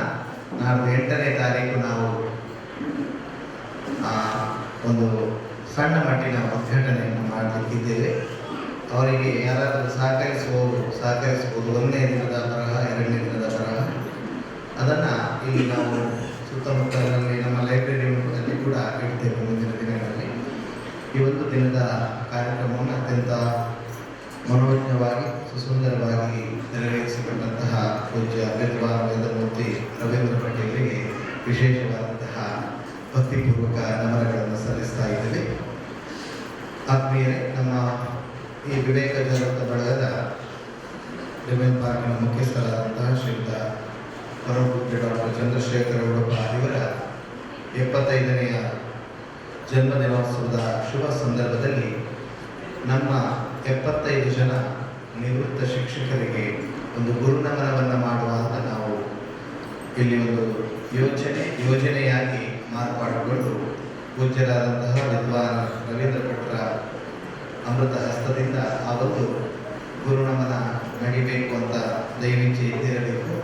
ನಾಡ್ದು 8ನೇ ತಾರೀಕು ನಾವು ಒಂದು ಸಣ್ಣ ಮಟ್ಟಿನ ಉದ್ಘಾಟನೆಯನ್ನು ಮಾಡಲಿಕ್ಕಿದ್ದೇವೆ. ಅವರಿಗೆ ಯಾರಾದರೂ ಸಹಕರಿಸಬಹುದು. 1ನೇ ದಿನದ ಬರಹ, 2ನೇ ದಿನದ ಬರಹ ಅದನ್ನು ಇಲ್ಲಿ ನಾವು ಸುತ್ತಮುತ್ತಲಿನಲ್ಲಿ ನಮ್ಮ ಲೈಬ್ರರಿಯಲ್ಲಿ ಕೂಡ ಇಡ್ತೇವೆ. ಮುಂದಿನ ದಿನಗಳಲ್ಲಿ ಈ ಒಂದು ದಿನದ ಕಾರ್ಯಕ್ರಮವನ್ನು ಅತ್ಯಂತ ಮನೋಜ್ಞವಾಗಿ ಸುಸುಂದರವಾಗಿ ನೆರವೇರಿಸಿಕೊಂಡಂತಹ ಪೂಜ್ಯ ವಿದ್ವಾನ್ ವೇದಮೂರ್ತಿ ರವೀಂದ್ರ ಭಟ್ರಿಗೆ ವಿಶೇಷವಾದಂತಹ ಭಕ್ತಿಪೂರ್ವಕ ನಮನಗಳನ್ನು ಸಲ್ಲಿಸ್ತಾ ಇದ್ದೇವೆ. ಆತ್ಮೀಯರೇ, ನಮ್ಮ ಈ ವಿವೇಕ ಜಾಗೃತ ಬಳಗದ ಡಿವೈನ್ ಪಾರ್ಕ್ನ ಮುಖ್ಯಸ್ಥರಾದಂತಹ ಶ್ರೀಯುತ ಪರಮಪೂಜ್ಯ ಡಾಕ್ಟರ್ ಚಂದ್ರಶೇಖರ ಉಡುಪ ಇವರ 75ನೆಯ ಜನ್ಮದಿನೋತ್ಸವದ ಶುಭ ಸಂದರ್ಭದಲ್ಲಿ ನಮ್ಮ 75 ಜನ ನಿವೃತ್ತ ಶಿಕ್ಷಕರಿಗೆ ಒಂದು ಗುರುನಮನವನ್ನು ಮಾಡುವಾಗ ನಾವು ಇಲ್ಲಿ ಒಂದು ಯೋಜನೆಯಾಗಿ ಮಾರ್ಪಾಡುಕೊಂಡು ಪೂಜ್ಯರಾದಂತಹ ವಿದ್ವಾನ್ ರವೀಂದ್ರ ಭಟ್ರ ಅಮೃತ ಹಸ್ತದಿಂದ ಆ ಒಂದು ಗುರುನಮನ ನಡಿಬೇಕು ಅಂತ ದೈವಿಚ್ಛೆ ಇದ್ದಿರಬೇಕು.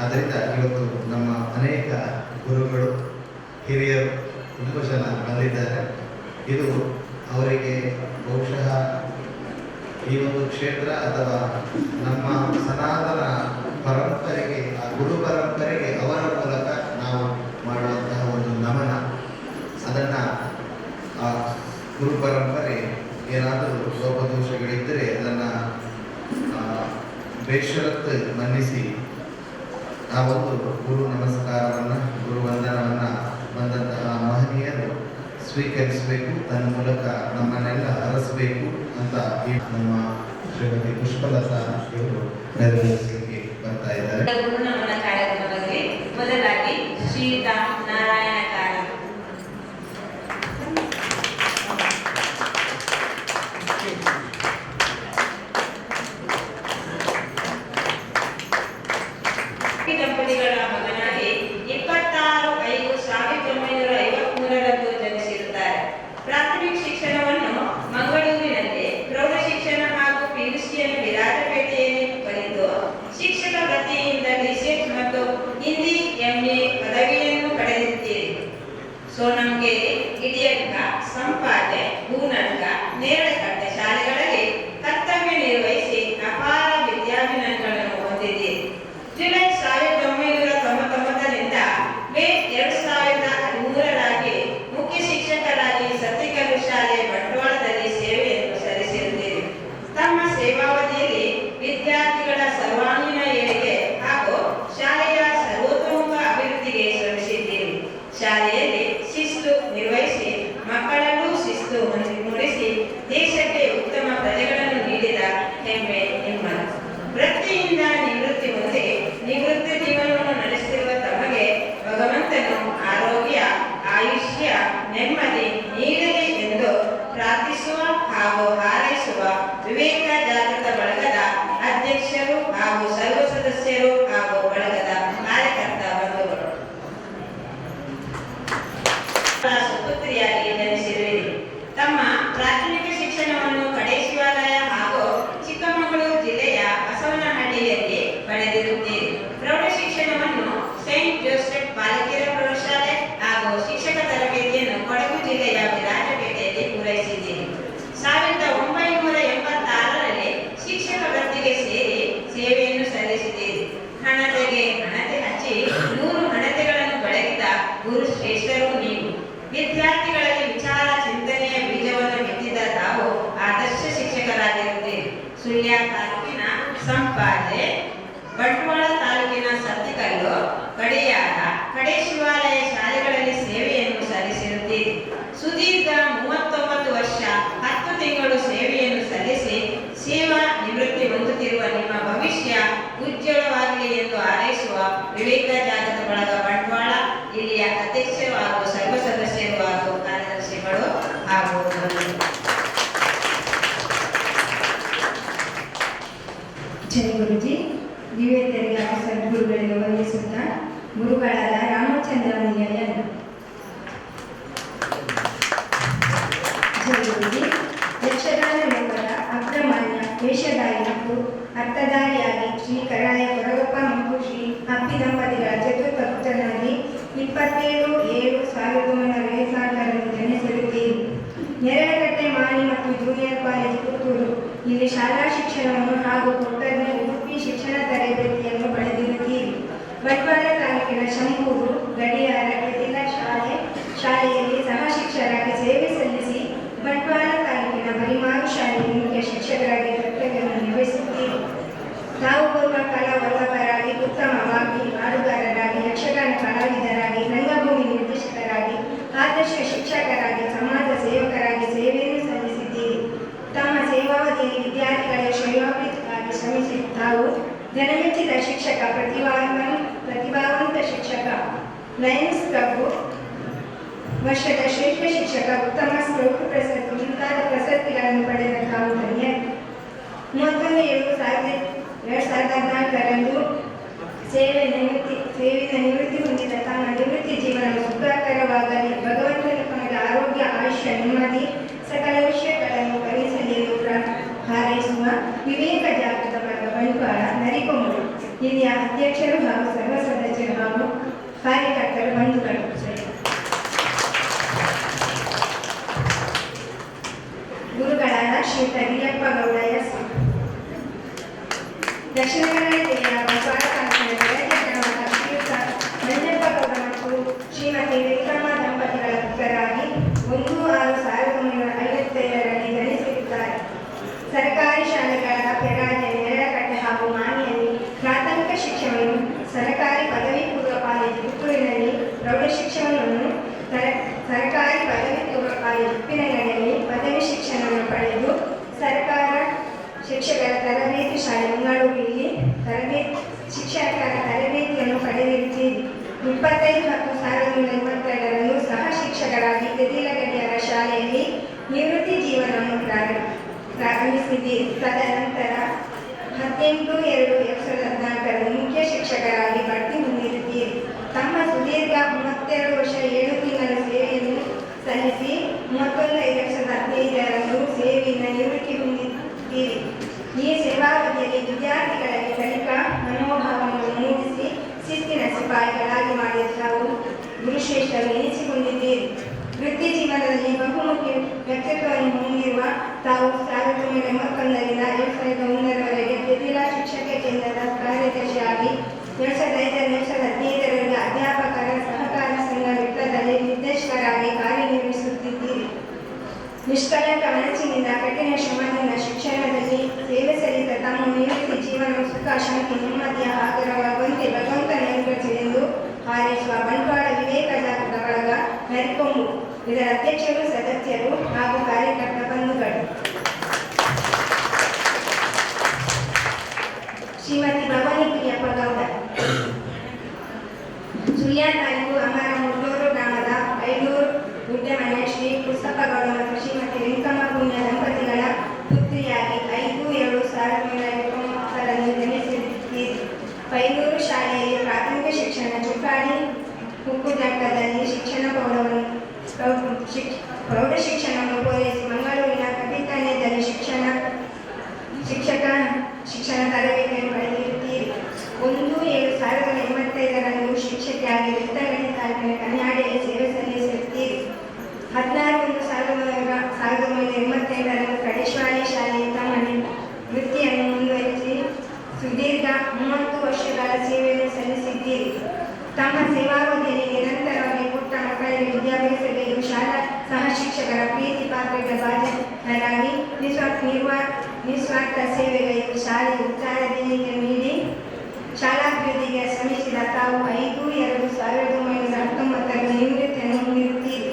ಆದ್ದರಿಂದ ಇವತ್ತು ನಮ್ಮ ಅನೇಕ ಗುರುಗಳು ಹಿರಿಯರು ತುಂಬ ಜನ ಬಂದಿದ್ದಾರೆ. ಇದು ಅವರಿಗೆ ಬಹುಶಃ ಈ ಒಂದು ಕ್ಷೇತ್ರ ಅಥವಾ ನಮ್ಮ ಸನಾತನ ಪರಂಪರೆಗೆ, ಆ ಗುರು ಪರಂಪರೆಗೆ ಅವರ ಮೂಲಕ ನಾವು ಮಾಡುವಂತಹ ಒಂದು ನಮನ. ಅದನ್ನು ಆ ಗುರು ಪರಂಪರೆ ಏನಾದರೂ ಲೋಪದೋಷಗಳಿದ್ದರೆ ಅದನ್ನು ಬೇಷರತ್ತು ಮನ್ನಿಸಿ ಆ ಒಂದು ಗುರು ನಮಸ್ಕಾರವನ್ನು, ಗುರು ವಂದನವನ್ನು ಬಂದಂತಹ ಮಹನೀಯರು ಸ್ವೀಕರಿಸಬೇಕು, ತನ್ನ ಮೂಲಕ ನಮ್ಮನ್ನೆಲ್ಲ ಹರಸಬೇಕು ಅಂತ ಈ ನಮ್ಮ ಶ್ರೀಮತಿ ಪುಷ್ಪಲತಾ ಇವರು ನೆರವೇರಿಸಲಿಕ್ಕೆ ಬರ್ತಾ ಇದ್ದಾರೆ. ಗುರುನಮನ ಕಾರ್ಯಕ್ರಮದಲ್ಲಿ ಮೊದಲಾಗಿ ಶ್ರೀ ನಾರಾಯಣ ಕಾಲ ವೃತ್ತಿಯಿಂದ ನಿವೃತ್ತಿ ಹೊಂದಿ ನಿವೃತ್ತಿ ಜೀವನವನ್ನು ನಡೆಸುತ್ತಿರುವ ತಮಗೆ ಭಗವಂತನು ಆರೋಗ್ಯ, ಆಯುಷ್ಯ, ನೆಮ್ಮದಿ ನೀಡಲಿ ಎಂದು ಪ್ರಾರ್ಥಿಸುವ ಹಾಗೂ ಹಾರೈಸುವ ವಿವೇಕ ಜಾಗೃತ ಬಳಗದ ಅಧ್ಯಕ್ಷರು ಹಾಗೂ ಸರ್ವ ಸದಸ್ಯರು ಹಾಗೂ ಬಳಗದ ಕಾರ್ಯಕರ್ತ ಬಂಧುಗಳು. ಸುಪುತ್ರಿಯಾಗಿ ಜನಿಸಿರುವಿರಿ. ತಮ್ಮ ಪ್ರಾಥಮಿಕ ಶಿಕ್ಷಣವನ್ನು ಕಡೆ ಶಿವಾಲಯ ಹಾಗೂ ಚಿಕ್ಕಮಗಳೂರು ಜಿಲ್ಲೆಯ ಬಸವನಹಳ್ಳಿಯಲ್ಲಿ ಪಡೆದಿರುತ್ತೀರಿ. ಪ್ರೌಢ ಶಿಕ್ಷಣವನ್ನು ಸೈಂಟ್ ಜೋಸೆಫ್ ಬಾಲಕಿಯರ ಪ್ರೌಢಶಾಲೆ ಹಾಗೂ ಶಿಕ್ಷಕ ತರಬೇತಿಯನ್ನು ಕೊಡಗು ಜಿಲ್ಲೆಯ ವಿರಾಜಪೇಟೆಯಲ್ಲಿ ಪೂರೈಸಿದ್ದೀರಿ. 1986ರಲ್ಲಿ ಶಿಕ್ಷಕ ವೃತ್ತಿಗೆ ಸೇರಿ ಸೇವೆಯನ್ನು ಸಲ್ಲಿಸಿದ್ದೀರಿ. ಹಣತೆಗೆ ಹಣತೆ ಹಚ್ಚಿ 100 ಹಣತೆಗಳನ್ನು ಬೆಳಗಿದ ಗುರು ಶ್ರೇಷ್ಠರು ನೀವು. ವಿದ್ಯಾರ್ಥಿಗಳಲ್ಲಿ ವಿಚಾರ ಚಿಂತನೆಯ ಬೀಜವನ್ನು ಬಿತ್ತಿದ ತಾವು ಆದರ್ಶ ಶಿಕ್ಷಕರಾಗಿರುತ್ತೀರಿ. ಸುಳ್ಯ ತಾಲೂಕಿನ ಸಂಪಾಜೆ, ಬಂಟ್ವಾಳ ತಾಲೂಕಿನ ಸತ್ತಿಕಲ್ಲು, ಕಡೆಯಾದ, ಕಡೆ ಶಿವಾಲಯ ಶಾಲೆಗಳಲ್ಲಿ ಸೇವೆಯನ್ನು ಸಲ್ಲಿಸಿರುತ್ತೀರಿ. ಸುದೀರ್ಘ 39 ವರ್ಷ 10 ತಿಂಗಳು ಸೇವೆಯನ್ನು ಸಲ್ಲಿಸಿ ಸೇವಾ ನಿವೃತ್ತಿ ಹೊಂದುತ್ತಿರುವ ನಿಮ್ಮ ಭವಿಷ್ಯ ಉಜ್ವಲವಾಗಲಿ ಎಂದು ಹಾರೈಸುವ ವಿವೇಕ ಜಾಗೃತ ಬಳಗ ಬಂಟ್ವಾಳ ಇಲ್ಲಿಯ ಅಧ್ಯಕ್ಷರು ಹಾಗೂ ಸರ್ವ ಸದಸ್ಯರು ಹಾಗೂ ಕಾರ್ಯದರ್ಶಿಗಳು ಹಾಗೂ ಜೈ ಗುರುಜಿ. ದಿವ್ಯತೆಯರಿಗಾಗಿ ಸದ್ಗುರುಗಳಿಗೆ ವಂದಿಸುತ್ತಾ ಗುರುಗಳಾದ ರಾಮಚಂದ್ರ ಮುನಿಯಯ್ಯನ್. ಜೈ ಗುರುಜಿ. ಯಕ್ಷಗಾನ ಲೋಕದ ಅಗ್ರಮಾನ್ಯ ವೇಷಧಾರಿ ಮತ್ತು ಅರ್ಥಧಾರಿಯಾಗಿ ಶ್ರೀ ಕರಾಯ ಕೊರಗಪ್ಪ ಮತ್ತು ಶ್ರೀ ಅಪ್ಪಿ ದಂಪತಿಗಳ ಚತುರ್ಥ ಪುತ್ರನಾಗಿ 27/7/1954ರಂದು ಜನಿಸಿರುತ್ತೀರಿ. ನೆರಳಕಟ್ಟೆ ಮಾಣಿ ಮತ್ತು ಜೂನಿಯರ್ ಕಾಲೇಜ್ ಪುತ್ತೂರು ಇಲ್ಲಿ ಶಾಲಾ ಶಿಕ್ಷಣವನ್ನು ಹಾಗೂ ಕೊಟ್ಟರ್ನ ಉಡುಪಿ ಶಿಕ್ಷಣ ತರಬೇತಿಯನ್ನು ಪಡೆದಿರುತ್ತೀರಿ. ಬಂಟ್ವಾಳ ತಾಲೂಕಿನ ಶಂಭೂರು ಗಡಿಯಾರ ಕೆದಿಲ ಶಾಲೆಯಲ್ಲಿ ಸಹ ಶಿಕ್ಷಕರಾಗಿ ಸೇವೆ ಸಲ್ಲಿಸಿ ಬಂಟ್ವಾಳ ತಾಲೂಕಿನ ಬರಿಮಾರು ಶಾಲೆಯಲ್ಲಿ ಮುಖ್ಯ ಶಿಕ್ಷಕರಾಗಿ ಕರ್ತವ್ಯವನ್ನು ನಿರ್ವಹಿಸುತ್ತೀರಿ. ತಾವು ಪೂರ್ವ ಕಲಾ ವಲ್ಲಭರಾಗಿ, ಉತ್ತಮ ವಾಗ್ಮಿ, ಹಾಡುಗಾರರಾಗಿ, ಯಕ್ಷಗಾನ ಕಲಾವಿದರಾಗಿ, ರಂಗಭೂಮಿ ನಿರ್ದೇಶಕರಾಗಿ, ಆದರ್ಶ ಶಿಕ್ಷಕರಾಗಿ, ಸಮಾಜ ಸೇವಕರಾಗಿ ಸೇವೆಯನ್ನು ಸಲ್ಲಿಸಿದ್ದೀರಿ. ತಮ್ಮ ಸೇವಾವಧಿಯಲ್ಲಿ ವಿದ್ಯಾರ್ಥಿಗಳ ಶ್ರೇಯೋಭಿವೃದ್ಧಿಗಾಗಿ ಶ್ರಮಿಸಿ ತಾವು ಜನಮೆಚ್ಚಿದ ಶಿಕ್ಷಕ, ಪ್ರತಿಭಾವಂತ ಶಿಕ್ಷಕ, ಲಯನ್ಸ್ ಕ್ಲಬ್ ವರ್ಷದ ಶ್ರೇಷ್ಠ ಶಿಕ್ಷಕ, ಉತ್ತಮ ಸ್ಕೌಟ್ ಪ್ರಶಸ್ತಿ ಮುಂತಾದ ಪ್ರಶಸ್ತಿಗಳನ್ನು ಪಡೆದ ತಾವು ಧನ್ಯ. 31/7/2014ರಂದು ಸೇವೆಯಿಂದ ನಿವೃತ್ತಿ ಹೊಂದಿದ ತಮ್ಮ ನಿವೃತ್ತಿ ಜೀವನ ಸುಖಕರವಾಗಲಿ, ಭಗವಂತನ ತಮಗೆ ಆರೋಗ್ಯ, ಆಯುಷ್ಯ, ನೆಮ್ಮದಿ, ಸಕಲ ವಿಷಯಗಳನ್ನು ಕಲಿಸಲಿ ಎಂದು ಹಾರೈಸುವ ವಿವೇಕ ಜಾಗೃತ ಬಳಗ ಬಂಟ್ವಾಳ ನರಿಕೊಂಬರು ಇಲ್ಲಿಯ ಅಧ್ಯಕ್ಷರು ಹಾಗೂ ಸರ್ವ ಸದಸ್ಯರು ಹಾಗೂ ಕಾರ್ಯಕರ್ತರು ಬಂಧುಗಳು. ಗುರುಗಳಾದ ಶ್ರೀಯುತ ಹಿರಿಯಪ್ಪ ಗೌಡ ಎಸ್. ದಕ್ಷಿಣ ಕನ್ನಡ ಜಿಲ್ಲೆಯ ಬಂಟ್ವಾಳ ತಾಲೂಕಿನ ಬೆಳಗ್ಗೆ ಶ್ರೀಯುತ ಮಂಜಪ್ಪ ಗೌಡ ಮತ್ತು ಶ್ರೀಮತಿ ವೆಂಕಮ್ಮ ದಂಪತಿಗಳ ಪುತ್ರರಾಗಿ 1/6/1957ರಲ್ಲಿ ಜನಿಸಿರುತ್ತಾರೆ. ಸರ್ಕಾರಿ ಶಾಲೆಗಳ ಪೆರಾಜೆ, ನೆರಳಕಟ್ಟೆ ಹಾಗೂ ಮಾಣಿಯಲ್ಲಿ ಪ್ರಾಥಮಿಕ ಶಿಕ್ಷಣವನ್ನು, ಸರ್ಕಾರಿ ಪದವಿ ಪೂರ್ವ ಕಾಲೇಜು ಪುತ್ತೂರಿನಲ್ಲಿ ಪ್ರೌಢ ಶಿಕ್ಷಣವನ್ನು, ಸರ್ಕಾರಿ ಪದವಿ ಪೂರ್ವ ಕಾಲೇಜು ಉಪ್ಪಿನಂಗಡಿಯಲ್ಲಿ ಪದವಿ ಶಿಕ್ಷಣವನ್ನು ಪಡೆದು ಸರ್ಕಾರ ಶಿಕ್ಷಕರ ತರಬೇತಿ ಶಾಲೆ ಮಂಗಳೂರಿನಲ್ಲಿ ಶಿಕ್ಷಕರ ತರಬೇತಿಯನ್ನು ಪಡೆದಿರುತ್ತೀರಿ. 25/10/1952ರಂದು ಸಹ ಶಿಕ್ಷಕರಾಗಿ ಕೆದಿಲಗಡಿಯರ ಶಾಲೆಯಲ್ಲಿ ನಿವೃತ್ತಿ ಜೀವನವನ್ನು ಪ್ರಾರಂಭಿಸಿದ್ದೀರಿ. ತದನಂತರ 18/2/2014ರಂದು ಮುಖ್ಯ ಶಿಕ್ಷಕರಾಗಿ ಬಡ್ತಿ ಹೊಂದಿರುತ್ತೀರಿ. ತಮ್ಮ ಸುದೀರ್ಘ 32 ವರ್ಷ 7 ತಿಂಗಳ ಸೇವೆಯನ್ನು ಸಲ್ಲಿಸಿ 31/5/2015ರಂದು ಸೇವೆಯಿಂದ ನಿವೃತ್ತಿ ಹೊಂದಿದ್ದೀರಿ. ಈ ಸೇವಾವಧಿಯಲ್ಲಿ ವಿದ್ಯಾರ್ಥಿಗಳಲ್ಲಿ ಕಲಿಕಾ ಮನೋಭಾವವನ್ನು ಮೂಡಿಸಿ ಶಿಸ್ತಿನ ಸಿಪಾಯಿಗಳಾಗಿ ಮಾಡಿದ ತಾವು ಗುರುಶ್ರೇಷ್ಠರು ಎನಿಸಿಕೊಂಡಿದ್ದೀರಿ. ವೃತ್ತಿ ಜೀವನದಲ್ಲಿ ಬಹುಮುಖಿ ವ್ಯಕ್ತಿತ್ವವನ್ನು ಹೊಂದಿರುವ ತಾವು 1981ರಿಂದ 2001ರವರೆಗೆ ಕೆದಿಲ ಶಿಕ್ಷಕ ಕೇಂದ್ರದ ಕಾರ್ಯದರ್ಶಿಯಾಗಿ 2005-2015ರಲ್ಲಿ ಅಧ್ಯಾಪಕರ ಸಹಕಾರ ಸಂಘ ವಿಟ್ಲದಲ್ಲಿ ನಿರ್ದೇಶಕರಾಗಿ ಕಾರ್ಯನಿರ್ವಹಿಸುತ್ತಿದ್ದೀರಿ. ನಿಷ್ಕಳಂಕ ಮನಸ್ಸಿನಿಂದ ಕಠಿಣ ಶ್ರಮದಿಂದ ಶಿಕ್ಷಣದಲ್ಲಿ ಸೇವೆ ಸಲ್ಲಿಸಿದ ತಮ್ಮ ನಿವೃತ್ತಿ ಜೀವನವು ಸುಖ, ಶಾಂತಿ, ನೆಮ್ಮದಿಯ ಆಗರವಾಗುವಂತೆ ಭಗವಂತನ ಅನುಗ್ರಹಿಸಲೆಂದು ಹಾರೈಸುವ ಬಂಟ್ವಾಳ ವಿವೇಕ ಜಾಗೃತ ಬಳಗ ನರಿಕೊಂಬು ಇದರ ಅಧ್ಯಕ್ಷರು, ಸದಸ್ಯರು ಹಾಗೂ ಕಾರ್ಯಕರ್ತ ಬಂಧುಗಳು. ಶ್ರೀಮತಿ ಭವಾನಿ ಪ್ರಿಯಪ್ಪ ಗೌಡ. ಸುಳ್ಯ ತಾಲೂಕು ಅಮರಮುಳ್ಳೂರು ಗ್ರಾಮದ ಐನೂರು ಗುಡ್ಡೆಮನೆ ಶ್ರೀ ಪುಸ್ತಕಗೌಡ ಮತ್ತು ಶ್ರೀಮತಿ ವೆಂಕಮ್ಮ ಪುಣ್ಯ ದಂಪತಿಗಳ ಪುತ್ರಿಯಾಗಿ 5/2/1990 ಜನಿಸಿದ್ದೀರಿ. ಪೈನೂರು ಶಾಲೆಯಲ್ಲಿ ಪ್ರಾಥಮಿಕ ಶಿಕ್ಷಣ, ಚುಕ್ಕಾಡಿ ಹುಕ್ಕುದಂಡದಲ್ಲಿ ಪ್ರೌಢ ಶಿಕ್ಷಣವನ್ನು ಪೂರೈಸಿ ಮಂಗಳೂರಿನ ಕಪಿತಾನ್ಯದಲ್ಲಿ ಶಿಕ್ಷಣ ತರಬೇತಿಯನ್ನು ಪಡೆದಿರುತ್ತೀರಿ. 1/7/1985 ಶಿಕ್ಷಕಿಯಾಗಿ ಬೆತ್ತಂಗಡಿ ತಾಲೂಕಿನ ಕನ್ಯಾಡಿಯಲ್ಲಿ ಸೇವೆ ಸಲ್ಲಿಸುತ್ತೀರಿ. 16/1/1988 ಕಡೇಶ್ವಾಳಿ ಶಾಲೆಯ ತಮ್ಮ ವೃತ್ತಿಯನ್ನು ಮುಂದುವರಿಸಿ ಸುದೀರ್ಘ 30 ವರ್ಷಗಳ ಸೇವೆಯನ್ನು ಸಲ್ಲಿಸಿದ್ದೀರಿ. ತಮ್ಮ ಸೇವಾವಧಿಯಲ್ಲಿ ನಿರಂತರವಾಗಿ ಪುಟ್ಟ ಮಕ್ಕಳಿಗೆ ವಿದ್ಯಾಭ್ಯಾಸದಲ್ಲಿ ಶಾಲಾ ಸಹ ಶಿಕ್ಷಕರ ಪ್ರೀತಿ ಪಾತ್ರದ ಭಾಜನರಾಗಿ ನಿಸ್ವಾರ್ಥ ಸೇವೆಗಳಿಗೆ ಶಾಲೆಗೆ ಉತ್ಸಾಹ ದೇಣಿಗೆ ನೀಡಿ ಶಾಲಾಭಿವೃದ್ಧಿಗೆ ಶ್ರಮಿಸಿದ ತಾವು 5/2/1919 ನಿವೃತ್ತಿಯನ್ನು ಹೊಂದಿರುತ್ತೀರಿ.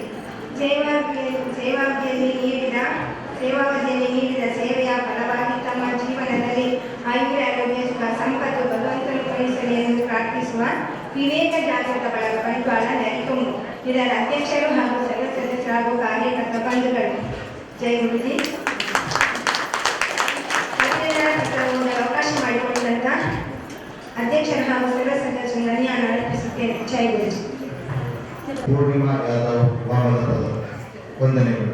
ಸೇವಾವಧಿಯಲ್ಲಿ ನೀಡಿದ ಸೇವೆಯ ಫಲವಾಗಿ ತಮ್ಮ ಜೀವನದಲ್ಲಿ ಆಯುರಾರೋಗ್ಯ ಸುಖ ಸಂಪತ್ತು ಭಗವಂತನು ಕರುಣಿಸಲಿ ಎಂದು ಪ್ರಾರ್ಥಿಸುವ ವಿವೇಕ ಜಾಗೃತ ಬಳಗ ಬಂಟ್ವಾಳ ನೆರೆಕೊಂಬು. ಇದರ ಅಧ್ಯಕ್ಷರು ಹಾಗೂ ಸರ್ವ ಸದಸ್ಯರು ಹಾಗೂ ಕಾರ್ಯಕರ್ತ ಬಂಧುಗಳು. ಜೈ ಗುರುಜಿ. ಅವಕಾಶ ಮಾಡಿಕೊಂಡಂತ ಅಧ್ಯಕ್ಷರು ಹಾಗೂ ಸರ್ವ ಸದಸ್ಯರು ಧನ್ಯವಾದ ಅರ್ಪಿಸುತ್ತೇನೆ. ಜೈ ಗುರುಜಿ. ಪೂರ್ಣಿಮಾ ಯಾದವ್ ವಾಮನಪದ ವಂದನೆಗಳು.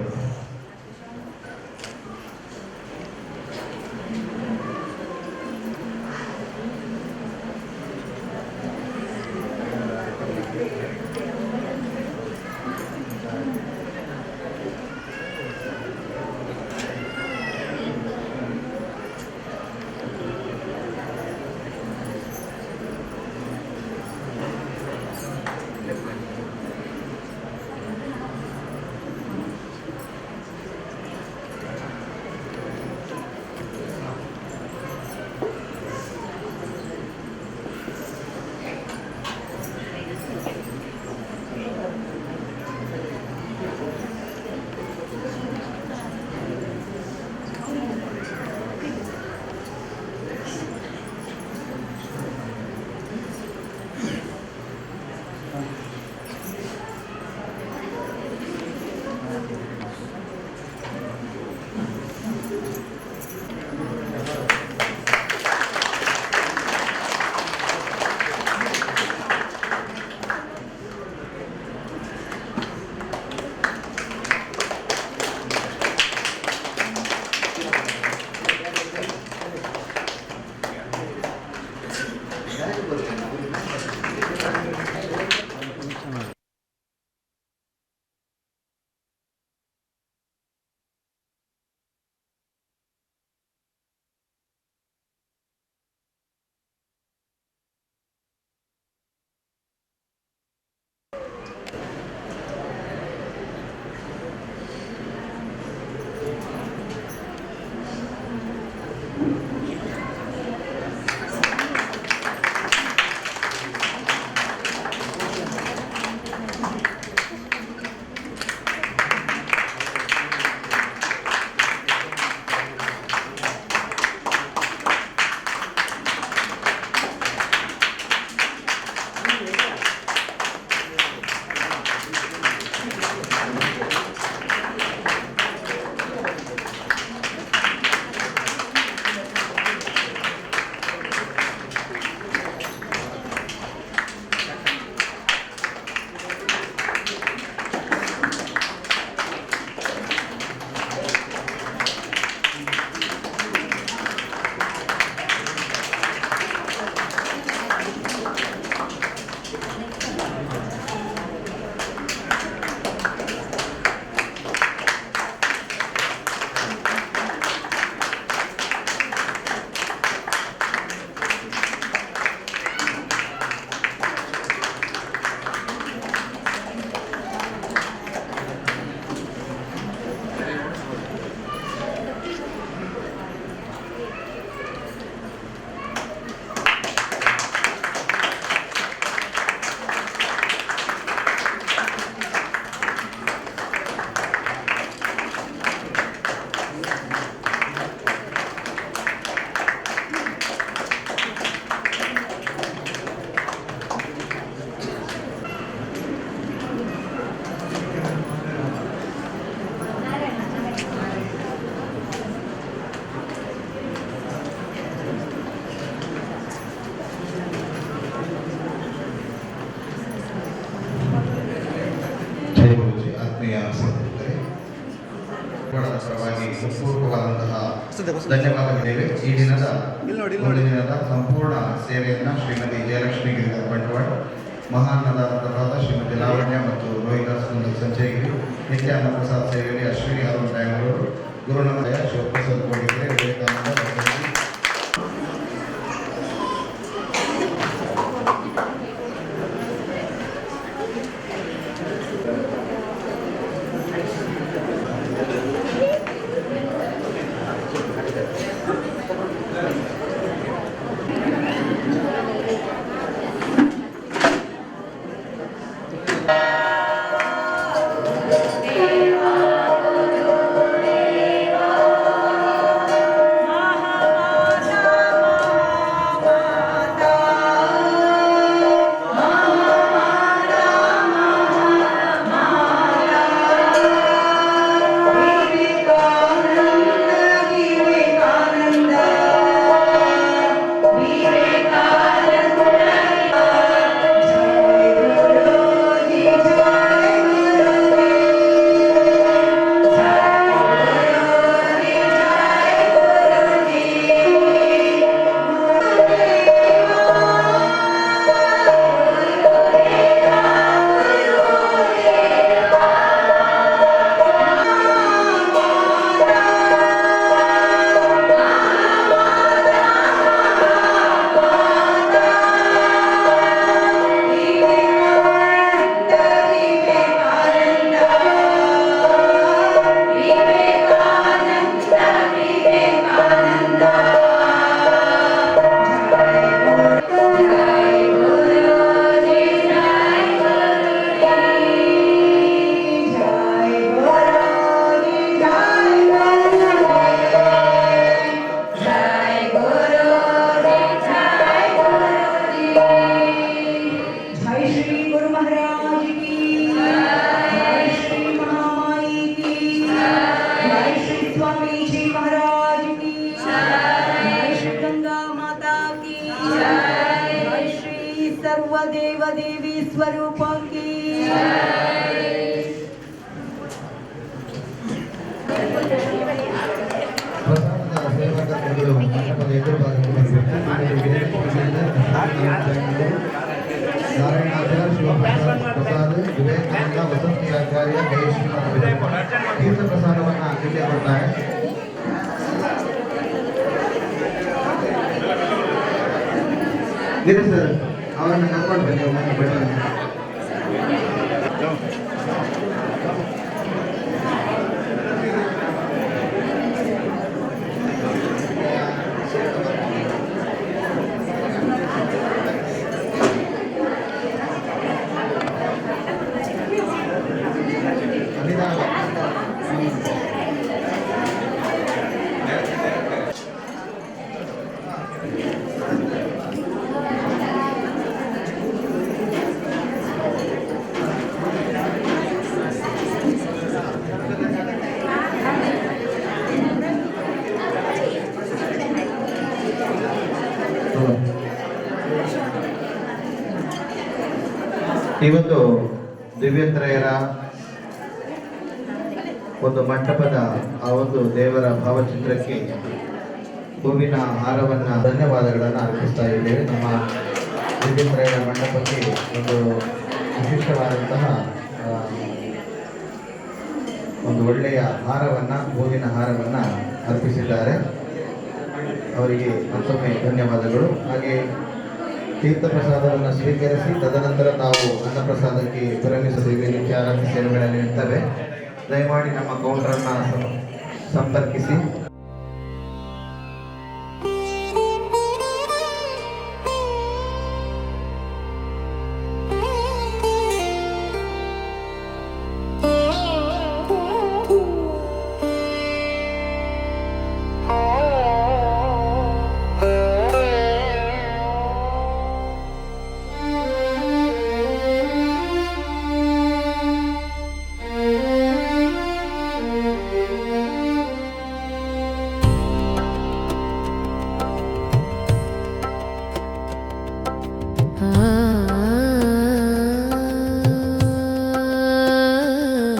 ಧನ್ಯವಾದಗಳಿವೆ. ಈ ದಿನದ ಒಂದು ದಿನದ ಸಂಪೂರ್ಣ ಸೇವೆಯನ್ನು ಶ್ರೀಮತಿ ಜಯಲಕ್ಷ್ಮಿ ಗಿರಿಧರ್ ಬಂಟ್ವಾಳ, ಮಹಾನ್ನದಾನರಾದ ಶ್ರೀಮತಿ ಲಾವಣ್ಯ ಮತ್ತು ರೋಹಿದಾಸ್ ಕುಂದರ್ ಸಂಚಯಗಿರಿ, ನಿತ್ಯಾನಂದ ಪ್ರಸಾದ್ ಸೇವೆಯಲ್ಲಿ ಅಶ್ವಿನಿ ಅರುಣ್ ಬ್ಯಾಂಗ್ಳೂರು, ಗುರುನಾಮಯ ಶಿವಪ್ರಸಾದ್ ಕೋಡಿಕೆರೆ, ವಿವೇಕಾನಂದ ಬಸವರಾಜ್. सर्वदेव देवी स्वरूप की ಪ್ರಸಾದ್, ವಿವೇಕಾನಂದ, ವಸಂತಿ ಆಚಾರ್ಯ, ತೀರ್ಥ ಪ್ರಸಾದವನ್ನು ಇಲ್ಲೇ ಕೊಡ್ತಾರೆ. ಗಿರಿ ಸರ್ ಅವರನ್ನು ಕರ್ಕೊಂಡು ಬನ್ನಿ, ಒಮ್ಮೆ ಬನ್ನಿ. ಇವತ್ತು ದಿವ್ಯತ್ರಯರ ಒಂದು ಮಂಟಪದ ಆ ಒಂದು ದೇವರ ಭಾವಚಿತ್ರಕ್ಕೆ ಹೂವಿನ ಹಾರವನ್ನು ಧನ್ಯವಾದಗಳನ್ನು ಅರ್ಪಿಸ್ತಾ ಇದ್ದೇವೆ. ನಮ್ಮ ದಿವ್ಯತ್ರಯರ ಮಂಟಪಕ್ಕೆ ಒಂದು ವಿಶಿಷ್ಟವಾದಂತಹ ಒಂದು ಒಳ್ಳೆಯ ಹಾರವನ್ನು, ಹೂವಿನ ಹಾರವನ್ನು ಅರ್ಪಿಸಿದ್ದಾರೆ. ಅವರಿಗೆ ಮತ್ತೊಮ್ಮೆ ಧನ್ಯವಾದಗಳು. ಹಾಗೆ ತೀರ್ಥ ಪ್ರಸಾದವನ್ನು ಸ್ವೀಕರಿಸಿ ತದನಂತರ ನಾವು ಅನ್ನಪ್ರಸಾದಕ್ಕೆ ವಿರಮಿಸುತ್ತೇವೆ. ನಿತ್ಯ ಆರಾಧ್ಯ ಸೇವೆಗಳಲ್ಲಿ ಇರ್ತವೆ. ದಯಮಾಡಿ ನಮ್ಮ ಕೌಂಟರನ್ನು ಸಂಪರ್ಕಿಸಿ. Ah